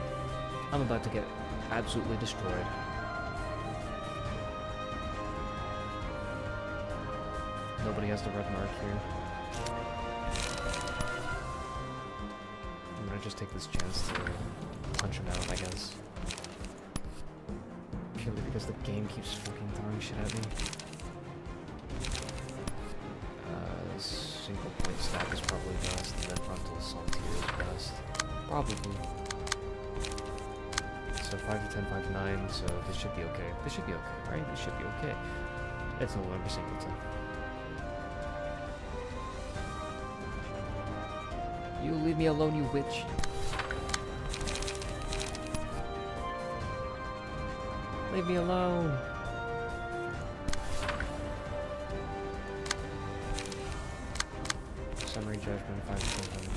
I'm about to get absolutely destroyed. Nobody has the red mark here. I'm gonna just take this chance to punch him out, I guess. Purely because the game keeps fucking throwing shit at me. Single point stab is probably best, and then frontal assault here is best. Probably. So so 5 to 10, 5 to 9, so this should be okay. This should be okay, right? This should be okay. It's no longer singleton. You leave me alone, you witch. Leave me alone. Summary judgment, 5 to 10, 5 to 9.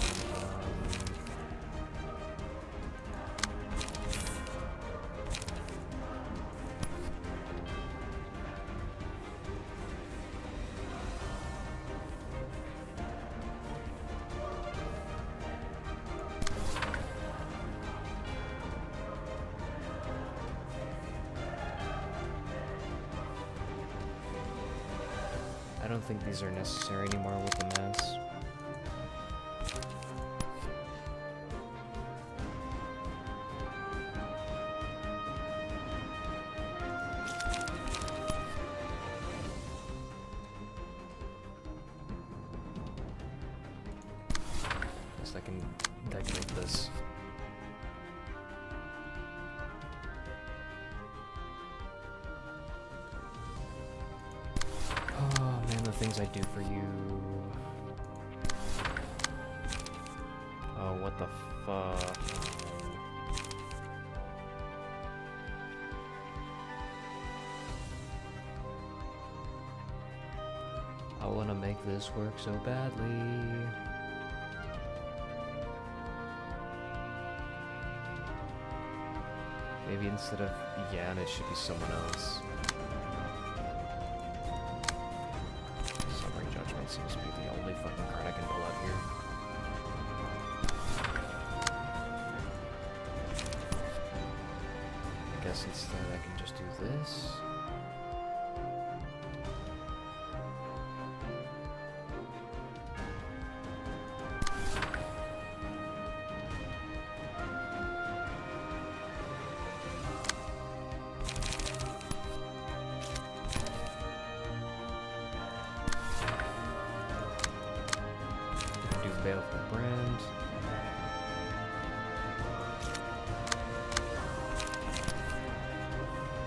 I don't think these are necessary anymore with the mass. Guess I can decorate this. Oh man, the things I do for you. Oh, what the fuck? I wanna make this work so badly. Maybe instead of Yan, it should be someone else. Summary Judgment seems to be the only fucking card I can pull out here. I guess instead I can just do this. Baleful Brand.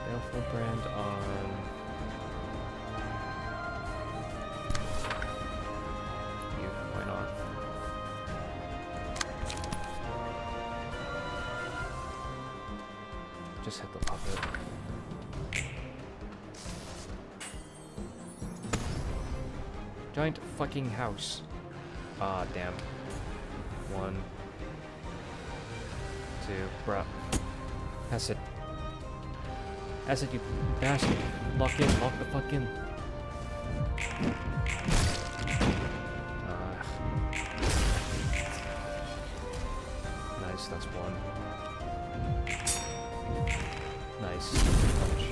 Baleful Brand on you. Why not? Just hit the puppet. Giant fucking house. Ah, damn. 1, 2, bruh. Acid. Acid, you bastard. Lock in, lock the fuck in. Nice, that's 1. Nice. Punch.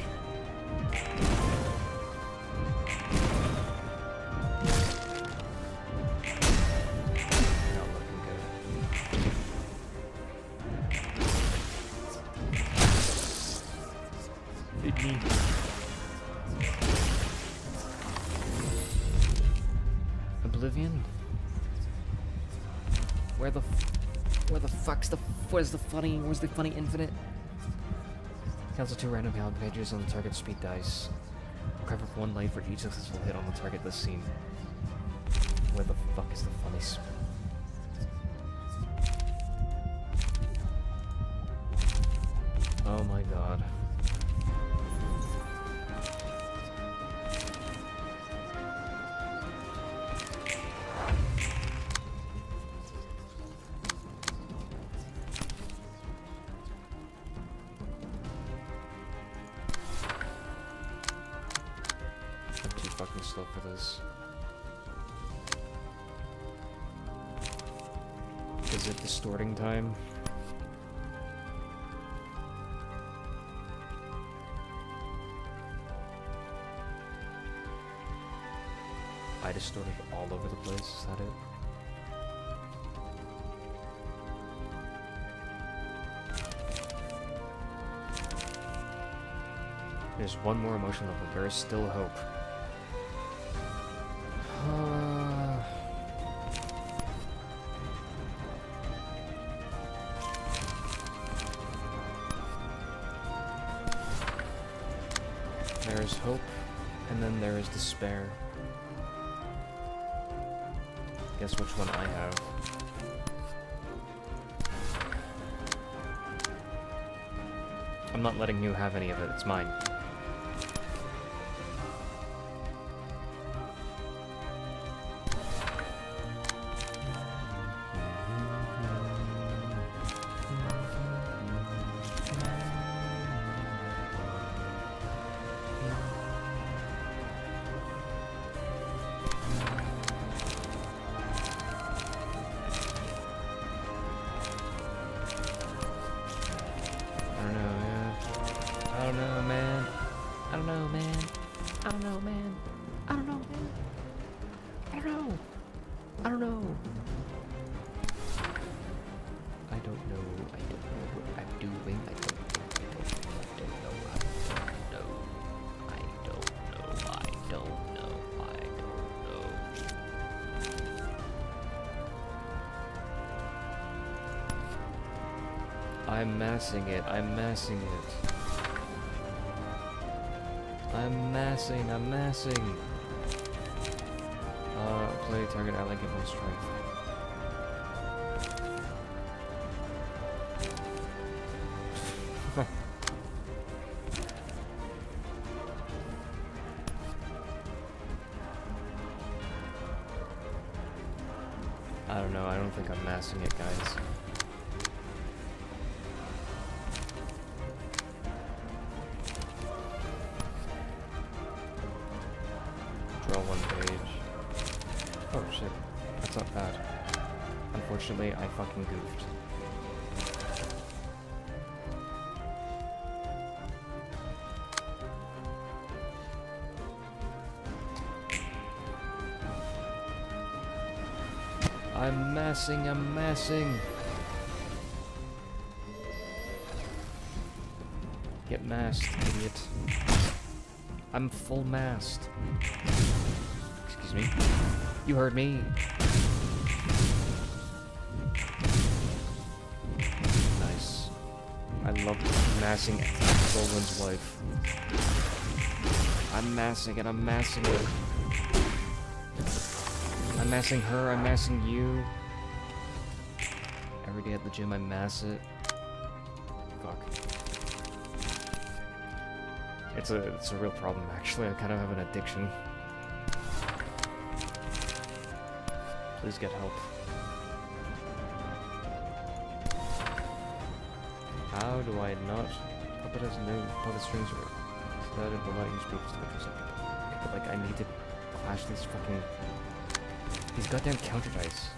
Oblivion? Where's the funny infinite? Cancel 2 random health pages on the target speed dice. Recover 1 life for each successful hit on the target this scene. Where the fuck is the funny Oh my god. Fucking slow for this. Is it distorting time? I distorted all over the place, is that it? There's one more emotion level, there is still hope. There's hope, and then there is despair. Guess which one I have. I'm not letting you have any of it, it's mine. I'm massing it, I'm massing it. I'm massing. Play target ally, give one strength. I don't know, I don't think I'm massing it, guys. Unfortunately, I fucking goofed. I'm massing. Get massed, idiot. I'm full massed. Excuse me. You heard me. I love massing Roland's life. I'm massing it, I'm massing it. I'm massing her, I'm massing you. Every day at the gym I mass it. Fuck. It's a real problem actually, I kind of have an addiction. Please get help. How do I not? Puppet has no puppet strings or that it will not use people's to control something. But like I need to clash these goddamn counter dice.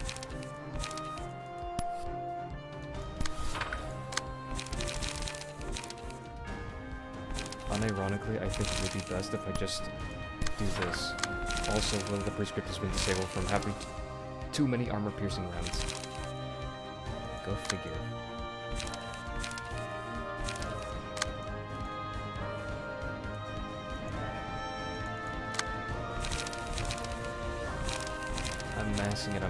Unironically, I think it would be best if I just do this. Also, one of the prescript has been disabled from having too many armor piercing rounds. Go figure. I'm massing it.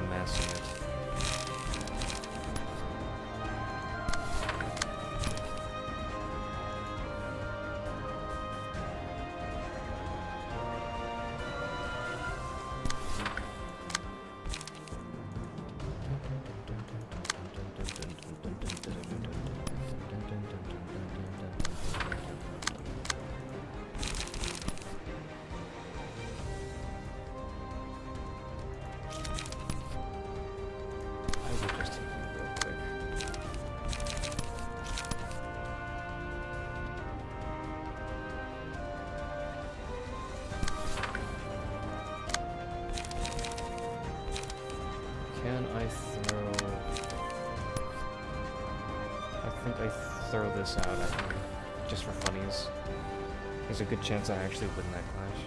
This out at me, just for funnies. There's a good chance I actually win that clash.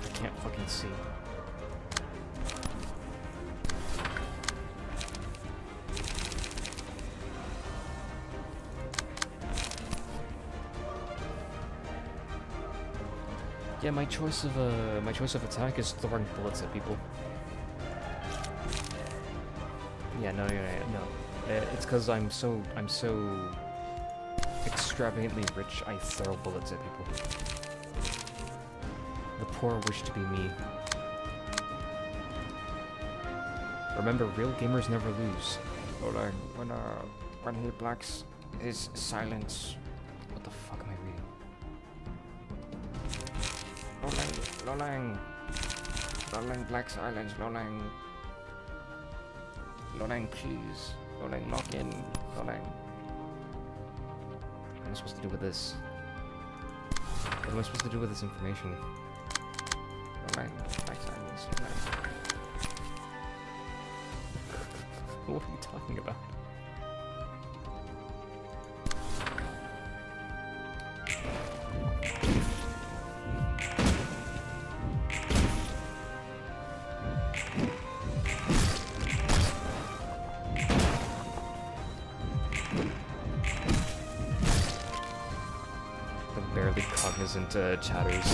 I can't fucking see. Yeah, my choice of attack is throwing bullets at people. Yeah, no. It's because I'm so extravagantly rich. I throw bullets at people. The poor wish to be me. Remember, real gamers never lose. Lolang, when he blacks his silence. What the fuck am I reading? Lolang, black silence, Lolang, keys, Lolang, lock in, Lolang. What am I supposed to do with this? What am I supposed to do with this information? Lolang, black silence, Lolang. What are you talking about? The barely cognizant chatters.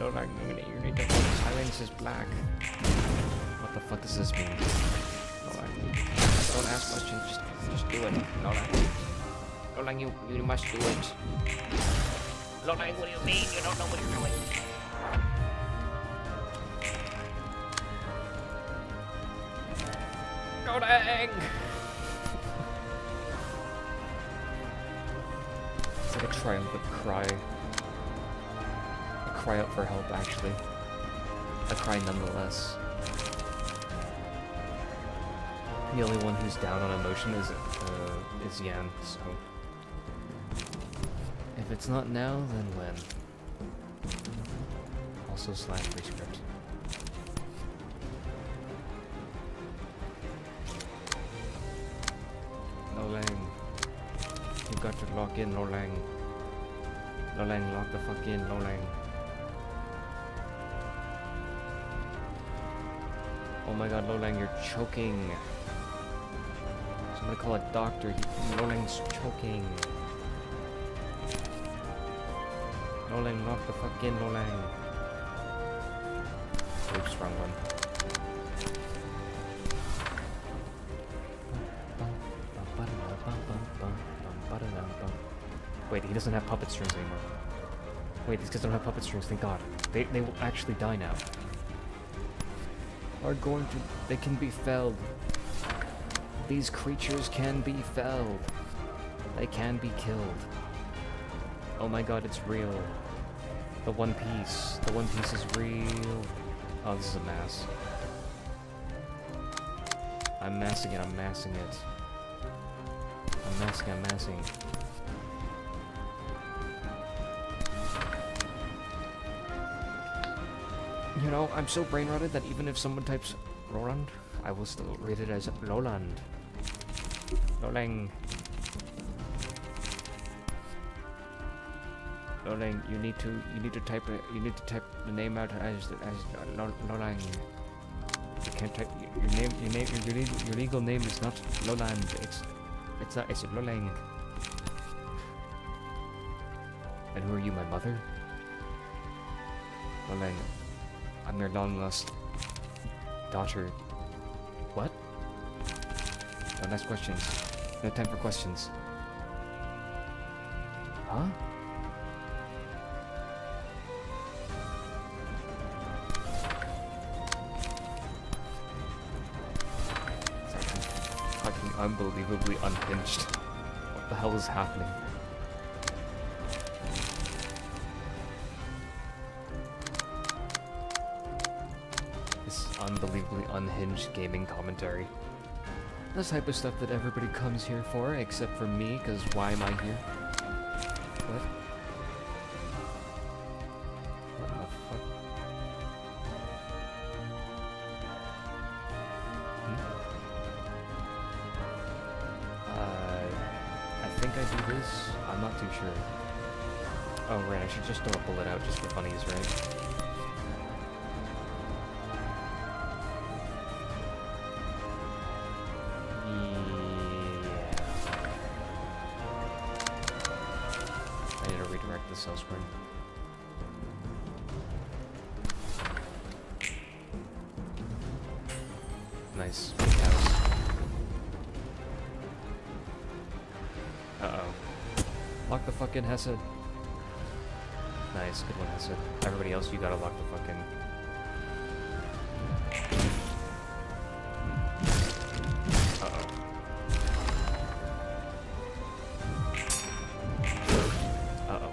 You need to silence is black. What the fuck does this mean? Don't ask questions, just do it. Lolang, you must do it. Lolang, what do you mean? You don't know what you're doing. Lolang! It's like a triumphant cry. Cry out for help, actually. A cry nonetheless. The only one who's down on emotion is Yan, so... If it's not now, then when? Also /rescript. Lolang. You got to lock in, Lolang. Lolang, lock the fuck in, Lolang. Oh my god, Lolang, you're choking. Somebody call a doctor. Lolang's choking. Lolang, lock the fuck in, Lolang. Oops, wrong one. Wait, he doesn't have puppet strings anymore. Wait, these guys don't have puppet strings, thank god. They will actually die now. They can be felled. These creatures can be felled. They can be killed. Oh my god, it's real. The One Piece is real. Oh, this is a mass. I'm massing it. I'm massing. You know, I'm so brain rotted that even if someone types Roland, I will still read it as Loland. Lolang. Lolang, you need to type the name out as Lolang. You can't type your legal name is not Loland. It's Lolang. And who are you, my mother? Lolang. I'm your long-lost daughter. What? Don't ask questions. No time for questions. Huh? It's actually fucking unbelievably unhinged. What the hell is happening? Unbelievably unhinged gaming commentary. This type of stuff that everybody comes here for, except for me, because why am I here? What? What the fuck? I think I do this. I'm not too sure. Oh right, I should just throw a bullet out just for funnies, right? Elsewhere. Nice. Big house. Uh-oh. Lock the fucking Hesed. Nice, good one, Hesed. Everybody else, you gotta lock the fucking... Uh-oh. Uh-oh.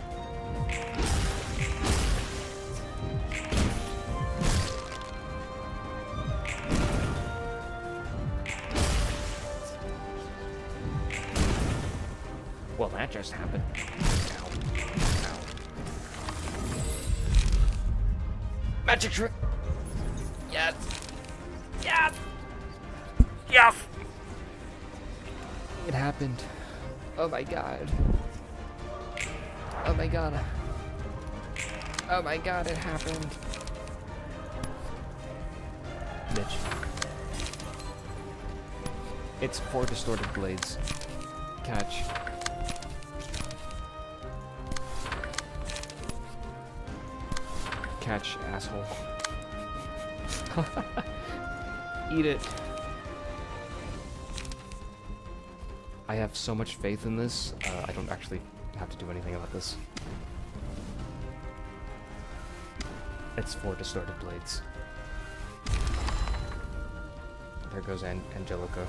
Well, that just happened. Ow. Ow. Magic trick! Yes! Yes! Yes! It happened. Oh my god. Oh my god. Oh my god, it happened. Bitch. It's 4 distorted blades. Catch. Catch, asshole. Eat it. I have so much faith in this, I don't actually have to do anything about this. It's 4 distorted blades. There goes Angelica.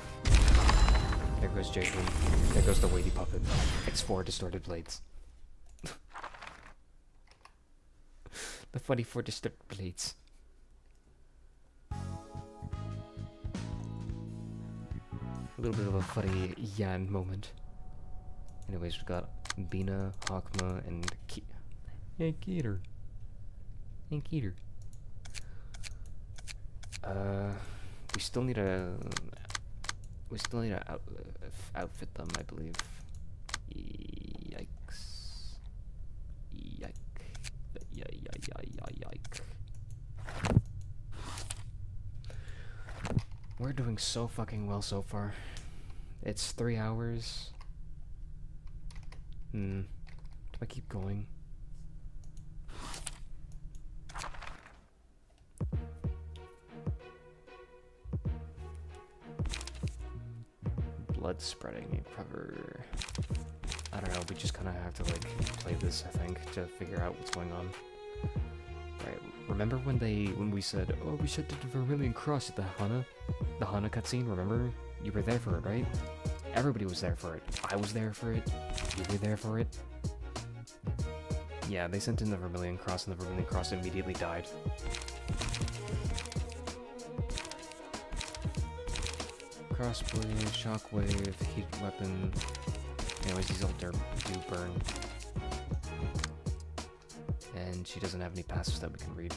There goes Jaden. There goes the weighty puppet. It's 4 distorted blades. The funny 4 distorted blades. A little bit of a funny Yan moment. Anyways, we've got Bina, Hakma, and Keeter. And Keeter. We still need to outfit them, I believe. Yikes. Yike. We're doing so fucking well so far. It's 3 hours. Do I keep going? Blood spreading cover. I don't know, we just kind of have to like play this, I think, to figure out what's going on. Right, remember when we said, oh, we should do the Vermilion Cross at the Hana cutscene, remember? You were there for it, right? Everybody was there for it. I was there for it. You were there for it. Yeah, they sent in the Vermilion Cross and the Vermilion Cross immediately died. Crossblade, shockwave, heat weapon. Anyways, these all do burn. And she doesn't have any passives that we can read.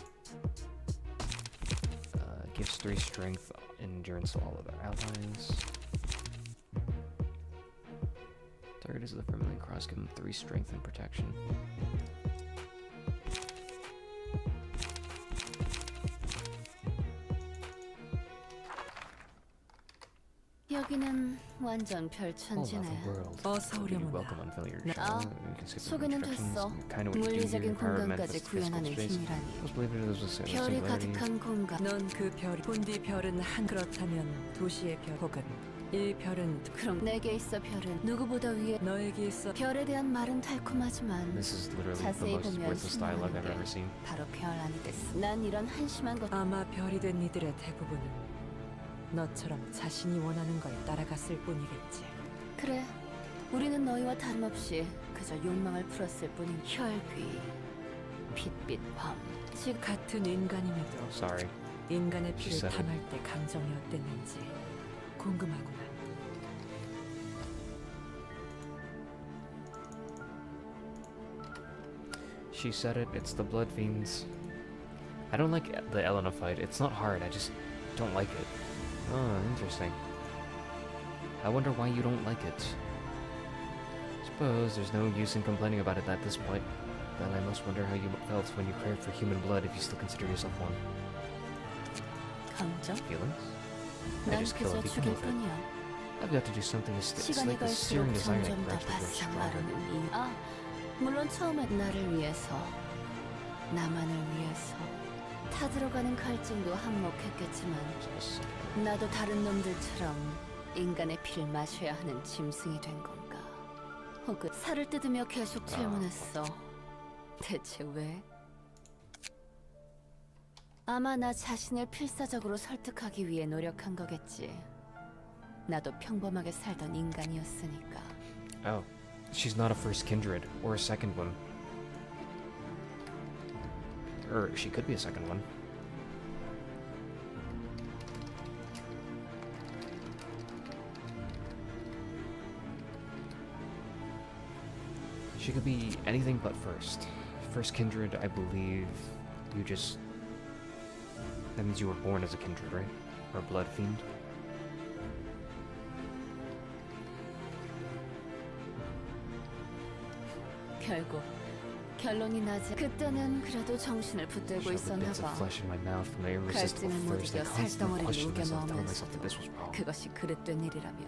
Gives 3 strength, endurance to all of our allies. Target is the Vermilion Cross, give them 3 strength and protection. 여기는 완전 별천지네. 어서 오렴. 아, 소개는 됐어. 물리적인 공간까지 구현하는 힘이라니. 별이 가득한 공간. 넌 그 별이 본디 별은 한 그렇다면 도시의 별 혹은 이 별은 그럼 내게 있어 별은 누구보다 위에. 너에게 있어 별에 대한 말은 달콤하지만 This is literally the 자세히 most 보면 worthless dialogue I've ever 신나는 seen. 게 바로 별 아니겠어. 난 이런 한심한 것. 아마 별이 된 이들의 대부분은 너처럼 자신이 원하는 걸 따라갔을 뿐이겠지. 그래, 우리는 너희와 다름없이 그저 욕망을 풀었을 뿐인 혈귀, 빛빛 밤. 즉 같은 인간임에도 Sorry. 인간의 피를 said it. 탐할 때 감정이 어땠는지 궁금하구나. She said it, it's the Blood Fiends. I don't like the Elena fight. It's not hard, I just don't like it. Oh, interesting. I wonder why you don't like it. Suppose there's no use in complaining about it at this point. Then I must wonder how you felt when you craved for human blood if you still consider yourself one. 감정? Feelings? I 난 just kill 그저 people 죽일 with it. 뿐이야. I've got to do something to 시간이 slake the 갈수록 searing desire that 점점 더 grabs me grows 바싹 stronger. 마르는 이유. 아, 물론 처음엔 나를 위해서, 나만을 위해서 타들어 가는 갈증도 한몫했겠지만 나도 다른 놈들처럼 인간의 피를 마셔야 하는 짐승이 된 건가? 혹은 살을 뜯으며 계속 질문했어. 대체 왜? 아마 나 자신을 필사적으로 설득하기 위해 노력한 거겠지. 나도 평범하게 살던 인간이었으니까. Oh, she's not a first kindred or a second one. Or she could be a second one. She could be anything but first. First kindred, I believe you just... That means you were born as a kindred, right? Or a blood fiend? 결국 결론이 나지. 그때는 그래도 정신을 붙들고 Shove the 있었나 bits of 봐. flesh in my mouth from the irresistible 갈증을 못 thirst. I 이겨 constantly 살덩어리를 questioned 우겨 myself, telling myself 넣으면서도 that this was wrong. 그것이 그릇된 일이라며.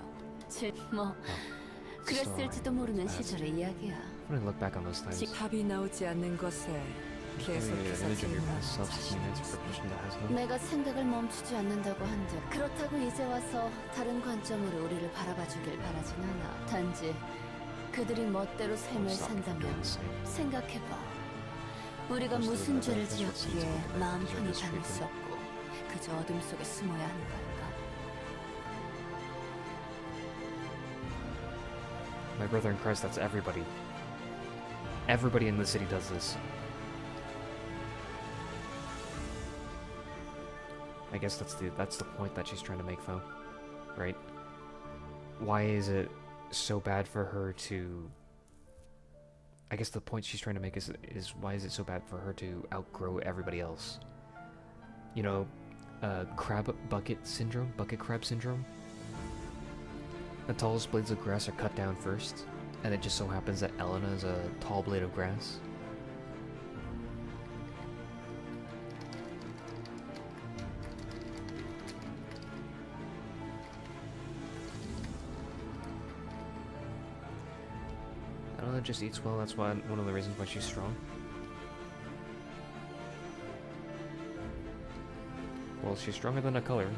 그랬을지도 모르는 시절의 이야기야. When I look back on those times, 답이 나오지 않는 것에 maybe an 계속해서 image of your 질문하는 past self 자신을 seems for a person that has no. 내가 생각을 멈추지 않는다고 한들 그렇다고 이제 와서 다른 관점으로 우리를 바라봐주길 바라진 않아. 단지 그들이 멋대로 삶을 산다면 생각해봐. 우리가 무슨 죄를 지었기에 마음 편히 다닐 수 없고 그저 어둠 속에 숨어야 하는 걸까? My brother in Christ, that's everybody. Everybody in the city does this. I guess that's the point that she's trying to make, Fo. Right? Why is it so bad for her to... I guess the point she's trying to make is why is it so bad for her to outgrow everybody else? You know, bucket crab syndrome? The tallest blades of grass are cut down first, and it just so happens that Elena is a tall blade of grass. Elena just eats well, that's one of the reasons why she's strong. Well, she's stronger than a color.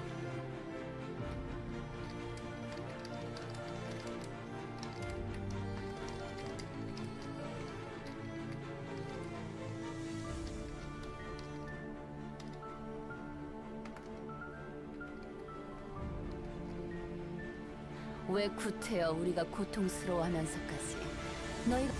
왜 구태여 우리가 고통스러워하면서까지 너희가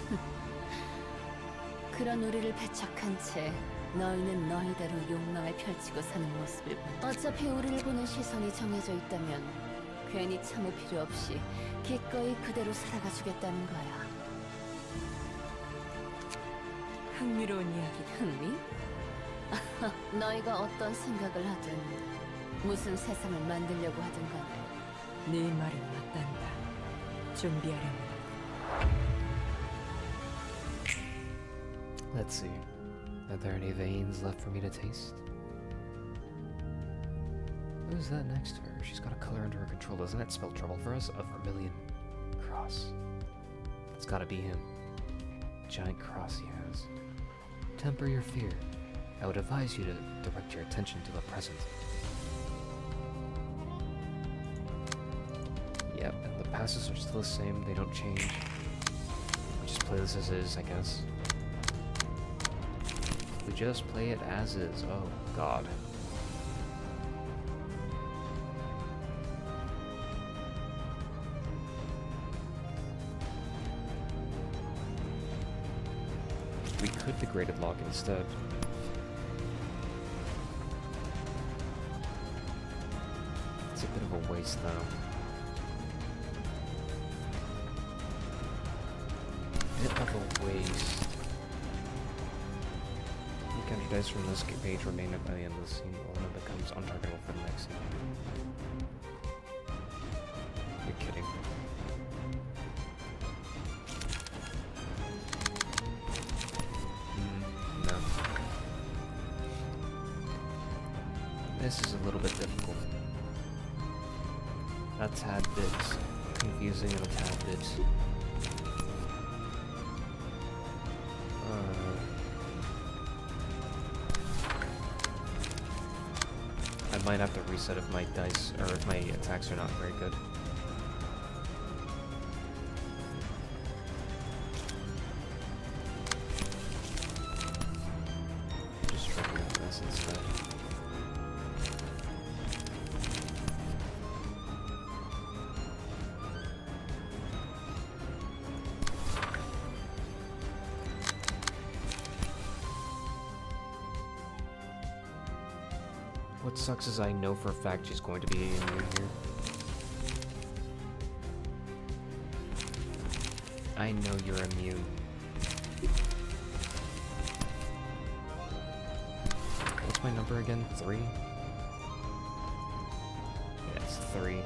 그런 우리를 배척한 채 너희는 너희대로 욕망을 펼치고 사는 모습을 본다. 어차피 우리를 보는 시선이 정해져 있다면 괜히 참을 필요 없이 기꺼이 그대로 살아가 주겠다는 거야. 흥미로운 이야기. 흥미? 너희가 어떤 생각을 하든 무슨 세상을 만들려고 하든 간에 네 말은 맞단다. 준비하려면 Let's see. Are there any veins left for me to taste? Who's that next to her? She's got a color under her control. Doesn't that spell trouble for us? A vermilion cross. It's gotta be him. Giant cross he has. Temper your fear. I would advise you to direct your attention to the present. Yep, and the passes are still the same. They don't change. We just play this as is, I guess. We just play it as is. Oh, God. We could degraded lock instead. It's a bit of a waste, though. Bit of a waste. Counter dice from this page remain by the end of the scene. Elena becomes untargetable for the next scene. You're kidding. No. This is a little bit difficult. A tad bit confusing and a tad bit... might have to reset if my dice, or if my attacks are not very good. Just try to do this instead. What sucks is I know for a fact she's going to be immune here. I know you're immune. What's my number again? 3? Yeah, it's 3.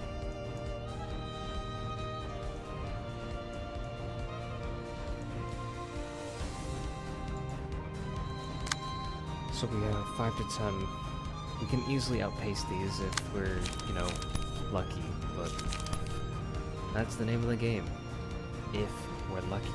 So we have 5 to 10. We can easily outpace these if we're, you know, lucky, but that's the name of the game. If we're lucky.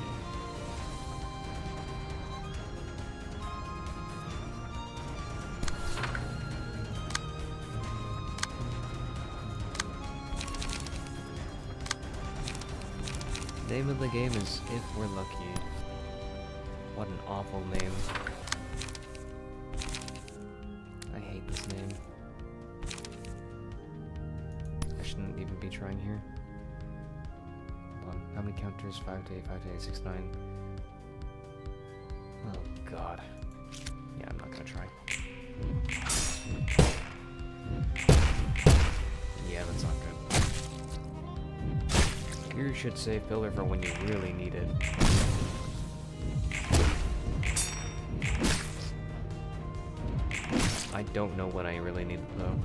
Name of the game is If We're Lucky. What an awful name. I hate this name. I shouldn't even be trying here. Hold on. How many counters? 5 to 8, 5 to 8, 6, 9. Oh god. Yeah, I'm not gonna try. Yeah, that's not good. You should save Pillar for when you really need it. I don't know when I really need it though.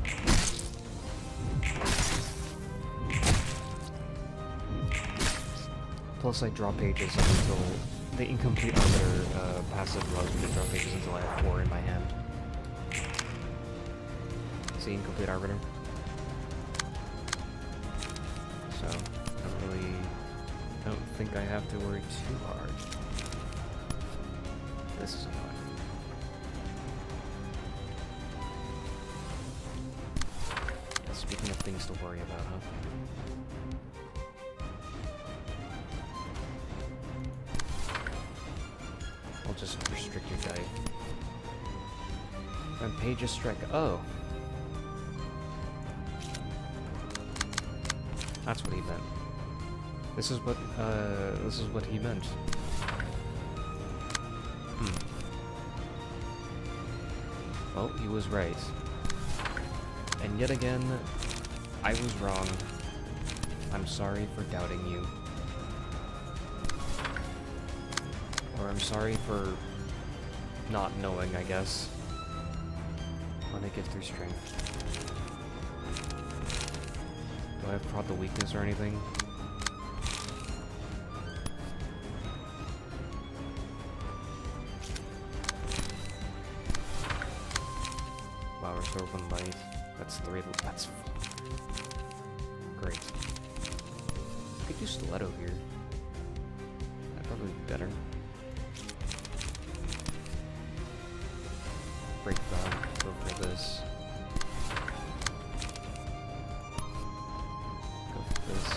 Plus I draw pages until the incomplete arbiter passive allows me to draw pages until I have 4 in my hand. See, incomplete arbiter. So I don't think I have to worry too hard. This is annoying. Speaking of things to worry about, huh? I'll just restrict your guy. Rampage strike. Oh. That's what he meant. This is what he meant. Well, he was right. And yet again, I was wrong. I'm sorry for doubting you. Or I'm sorry for not knowing, I guess. When I get through strength. Do I have prod the weakness or anything? Wow, restore 1 light. That's 3. That's great. I could do stiletto here. That'd probably be better. Break that. Go for this. Go for this.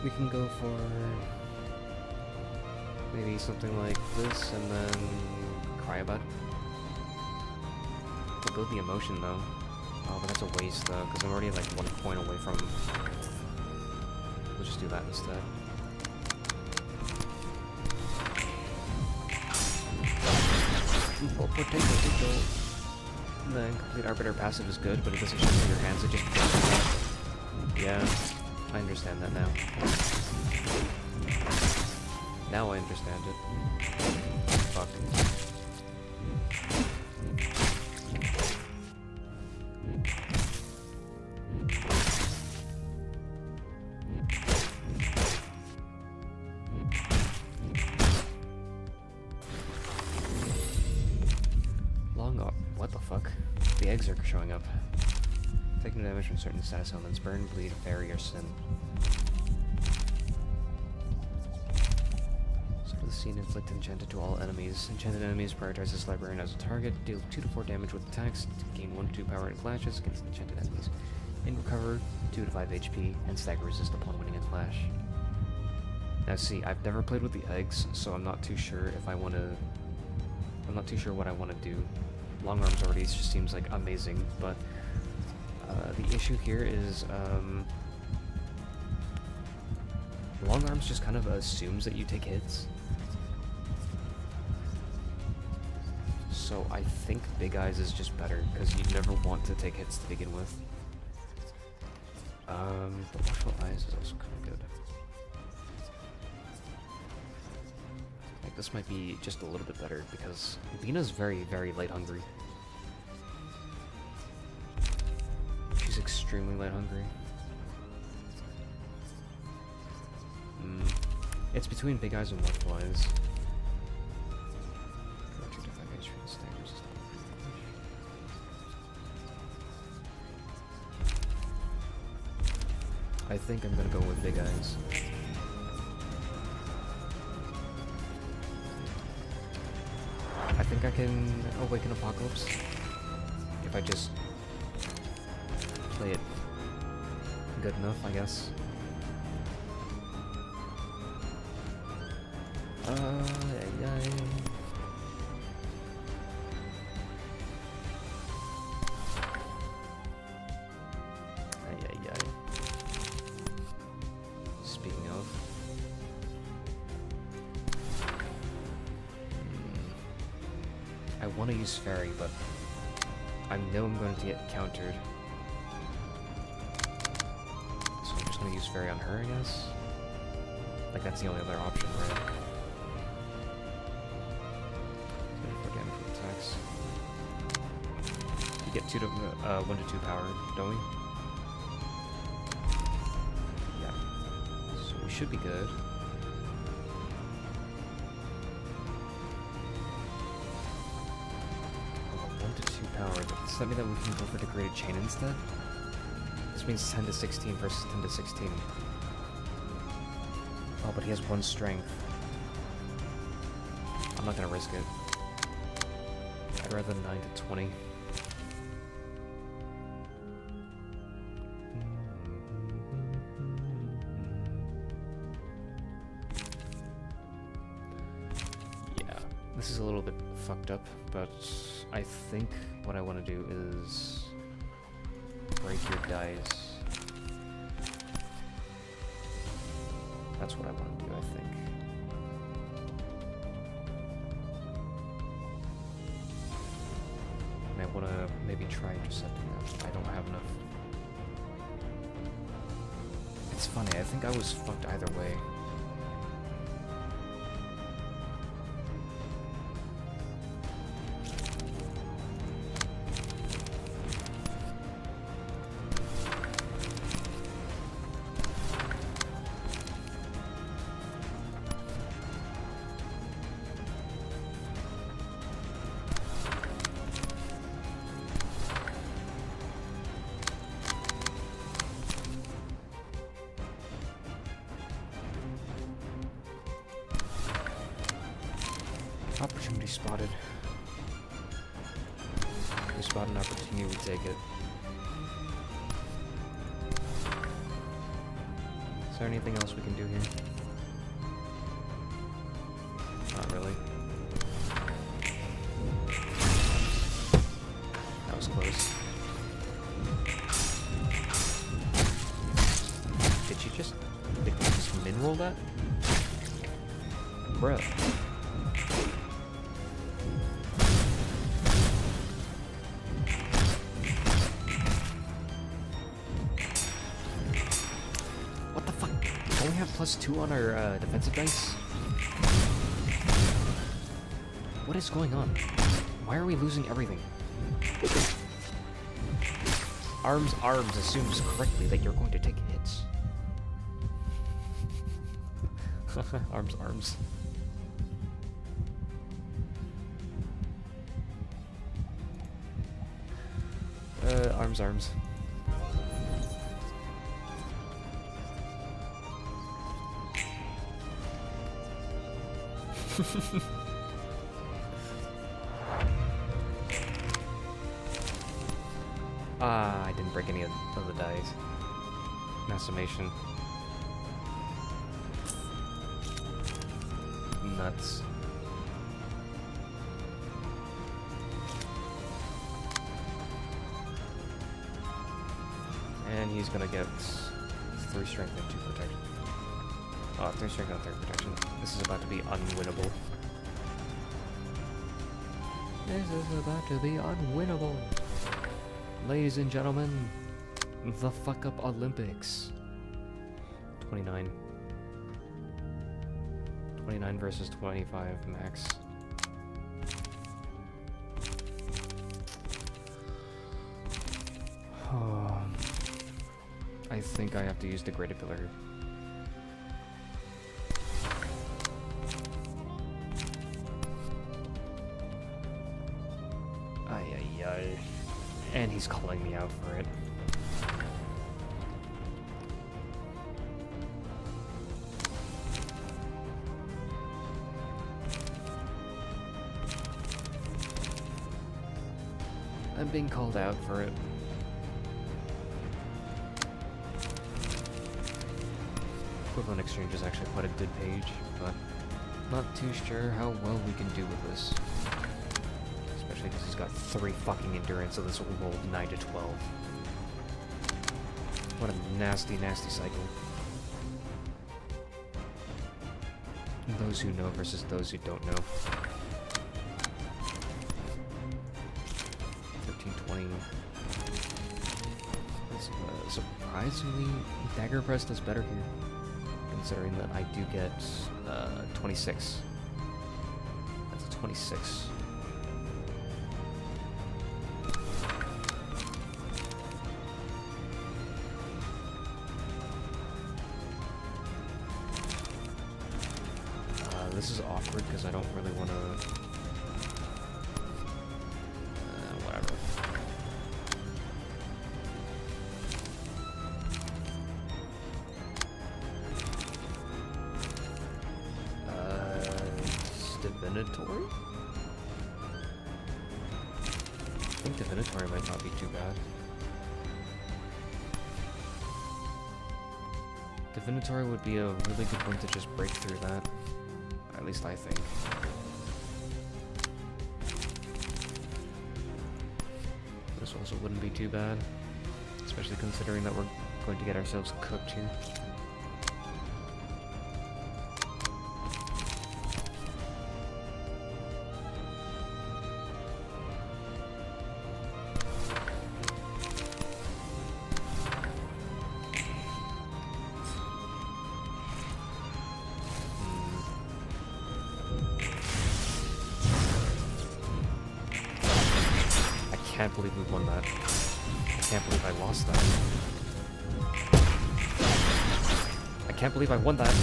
We can go for maybe something like this, and then Cryobot. We'll build the emotion though. Oh, but that's a waste though, because I'm already like 1 point away from... We'll just do that instead. Potato. The incomplete arbiter passive is good, but it doesn't show your hands, it just... Yeah, I understand that now. Now I understand it. Fuck. What the fuck? The eggs are showing up. Taking damage from certain status elements. Burn, bleed, fairy, or sin. So the scene, inflict enchanted to all enemies. Enchanted enemies prioritize this librarian as a target, deal 2 to 4 damage with attacks, gain 1 to 2 power and clashes against enchanted enemies, and recover 2 to 5 HP, and stagger resist upon winning a clash. Now see, I've never played with the eggs, so I'm not too sure if I want to... I'm not too sure what I want to do. Long arms already just seems like amazing, but the issue here is long arms just kind of assumes that you take hits. So I think big eyes is just better, because you never want to take hits to begin with. But watchful eyes is also kind of good. Like this might be just a little bit better, because Lena's very, very light hungry. She's extremely light hungry. It's between big eyes and watchful eyes. I think I'm gonna go with big eyes. I think I can awaken Apocalypse if I just play it good enough, I guess. Speaking of, I want to use Fairy, but I know I'm going to get countered. So I'm just going to use Fairy on her, I guess. Like, that's the only other option, right? 34 damage with attacks. You get 1 to 2 power, don't we? Yeah. So we should be good. Oh, 1 to 2 power. Does that mean that we can go for Degraded Chain instead? This means 10 to 16 versus 10 to 16. Oh, but he has 1 strength. I'm not gonna risk it. I'd rather 9 to 20. Yeah, this is a little bit fucked up, but I think what I want to do is break your dice. That's what I want to do, I think. And I want to maybe try intercepting that. I don't have enough. It's funny, I think I was fucked either way. Opportunity spotted. If we spot an opportunity, we take it. Is there anything else we can do here? Not really. That was close. Did you just min-roll that? Bruh. +2 on our defensive dice? What is going on? Why are we losing everything? Arms assumes correctly that you're going to take hits. Arms. Arms. Ah, I didn't break any of the dice. Macimation. Nuts. And he's gonna get 3 strength and 2 protection. Oh, 3 strength and 3 protection. This is about to be unwinnable. This is about to be unwinnable. Ladies and gentlemen, the fuck up Olympics. 29. 29 versus 25 max. I think I have to use the Great Pillar. Ay. And he's calling me out for it. I'm being called out for it. Equivalent exchange is actually quite a good page, but not too sure how well we can do with this. Especially because he's got 3 fucking endurance, so this will roll 9 to 12. What a nasty, nasty cycle. Those who know versus those who don't know. 1320. Surprisingly, Dagger Press does better here. Considering that I do get 26. That's a 26. This is awkward because I don't really want to... whatever. Divinatory? I think Divinatory might not be too bad. Divinatory would be a really good one to just break through that. At least I think. This also wouldn't be too bad. Especially considering that we're going to get ourselves cooked here. I can't believe we won that. I can't believe I lost that. I can't believe I won that.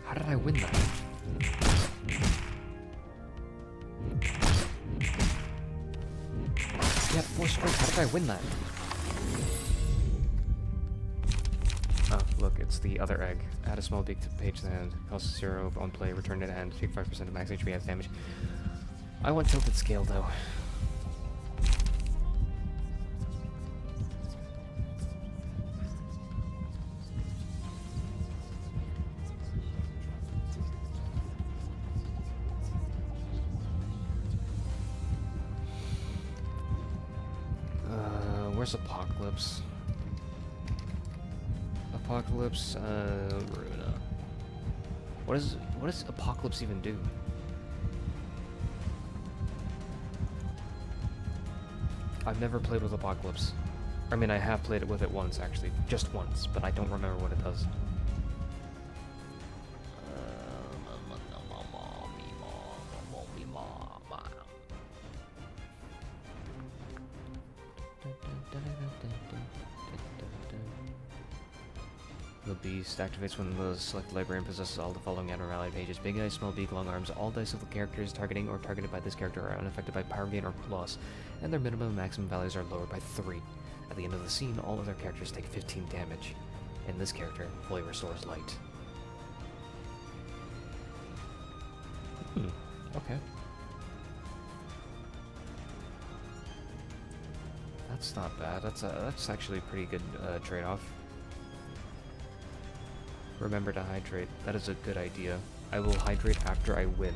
How did I win that? Yeah, 4 strength. How did I win that? Look, it's the other egg. Add a small beak to page to the hand. Cost 0 on play. Return it to hand. Take 5% of max HP as damage. I want tilted scale though. Where's Apocalypse? Apocalypse, Ruina. What does Apocalypse even do? I've never played with Apocalypse. I mean, I have played it with it once, actually. Just once, but I don't remember what it does. The beast activates when the select librarian possesses all the following abnormality pages. Big eyes, small beak, long arms. All dice of the characters targeting or targeted by this character are unaffected by power gain or loss, and their minimum and maximum values are lowered by 3. At the end of the scene, all other characters take 15 damage. And this character fully restores light. Okay. That's not bad. That's actually a pretty good trade-off. Remember to hydrate. That is a good idea. I will hydrate after I win.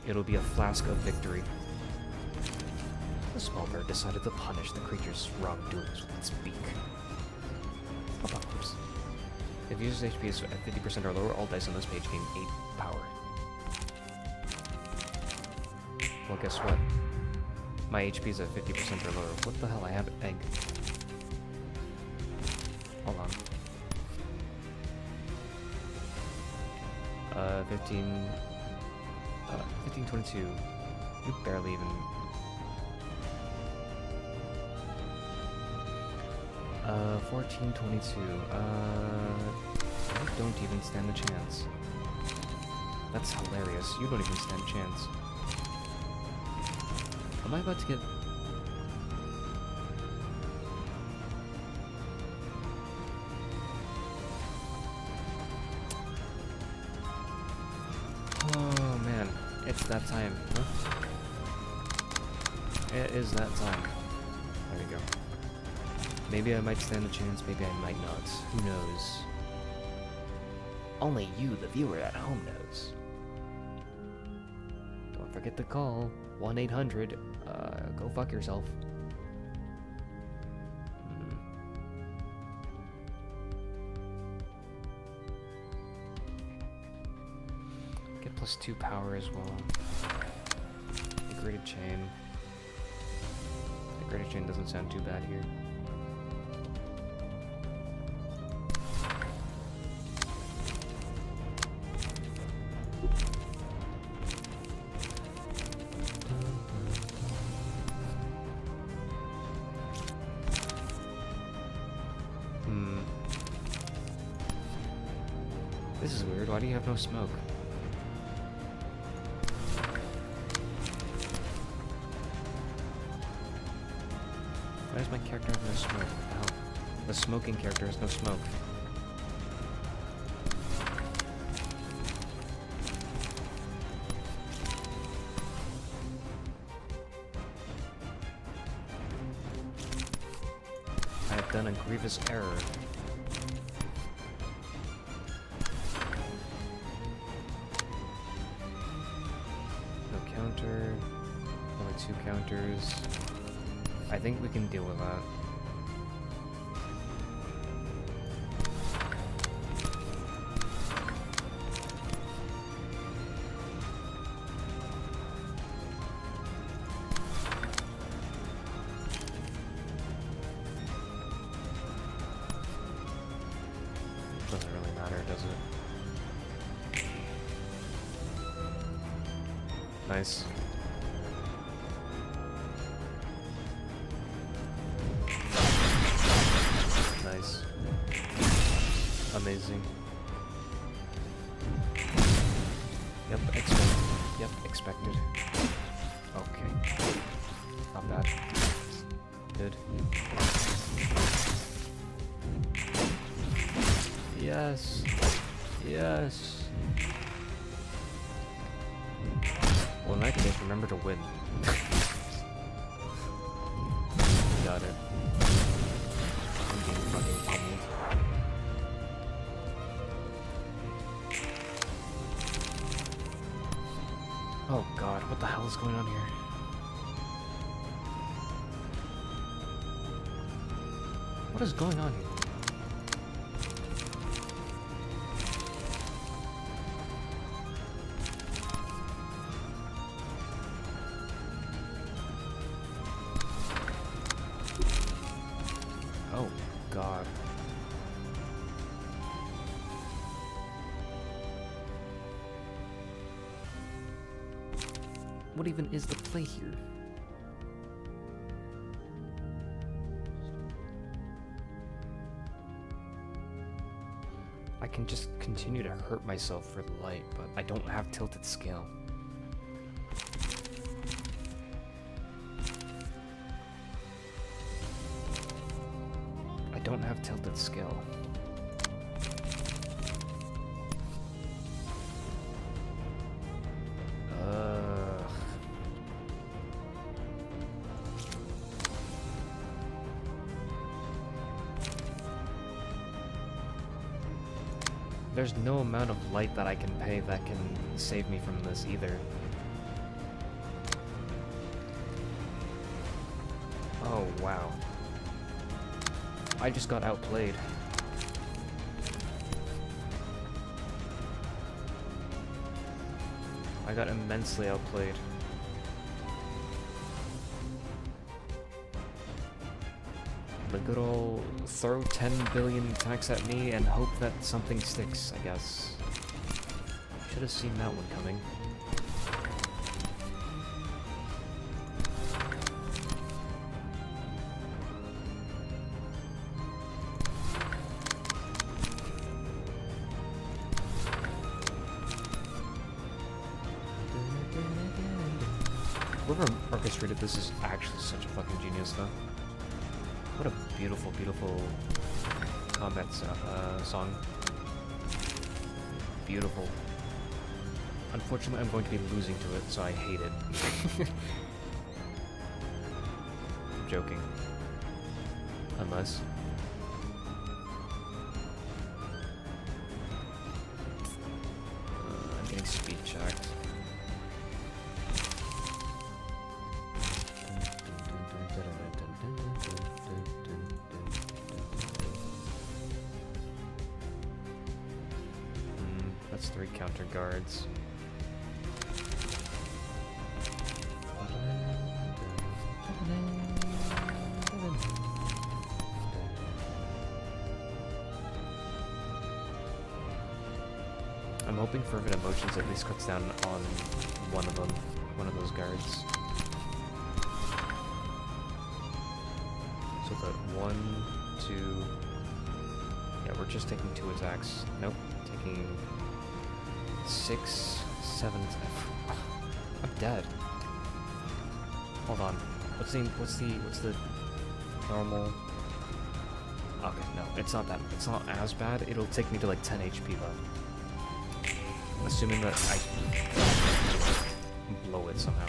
It'll be a flask of victory. The small bird decided to punish the creature's wrongdoings with its beak. Oops. If user's HP is at 50% or lower, all dice on this page gain 8 power. Well, guess what? My HP is at 50% or lower. What the hell? I have an egg. Hold on. 1522. You barely even... 1422. You don't even stand a chance. That's hilarious. You don't even stand a chance. Am I about to get... Oh man, it's that time, huh? It is that time. There we go. Maybe I might stand a chance, maybe I might not. Who knows? Only you, the viewer at home, knows. Don't forget to call 1-800. Go fuck yourself. Get +2 power as well. Degraded chain. Degraded chain doesn't sound too bad here. This is weird. Why do you have no smoke? Why does my character have no smoke? Ow. The smoking character has no smoke. I have done a grievous error. Only 2 counters. I think we can deal with that. Doesn't really matter, does it? Nice. Nice. Amazing. Yep, expected. Okay. Not bad. Good. Yes. Yes. Well, in that case, remember to win. Got it. I'm getting fucking pummeled. Oh god, what the hell is going on here? What is going on here? Oh god. What even is the play here? can just continue to hurt myself for the light, but I don't have tilted scale. I don't have tilted scale. There's no amount of light that I can pay that can save me from this either. Oh, wow. I just got outplayed. I got immensely outplayed. The good old throw 10 billion attacks at me and hope that something sticks, I guess. Should have seen that one coming. Whoever orchestrated this is actually such a fucking genius, though. What a beautiful, beautiful combat song. Beautiful. Unfortunately, I'm going to be losing to it, so I hate it. I'm joking. Unless... I'm getting speed checked. That's 3 counter guards. I'm hoping Fervent Emotions at least cuts down on one of them, one of those guards. So that 1, 2... Yeah, we're just taking 2 attacks. Nope, taking 6, 7... I'm dead. Hold on. What's the normal... Okay, no, it's not that. It's not as bad. It'll take me to like 10 HP though. Assuming that I blow it somehow.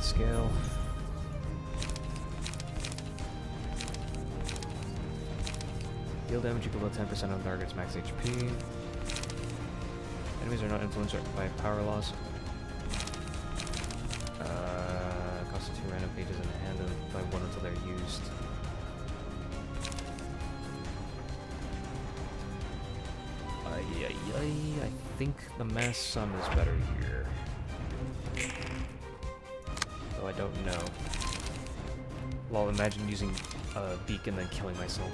Scale. Deal damage equal to 10% on target's max HP. Enemies are not influenced by power loss. Cost 2 random pages in the hand by 1 until they're used. I think the mass sum is better here. I don't know. Well, imagine using a beacon then killing myself.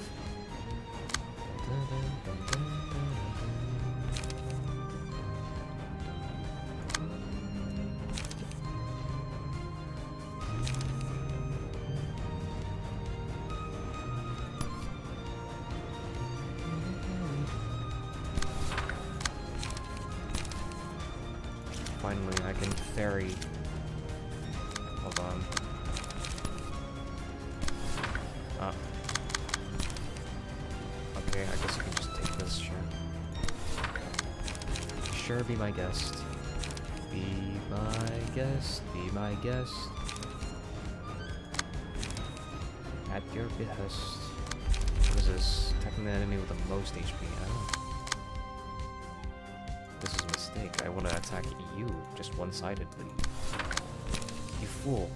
Finally, I can ferry. Hold on. Okay, I guess you can just take this, sure. Sure, be my guest. Be my guest, be my guest. At your behest. What is this? Attacking the enemy with the most HP. Oh. This is a mistake. I want to attack you, just one-sidedly. You fool.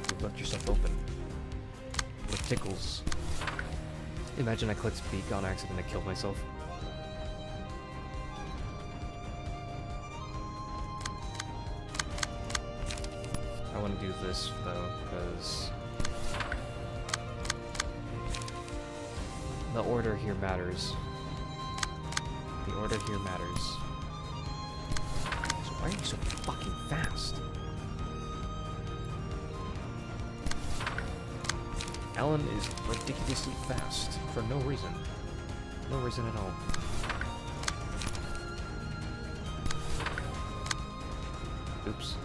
You left yourself open. With tickles. Imagine I clicked speak on accident and killed myself. I want to do this though, because the order here matters. The order here matters. So why are you so fucking fast? Alan is ridiculously fast for no reason. No reason at all. Oops.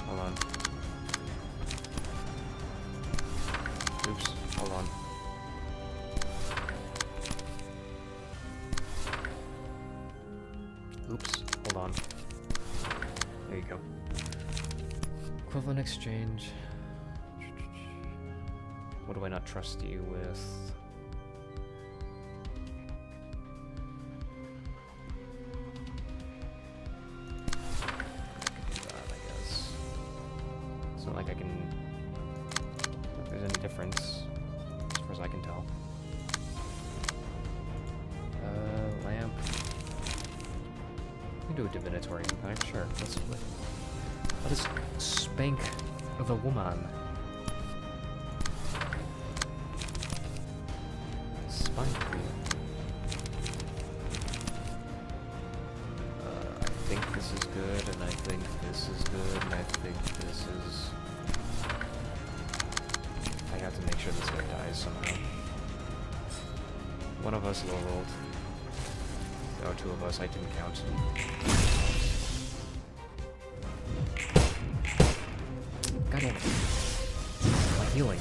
Hold on. Oops. Hold on. Oops. Hold on. There you go. Equivalent exchange. What do I not trust you with? I can do that, I guess. It's not like I can... if there's any difference, as far as I can tell. Lamp. We can do a divinatory impact, sure. Let us spank the woman. I think this is good, and I think this is good, and I think this is... I have to make sure this guy dies somehow. One of us low-rolled. There are two of us, I didn't count. God damn it. My healing.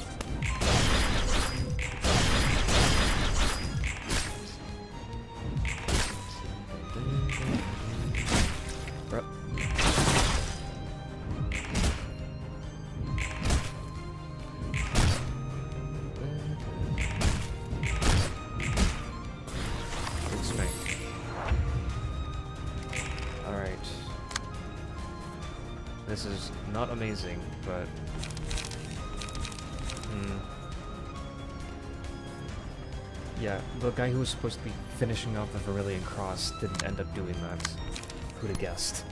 This is not amazing, but... yeah, the guy who was supposed to be finishing off the Virillion Cross didn't end up doing that. Who'd have guessed?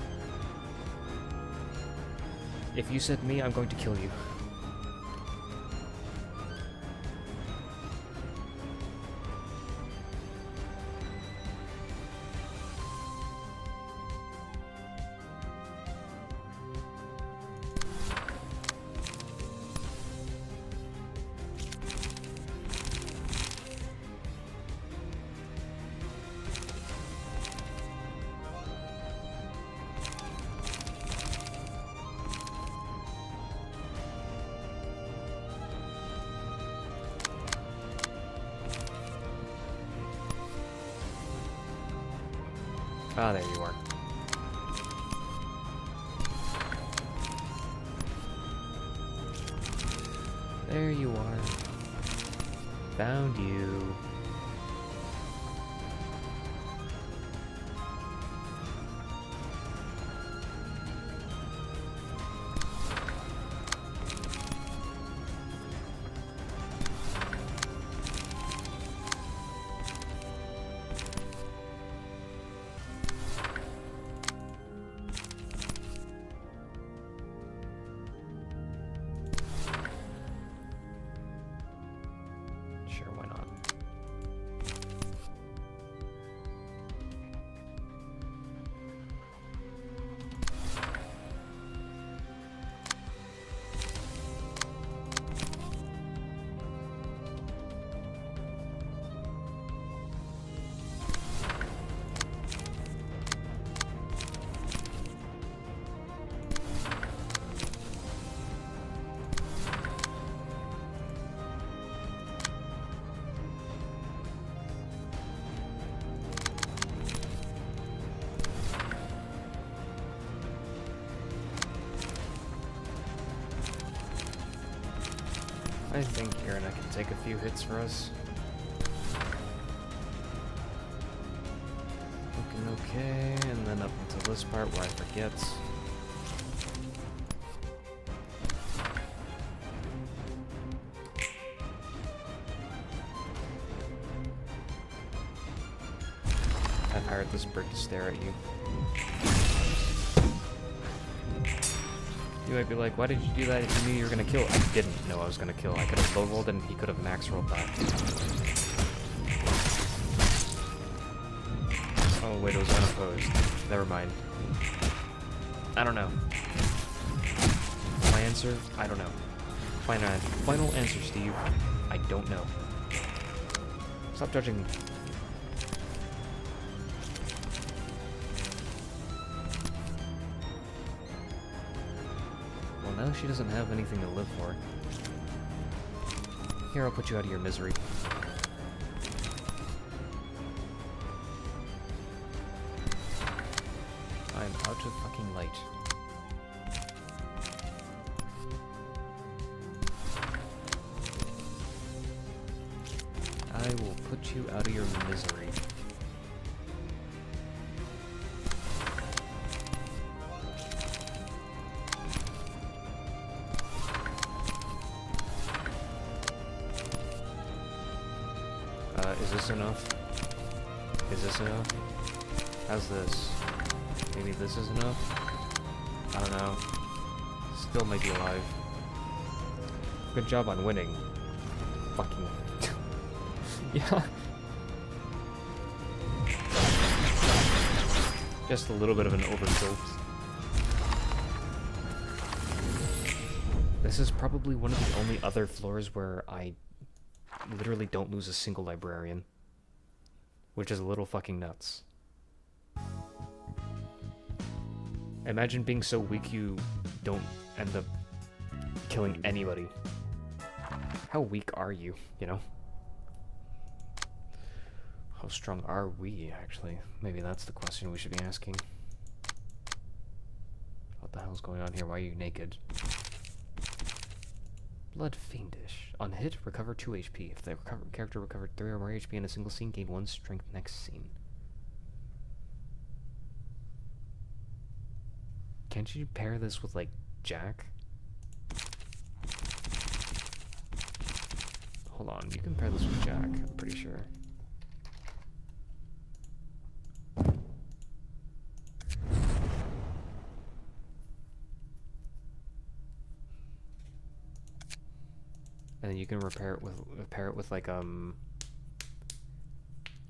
If you said me, I'm going to kill you. Ah, there you are. There you are. Found you. I think Irina can take a few hits for us. Looking okay, and then up until this part where I forget. this brick to stare at you. You might be like, why did you do that if you knew you were gonna kill? I didn't know I was gonna kill. I could have low rolled and he could have max rolled that. Oh wait, it was unopposed. Never mind. I don't know. My answer? I don't know. Final answer, Steve. I don't know. Stop judging me. Well, now she doesn't have anything to live for. Here, I'll put you out of your misery. I'm out of fucking light. I will put you out of your misery. Is this enough? Is this enough? How's this? Maybe this is enough? I don't know. Still might be alive. Good job on winning. Fucking... yeah. Just a little bit of an overkill. This is probably one of the only other floors where I literally don't lose a single librarian. Which is a little fucking nuts. Imagine being so weak you don't end up killing anybody. How weak are you, you know? How strong are we, actually? Maybe that's the question we should be asking. What the hell's going on here? Why are you naked? Blood Fiendish. On hit, recover 2 HP. If the character recovered 3 or more HP in a single scene, gain 1 strength next scene. Can't you pair this with, like, Jack? Hold on, you can pair this with Jack, I'm pretty sure. And then you can pair it with like you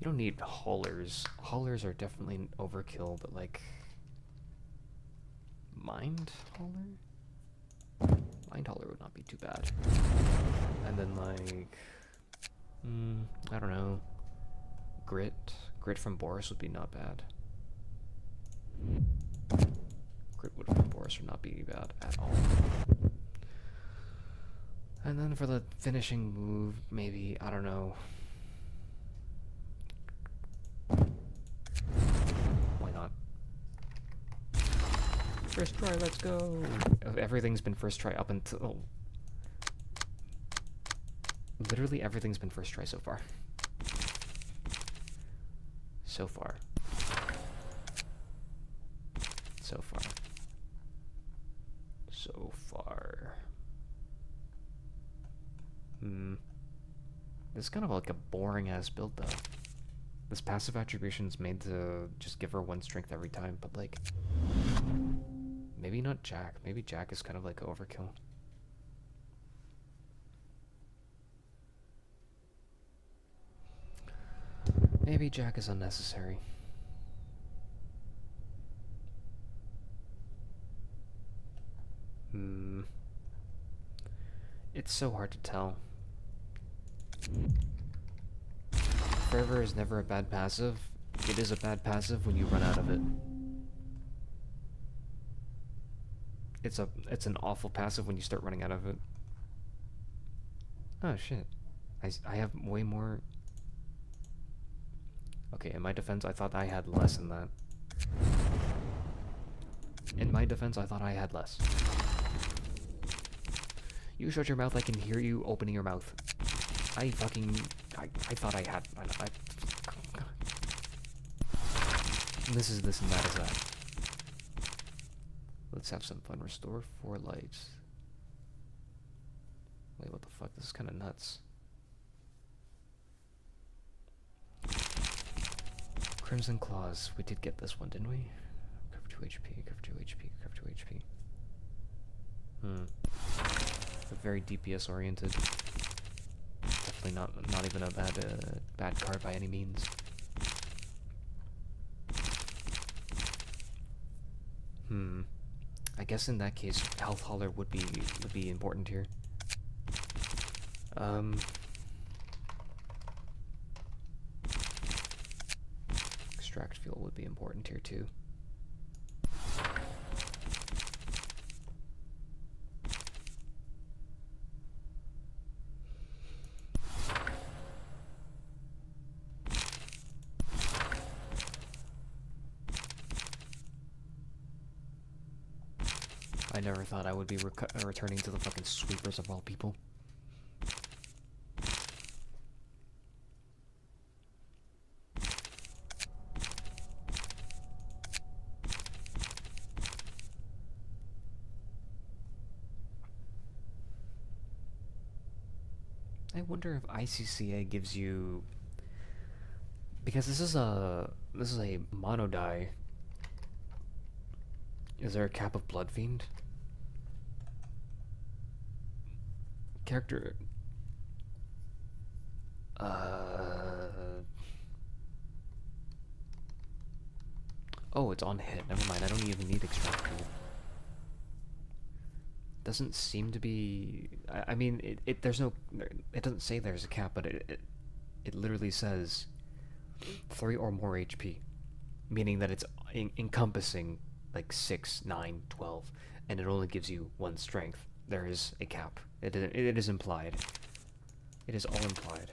don't need haulers. Haulers are definitely overkill, but like mind hauler? Mind hauler would not be too bad. And then like I don't know. Grit from Boris would be not bad. Grit would from Boris would not be bad at all. And then for the finishing move, maybe, I don't know. Why not? First try, let's go! Everything's been first try up until... Literally everything's been first try so far. So far. So far. So far. This is kind of like a boring ass build though. This passive attribution's made to just give her 1 strength every time, but like maybe not Jack. Maybe Jack is kind of like overkill. Maybe Jack is unnecessary. It's so hard to tell. Fervor is never a bad passive. It is a bad passive when you run out of it. It's an awful passive when you start running out of it. Oh shit. I have way more. Okay, in my defense, I thought I had less than that. In my defense, I thought I had less. You shut your mouth, I can hear you opening your mouth. I thought I had... This is this and that is that. Let's have some fun. Restore 4 lights. Wait, what the fuck? This is kind of nuts. Crimson Claws. We did get this one, didn't we? Cover 2 HP, cover 2 HP, cover 2 HP. Very DPS oriented. Definitely not even a bad card by any means. I guess in that case, Health Hauler would be important here. Extract Fuel would be important here too. I never thought I would be returning to the fucking sweepers of all people. I wonder if ICCA gives you, because this is a mono die. Is there a cap of Blood Fiend? Character. Oh, it's on hit. Never mind. I don't even need extract fuel. Doesn't seem to be. I mean, it there's no. It doesn't say there's a cap, but it literally says 3 or more HP, meaning that it's encompassing like 6, 9, 12, and it only gives you 1 strength. There is a cap. It is implied. It is all implied.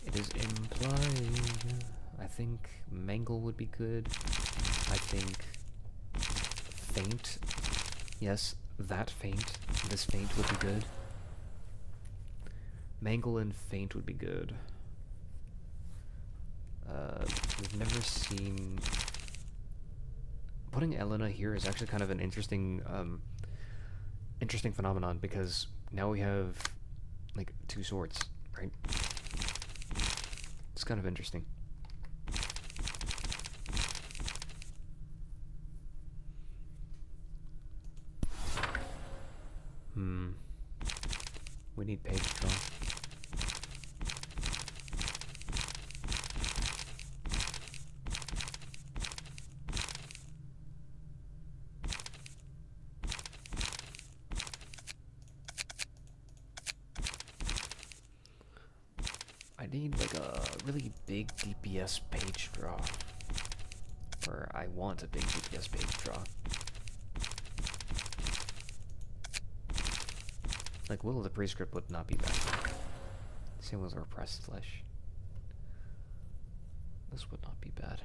It is implied. I think Mangle would be good. I think Feint. Yes, that Feint. This Feint would be good. Mangle and Feint would be good. We've never seen... Putting Elena here is actually kind of an interesting phenomenon, because now we have like 2 swords, right? It's kind of interesting. We need page draw. I need like a really big DPS page draw. Or I want a big DPS page draw. Like Will of the Prescript would not be bad. Same with Repressed Flesh. This would not be bad.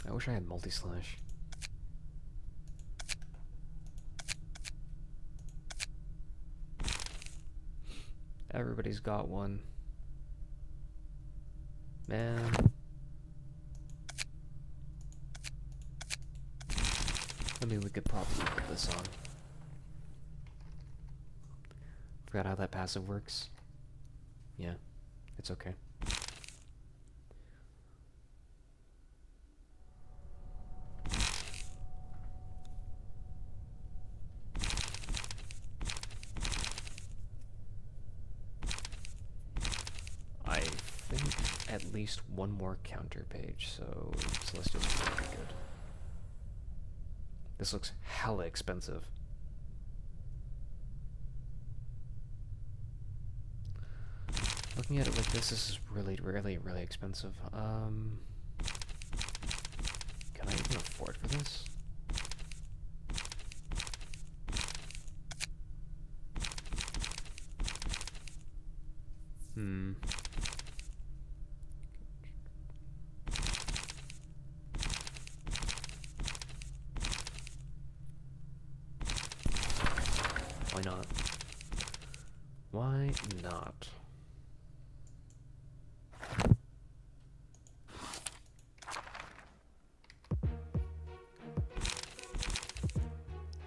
I wish I had multi-slash. Everybody's got one. Man. I mean, we could probably put this on. Forgot how that passive works. Yeah, it's okay. At least 1 more counter page, so Celeste is really good. This looks hella expensive. Looking at it like this is really, really, really expensive. Can I even afford for this? Why not? Why not?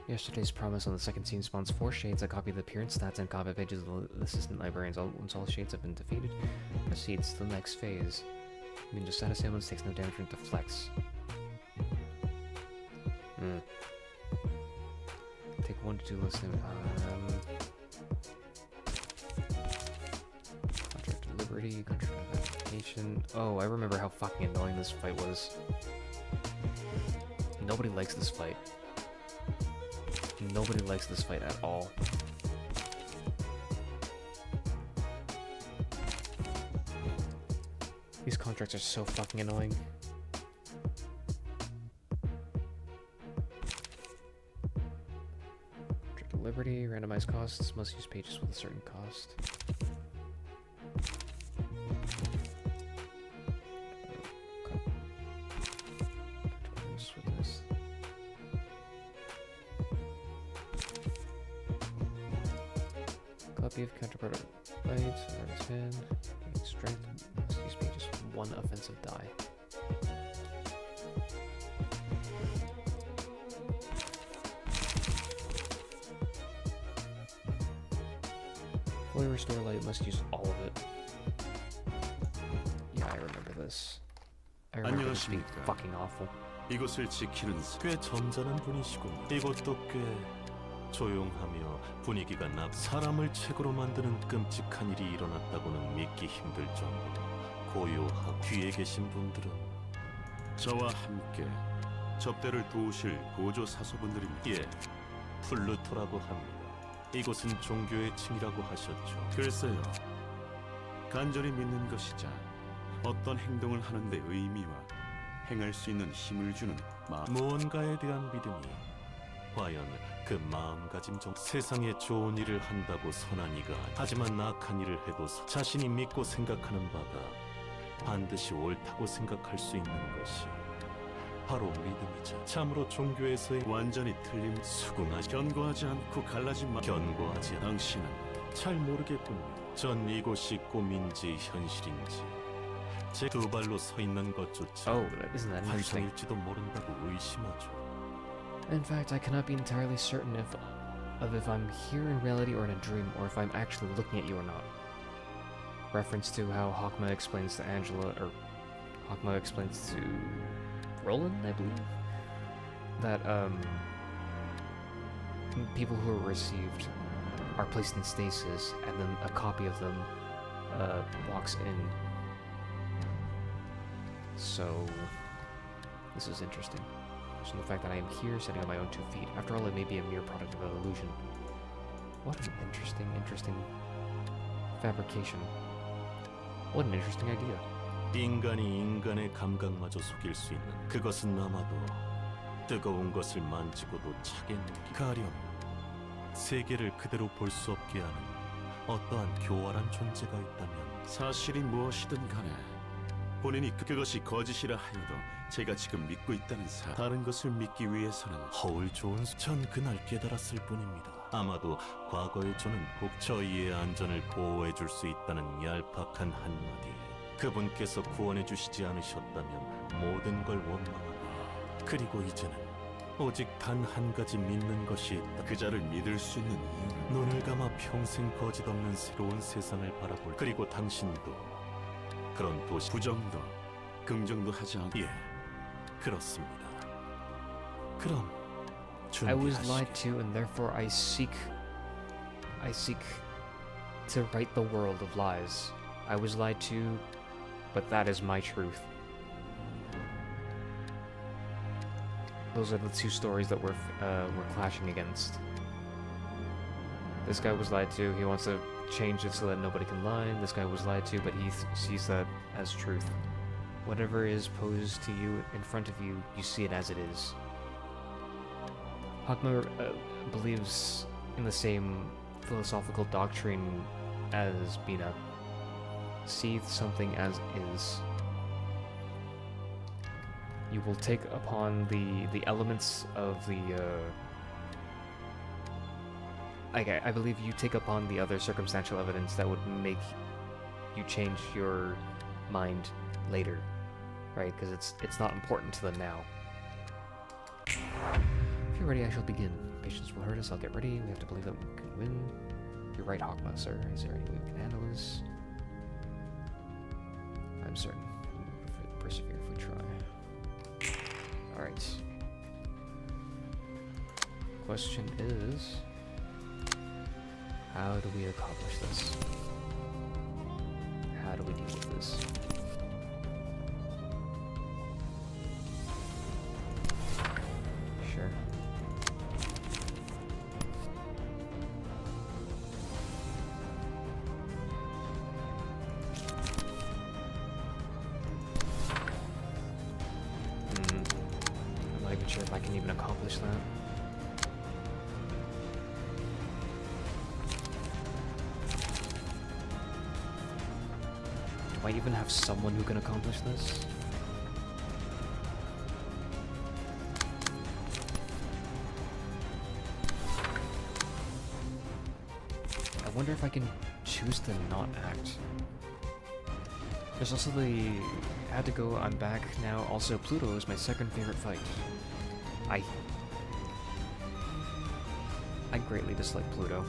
Yesterday's promise on the second scene spawns 4 shades. I copy the appearance stats and combat pages of the assistant librarians. Once all shades have been defeated, proceeds to the next phase. Ninja status ailments takes no damage and deflects. Take 1 to 2 less than Contract of Liberty, Contract of Application. Oh, I remember how fucking annoying this fight was. Nobody likes this fight. Nobody likes this fight at all. These contracts are so fucking annoying. Contract of Liberty, randomized costs, must use pages with a certain cost. Copy of counterpart of light, artist hand, gain strength, must use pages with 1 offensive die. Fully restore light, must use all of it. Yeah, I remember this. I remember this being fucking awful. 이곳을 지키는 꽤 점잖은 분이시군. 이곳도 꽤 조용하며 분위기가 사람을 책으로 만드는 끔찍한 일이 일어났다고는 믿기 힘들 정도로 고요하고 뒤에 계신 분들은 저와 함께 접대를 도우실 보조 사소분들입니다. 예, 플루토라고 합니다. 이곳은 종교의 층이라고 하셨죠. 글쎄요, 간절히 믿는 것이자 어떤 행동을 하는데 의미와 행할 수 있는 힘을 주는 무언가에 대한 믿음이 과연 그 마음가짐 중 세상에 좋은 일을 한다고 선한 이가 하지만 악한 일을 해도 자신이 믿고 생각하는 바가 반드시 옳다고 생각할 수 있는 것이 바로 믿음이죠. 참으로 종교에서의 완전히 틀림 수긍하지 견고하지 않고 갈라진 마 견고하지 않 당신은 잘 모르겠군요. 전 이곳이 꿈인지 현실인지 제 두 발로 서 있는 것조차 Isn't that interesting? 환상일지도 모른다고 의심하죠. In fact, I cannot be entirely certain if I'm here in reality or in a dream, or if I'm actually looking at you or not. Reference to how Hawkma explains to Angela, or Hawkma explains to Roland, I believe, that people who are received are placed in stasis, and then a copy of them walks in. So this is interesting. So the fact that I am here, sitting on my own 2 feet. After all, it may be a mere product of an illusion. What an interesting fabrication. What an interesting idea. 인간이 인간의 감각마저 속일 수 있는 그것은 아마도 뜨거운 것을 만지고도 차게 느끼 가령 세계를 그대로 볼 수 없게 하는 어떠한 교활한 존재가 있다면 사실이 무엇이든 간에 본인이 그것이 거짓이라 하여도 제가 지금 믿고 있다는 다른 것을 믿기 위해서는 허울 좋은 전 그날 깨달았을 뿐입니다. 아마도 과거의 저는 꼭 저희의 안전을 보호해 줄 수 있다는 얄팍한 한마디 그분께서 구원해 주시지 않으셨다면 모든 걸 원망하고 그리고 이제는 오직 단 한 가지 믿는 것이 있다. 그자를 믿을 수 있는 이유는 눈을 감아 평생 거짓 없는 새로운 세상을 바라볼 그리고 당신도 그런 도시 부정도 긍정도 하지 않고 예, 그렇습니다. 그럼 I was 준비하시게. lied to, and therefore I seek to right the world of lies. I was lied to, but that is my truth. Those are the 2 stories that we're clashing against. This guy was lied to. He wants to change it so that nobody can lie. This guy was lied to, but he sees that as truth. Whatever is posed to you in front of you, you see it as it is. Hawkma believes in the same philosophical doctrine as Bina. See something as is. You will take upon the elements of the I believe you take upon the other circumstantial evidence that would make you change your mind later, right? Because it's not important to the now. If you're ready, I shall begin. Patience will hurt us. I'll get ready. We have to believe that we can win. You're right, Hawkma, sir. Is there any way we can handle this? I'm certain. We'll persevere if we try. Alright. Question is, how do we accomplish this? How do we deal with this? Sure. I'm not even sure if I can even accomplish that. Do I even have someone who can accomplish this? I wonder if I can choose to not act. There's also the... had to go, I'm back now. Also, Pluto is my second favorite fight. I greatly dislike Pluto.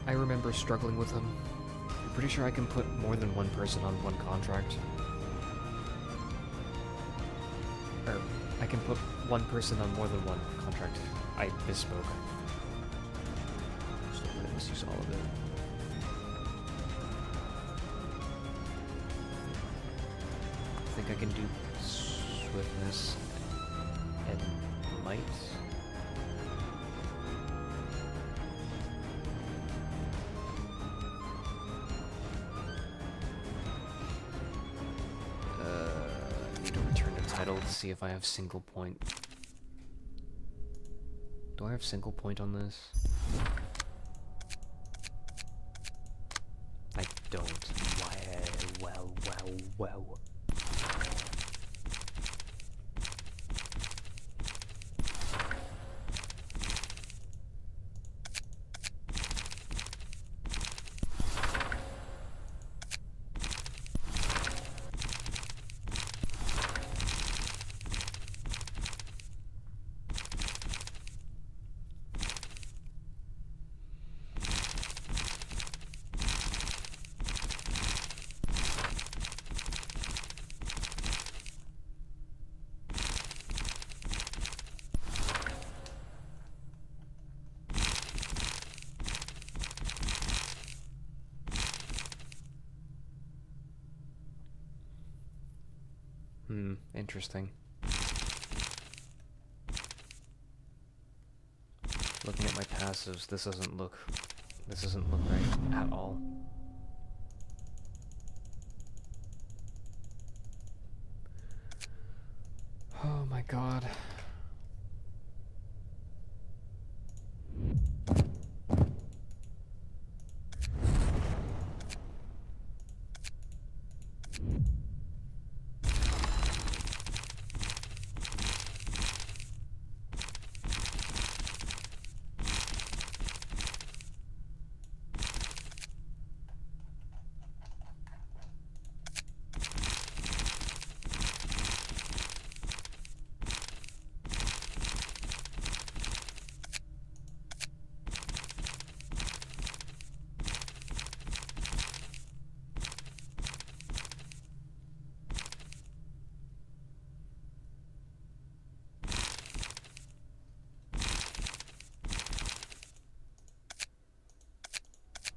I remember struggling with him. I'm pretty sure I can put more than one person on one contract. Or, I can put one person on more than one contract. I misspoke. Just don't let us use all of it. I think I can do swiftness and might. I need to return the title to see if I have single point. Do I have single point on this? I don't. Well. Interesting. Looking at my passives, this doesn't look right at all. Oh my god.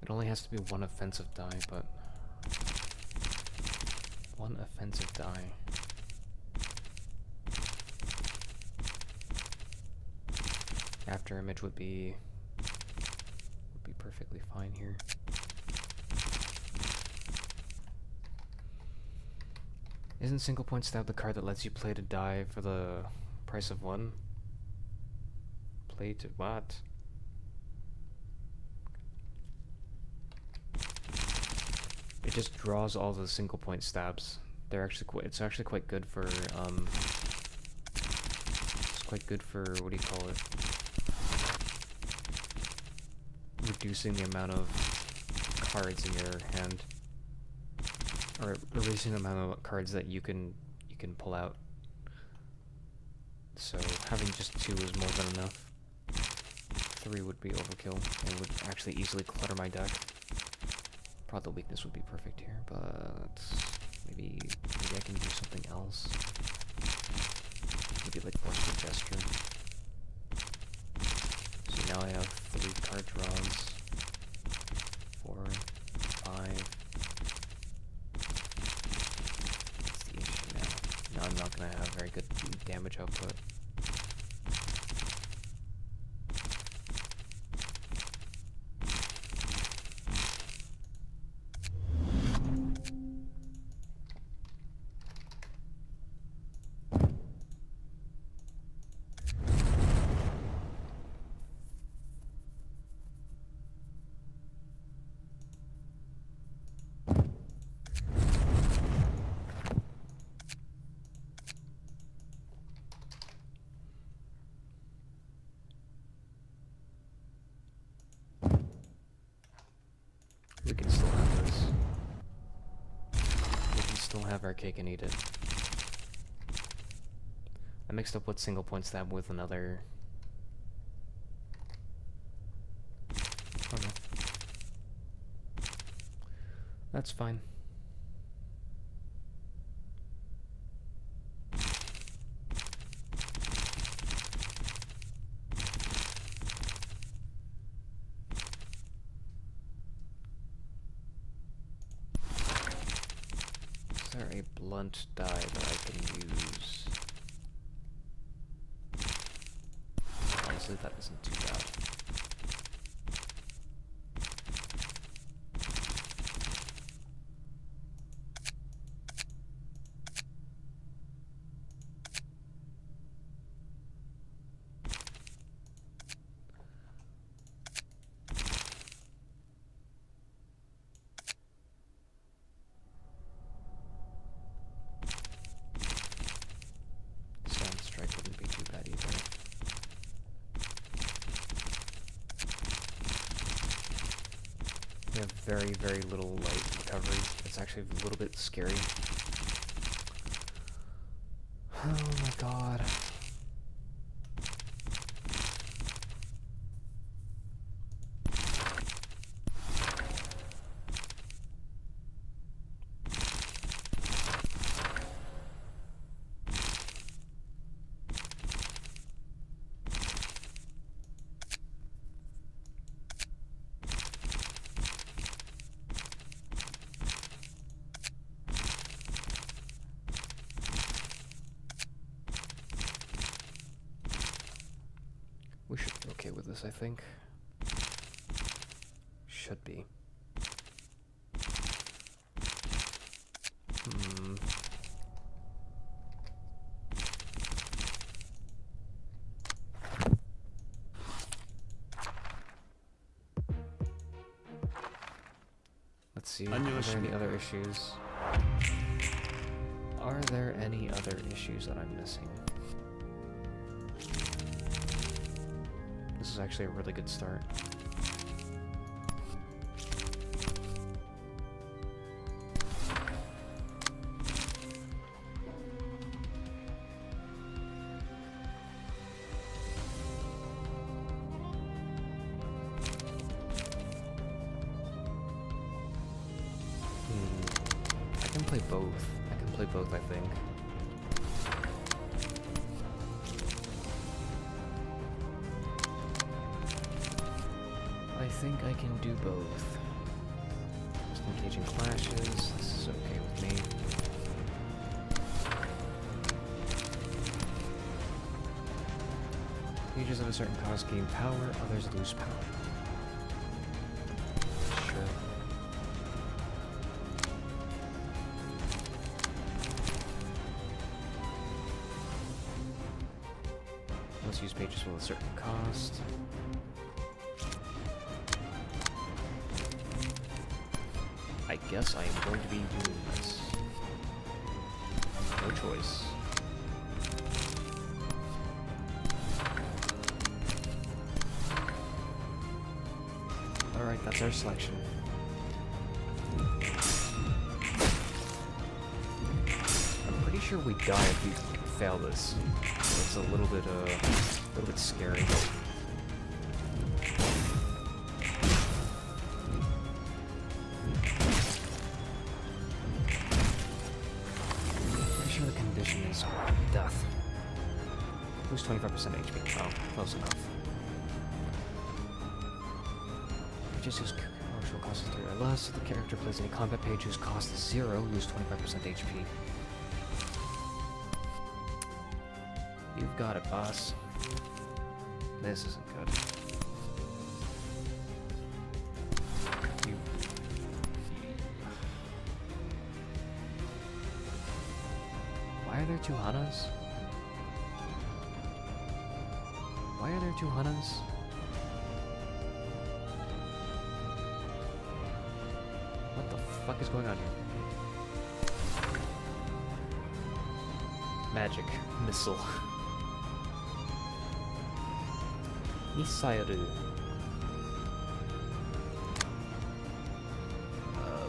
It only has to be one offensive die, but... one offensive die. After image would be perfectly fine here. Isn't single point stab the card that lets you play to die for the price of one? Play to what? It just draws all the single point stabs. They're actually it's actually quite good for it's quite good for, what do you call it? Reducing the amount of cards in your hand. Or reducing the amount of cards that you can pull out. So so having just 2 is more than enough. 3 would be overkill, and would actually easily clutter my deck. Probably the weakness would be perfect here, but maybe I can do something else. Maybe like Forceful Gesture. So now I have 3 card draws. 4, 5. That's the issue now. Now I'm not gonna have very good damage output. We can still have this. We can still have our cake and eat it. I mixed up what single point stab with another. Okay. That's fine. Is there a blunt die that I can use? Honestly, that isn't too bad. We have very, very little light recovery. It's actually a little bit scary. Oh my god. We should be okay with this, I think. Should be. Let's see, are there any other issues? Are there any other issues that I'm missing? This is actually a really good start. I can play both. I can play both, I think. I think I can do both. Just engaging clashes, this is okay with me. Mages of a certain cost gain power, others lose power. Sure. Let's use mages with a certain cost. I guess I am going to be doing this. No choice. Alright, that's our selection. I'm pretty sure we die if we fail this. Let's is a little bit scary. Pretty sure the condition is death. Lose 25% HP. Oh, close enough. Just use commercial cost is 3 or less. If the character plays any combat page whose cost is 0, lose 25% HP. You've got it, boss. This isn't good. You... Why are there 2 Hanas? Why are there 2 Hanas? What the fuck is going on here? Magic. Missile. Nisairu.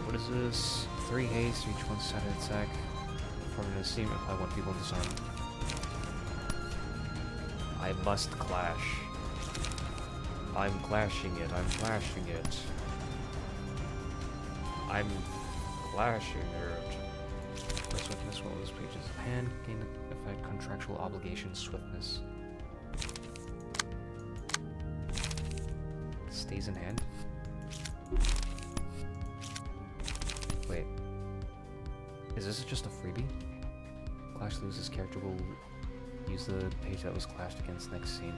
What is this? 3 haste, each one side attack. From an esteem, apply 1 people in disarm. I must clash. I'm clashing it, I'm clashing it. I'm clashing it. Swiftness, what was this page's hand? Gain effect, contractual obligation, swiftness. Stays in hand? Wait. Is this just a freebie? Clash loses, character will use the page that was clashed against next scene.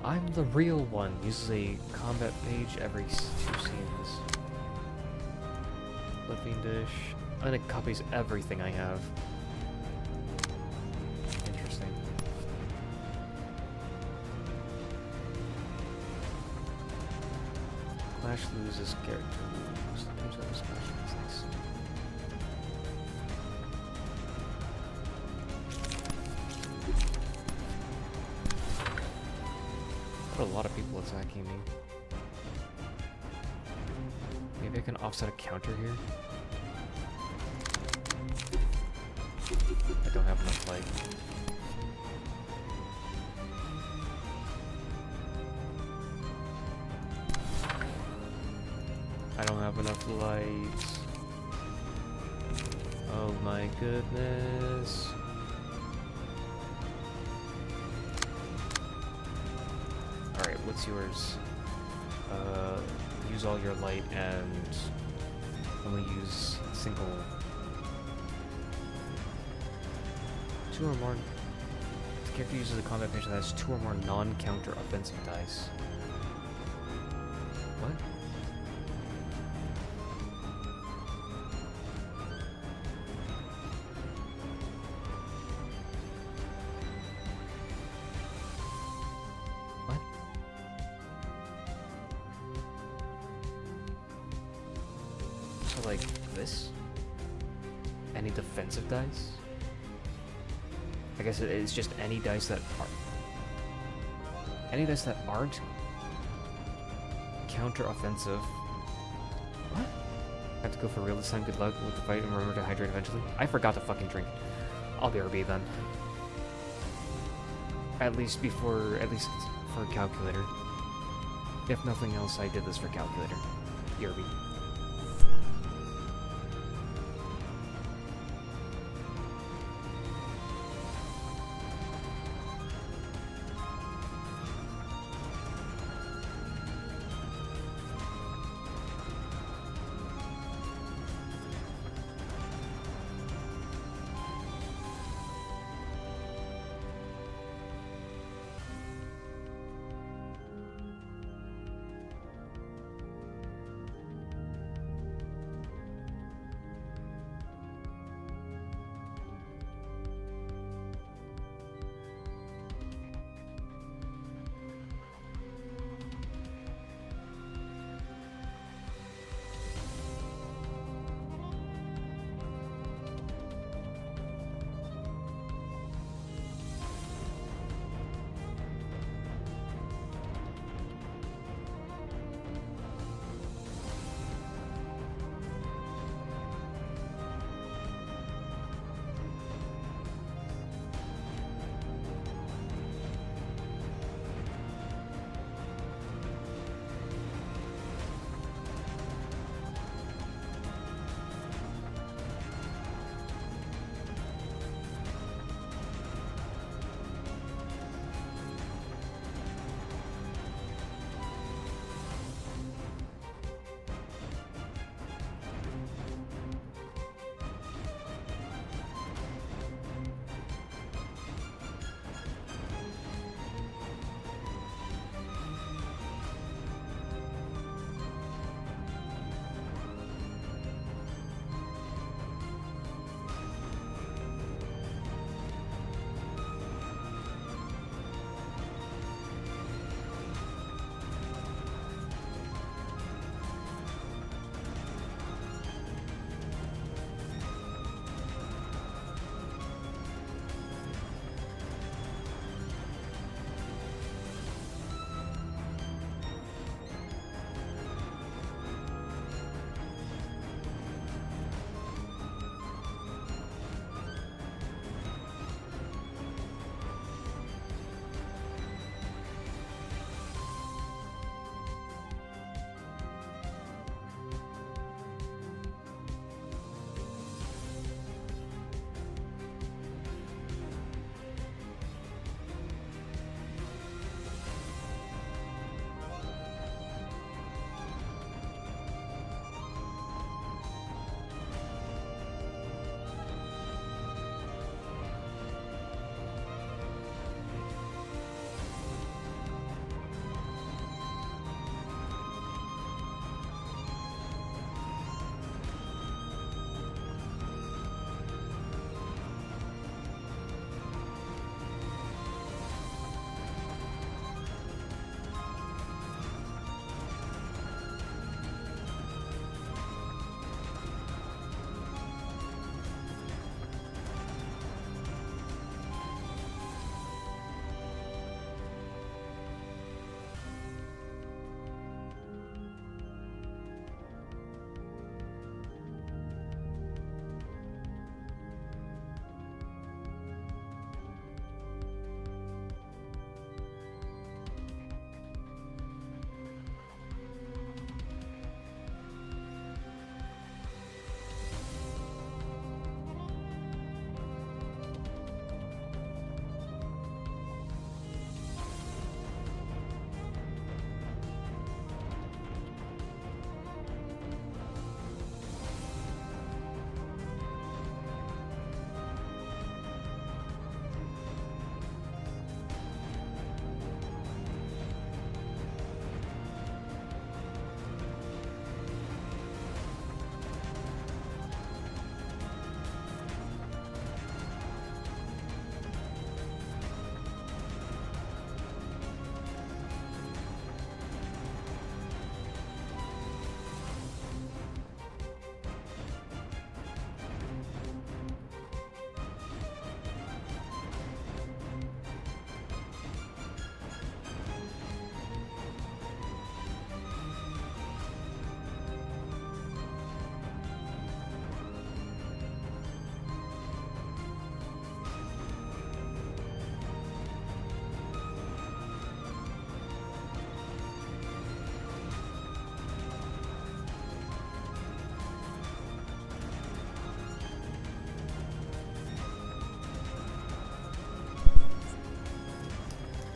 I'm the real one. Uses a combat page every 2 scenes. Blood Fiendish. And it copies everything I have. Interesting. Clash loses character. Use the page that was clashed against next scene. A lot of people attacking me. Maybe I can offset a counter here. I don't have enough light. I don't have enough light. Oh my goodness. Alright, what's yours? Use all your light and only use single... 2 or more... The character uses a combat page that has 2 or more non-counter offensive dice. What? Like this? Any defensive dice? I guess it's just any dice that aren't. Any dice that aren't counter offensive. What? I have to go for real this time. Good luck with the fight and remember to hydrate eventually. I forgot to fucking drink. I'll BRB then. At least for calculator. If nothing else, I did this for calculator. BRB.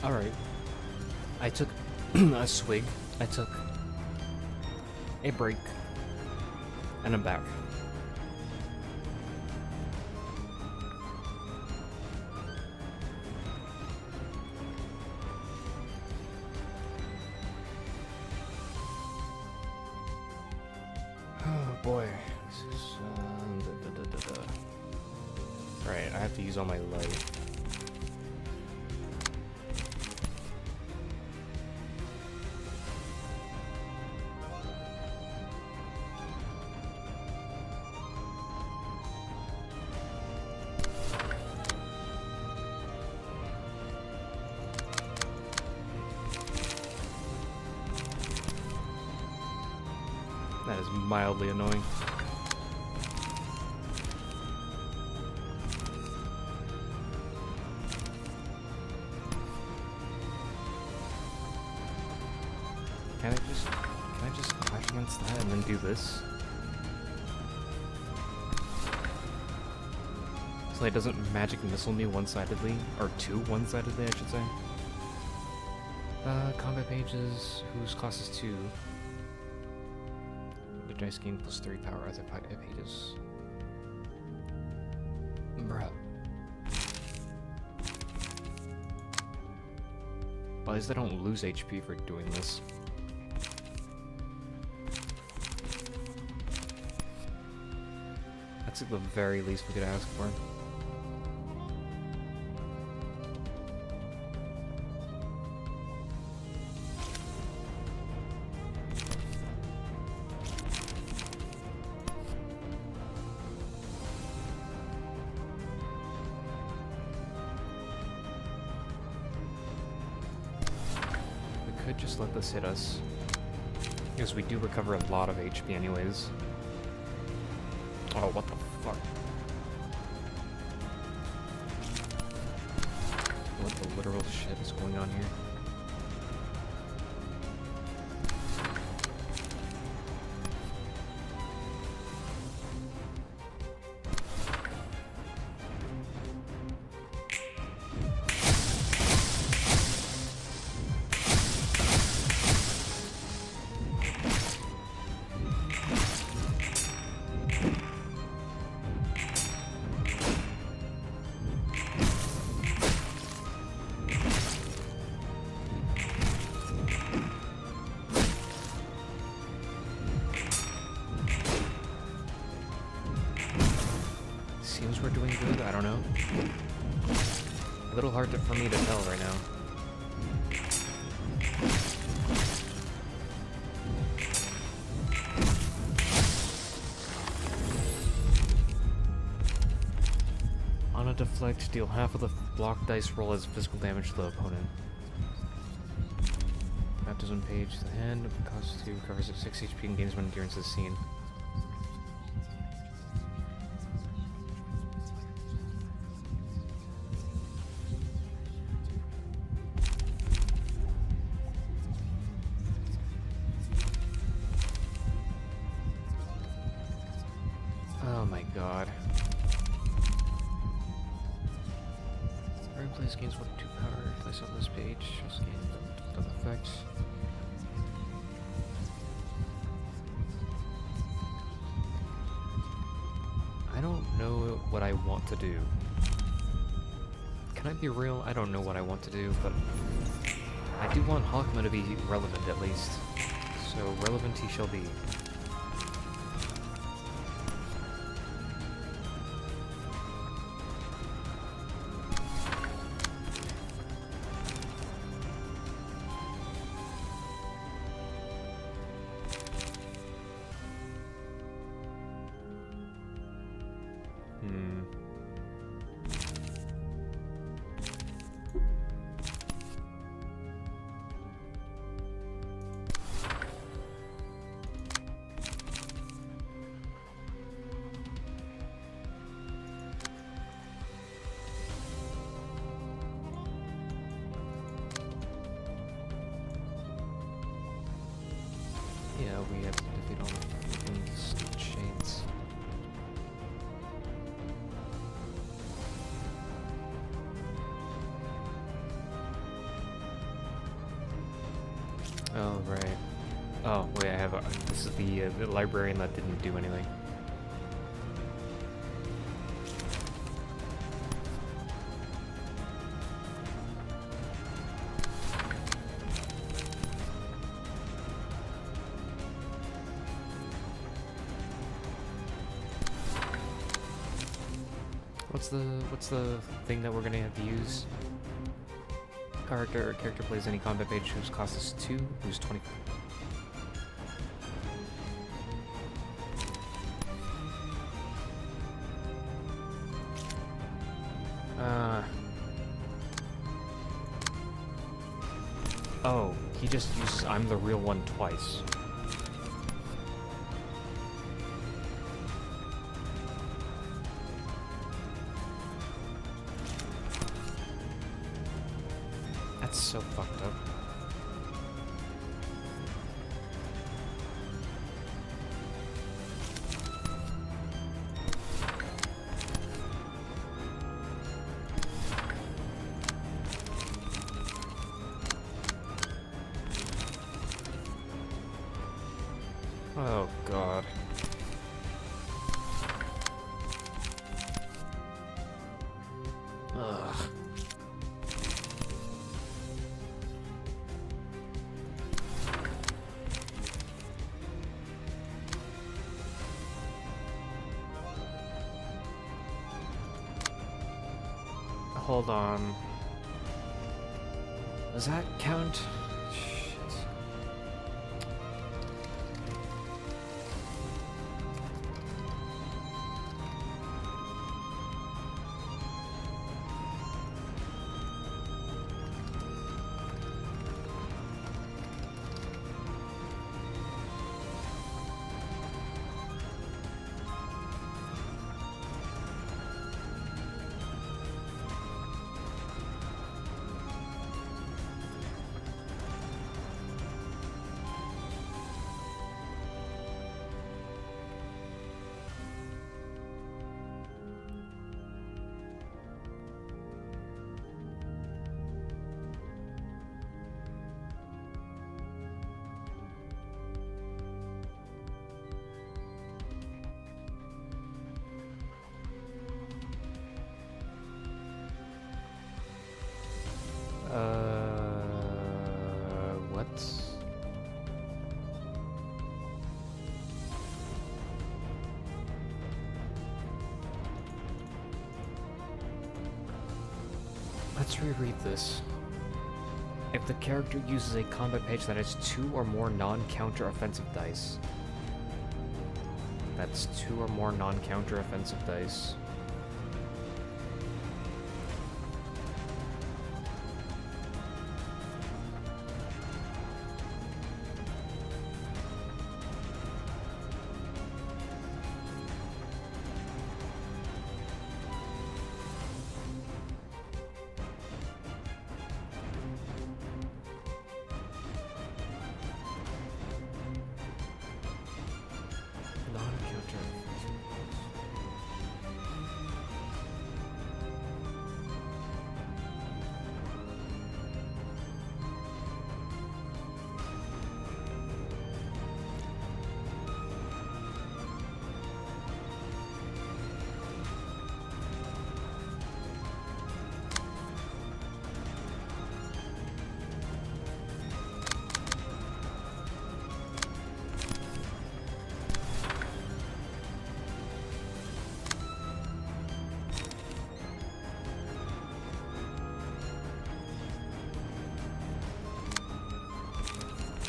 Alright. I took a swig. I took a break. And I'm back. Oh boy. This is, Right, I have to use all my light. That is mildly annoying. Can I just clash against that and then do this? So it doesn't magic missile me one-sidedly, or two one-sidedly, I should say. Combat pages, whose class is 2. The dice gain +3 power as I fight pages. Bruh. Well, at least I don't lose HP for doing this. That's like the very least we could ask for. We could just let this hit us, because we do recover a lot of HP anyways. Oh, what the fuck? What the literal shit is going on here? Seems we're doing good, I don't know. A little hard for me to tell right now. On a deflect, deal half of the block dice roll as physical damage to the opponent. Baptism page, the hand costs 2, recovers at 6 HP and gains 1 endurance as seen. Oh my god. Every place gains 1 or 2 power. Place on this page. Just gain the effect. I don't know what I want to do. Can I be real? I don't know what I want to do, but I do want Hawkman to be relevant at least. So relevant he shall be. Yeah, we have to defeat all the stupid shades. right. Oh, wait, I have this is the librarian that didn't do anything. What's the thing that we're gonna have to use? Character plays any combat page whose cost is 2, who's 20. Oh, he just uses I'm the real one twice. That's so fucked up. Oh god. Ugh. Hold on. Does that count? Shit. What? Let's reread this. If the character uses a combat page that has 2 or more non-counter offensive dice. That's 2 or more non-counter offensive dice.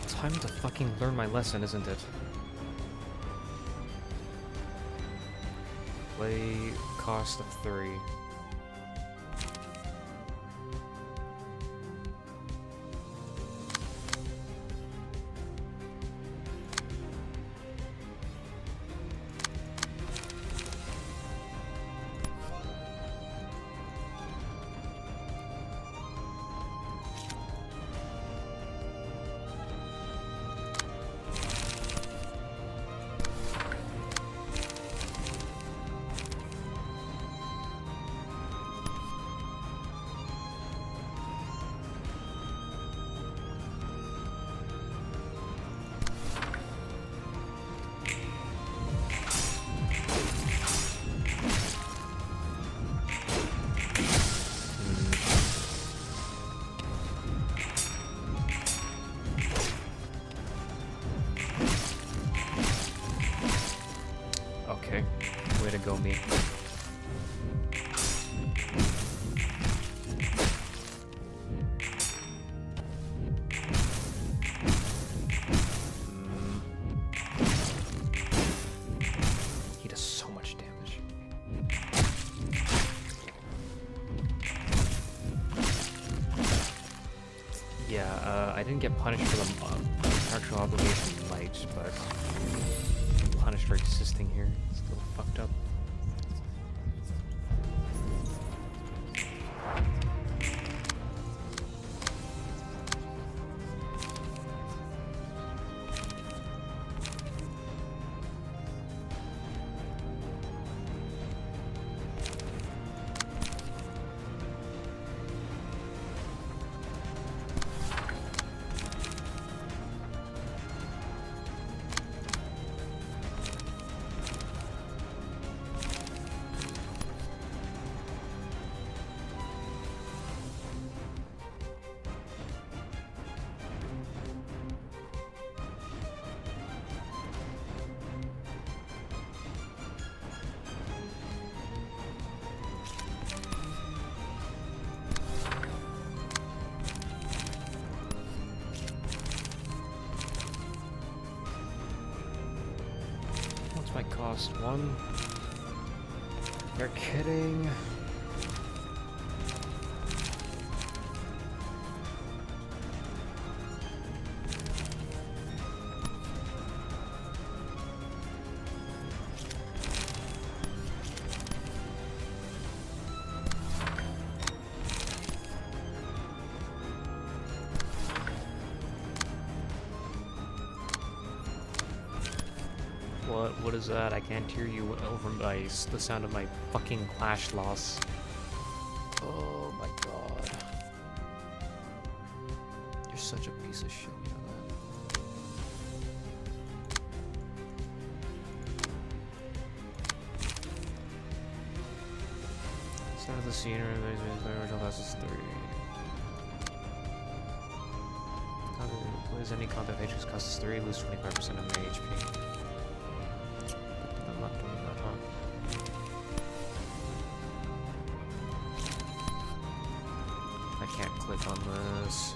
Time to fucking learn my lesson, isn't it? Play cost of 3. Okay, way to go, me. He does so much damage. Yeah, I didn't get punished for the contractual obligation light, but I'm punished for existing here. It's a little fucked up. My cost one. You're kidding. What is that? I can't hear you over the sound of my fucking clash loss. Oh my god. You're such a piece of shit, you know that? Sound of the scenery, original class is 3. Plays any combat matrix costs 3, lose 25% of my HP. I'm not doing that, huh? I can't click on this.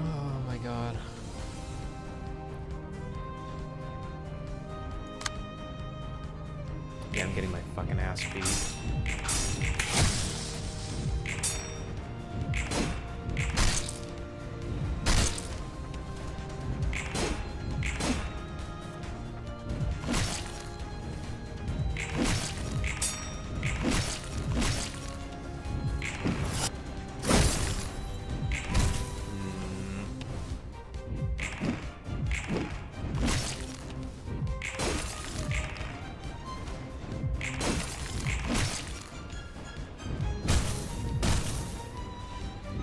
Oh my god. Yeah, I'm getting my fucking ass beat.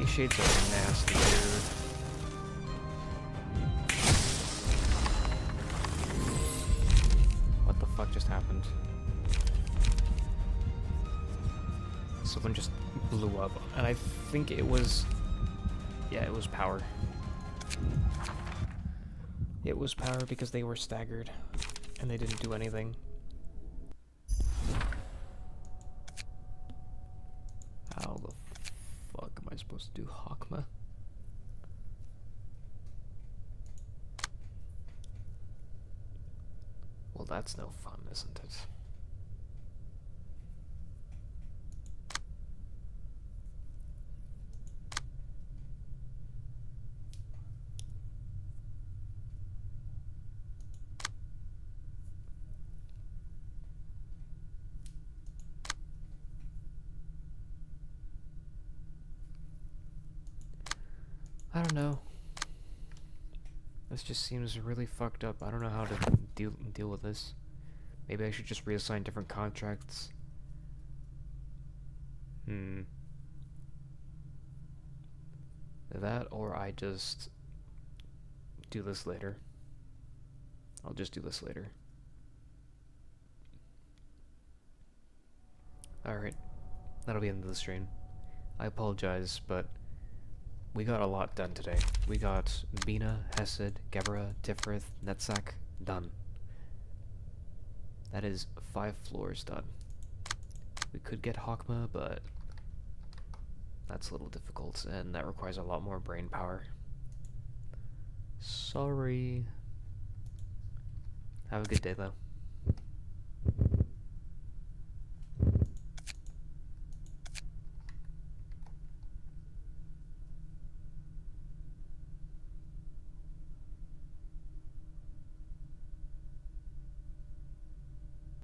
Shades are nasty, dude. What the fuck just happened? Someone just blew up, and I think it was... Yeah, it was power. It was power because they were staggered, and they didn't do anything. How the fuck am I supposed to do Hakma? that's no fun, isn't it? I don't know. This just seems really fucked up. I don't know how to deal with this. Maybe I should just reassign different contracts. That, or I just do this later. I'll just do this later. Alright. That'll be the end of the stream. I apologize, but we got a lot done today. We got Bina, Hesed, Gebra, Tifrith, Netzak done. That is 5 floors done. We could get Hawkma, but that's a little difficult, and that requires a lot more brain power. Sorry. Have a good day, though.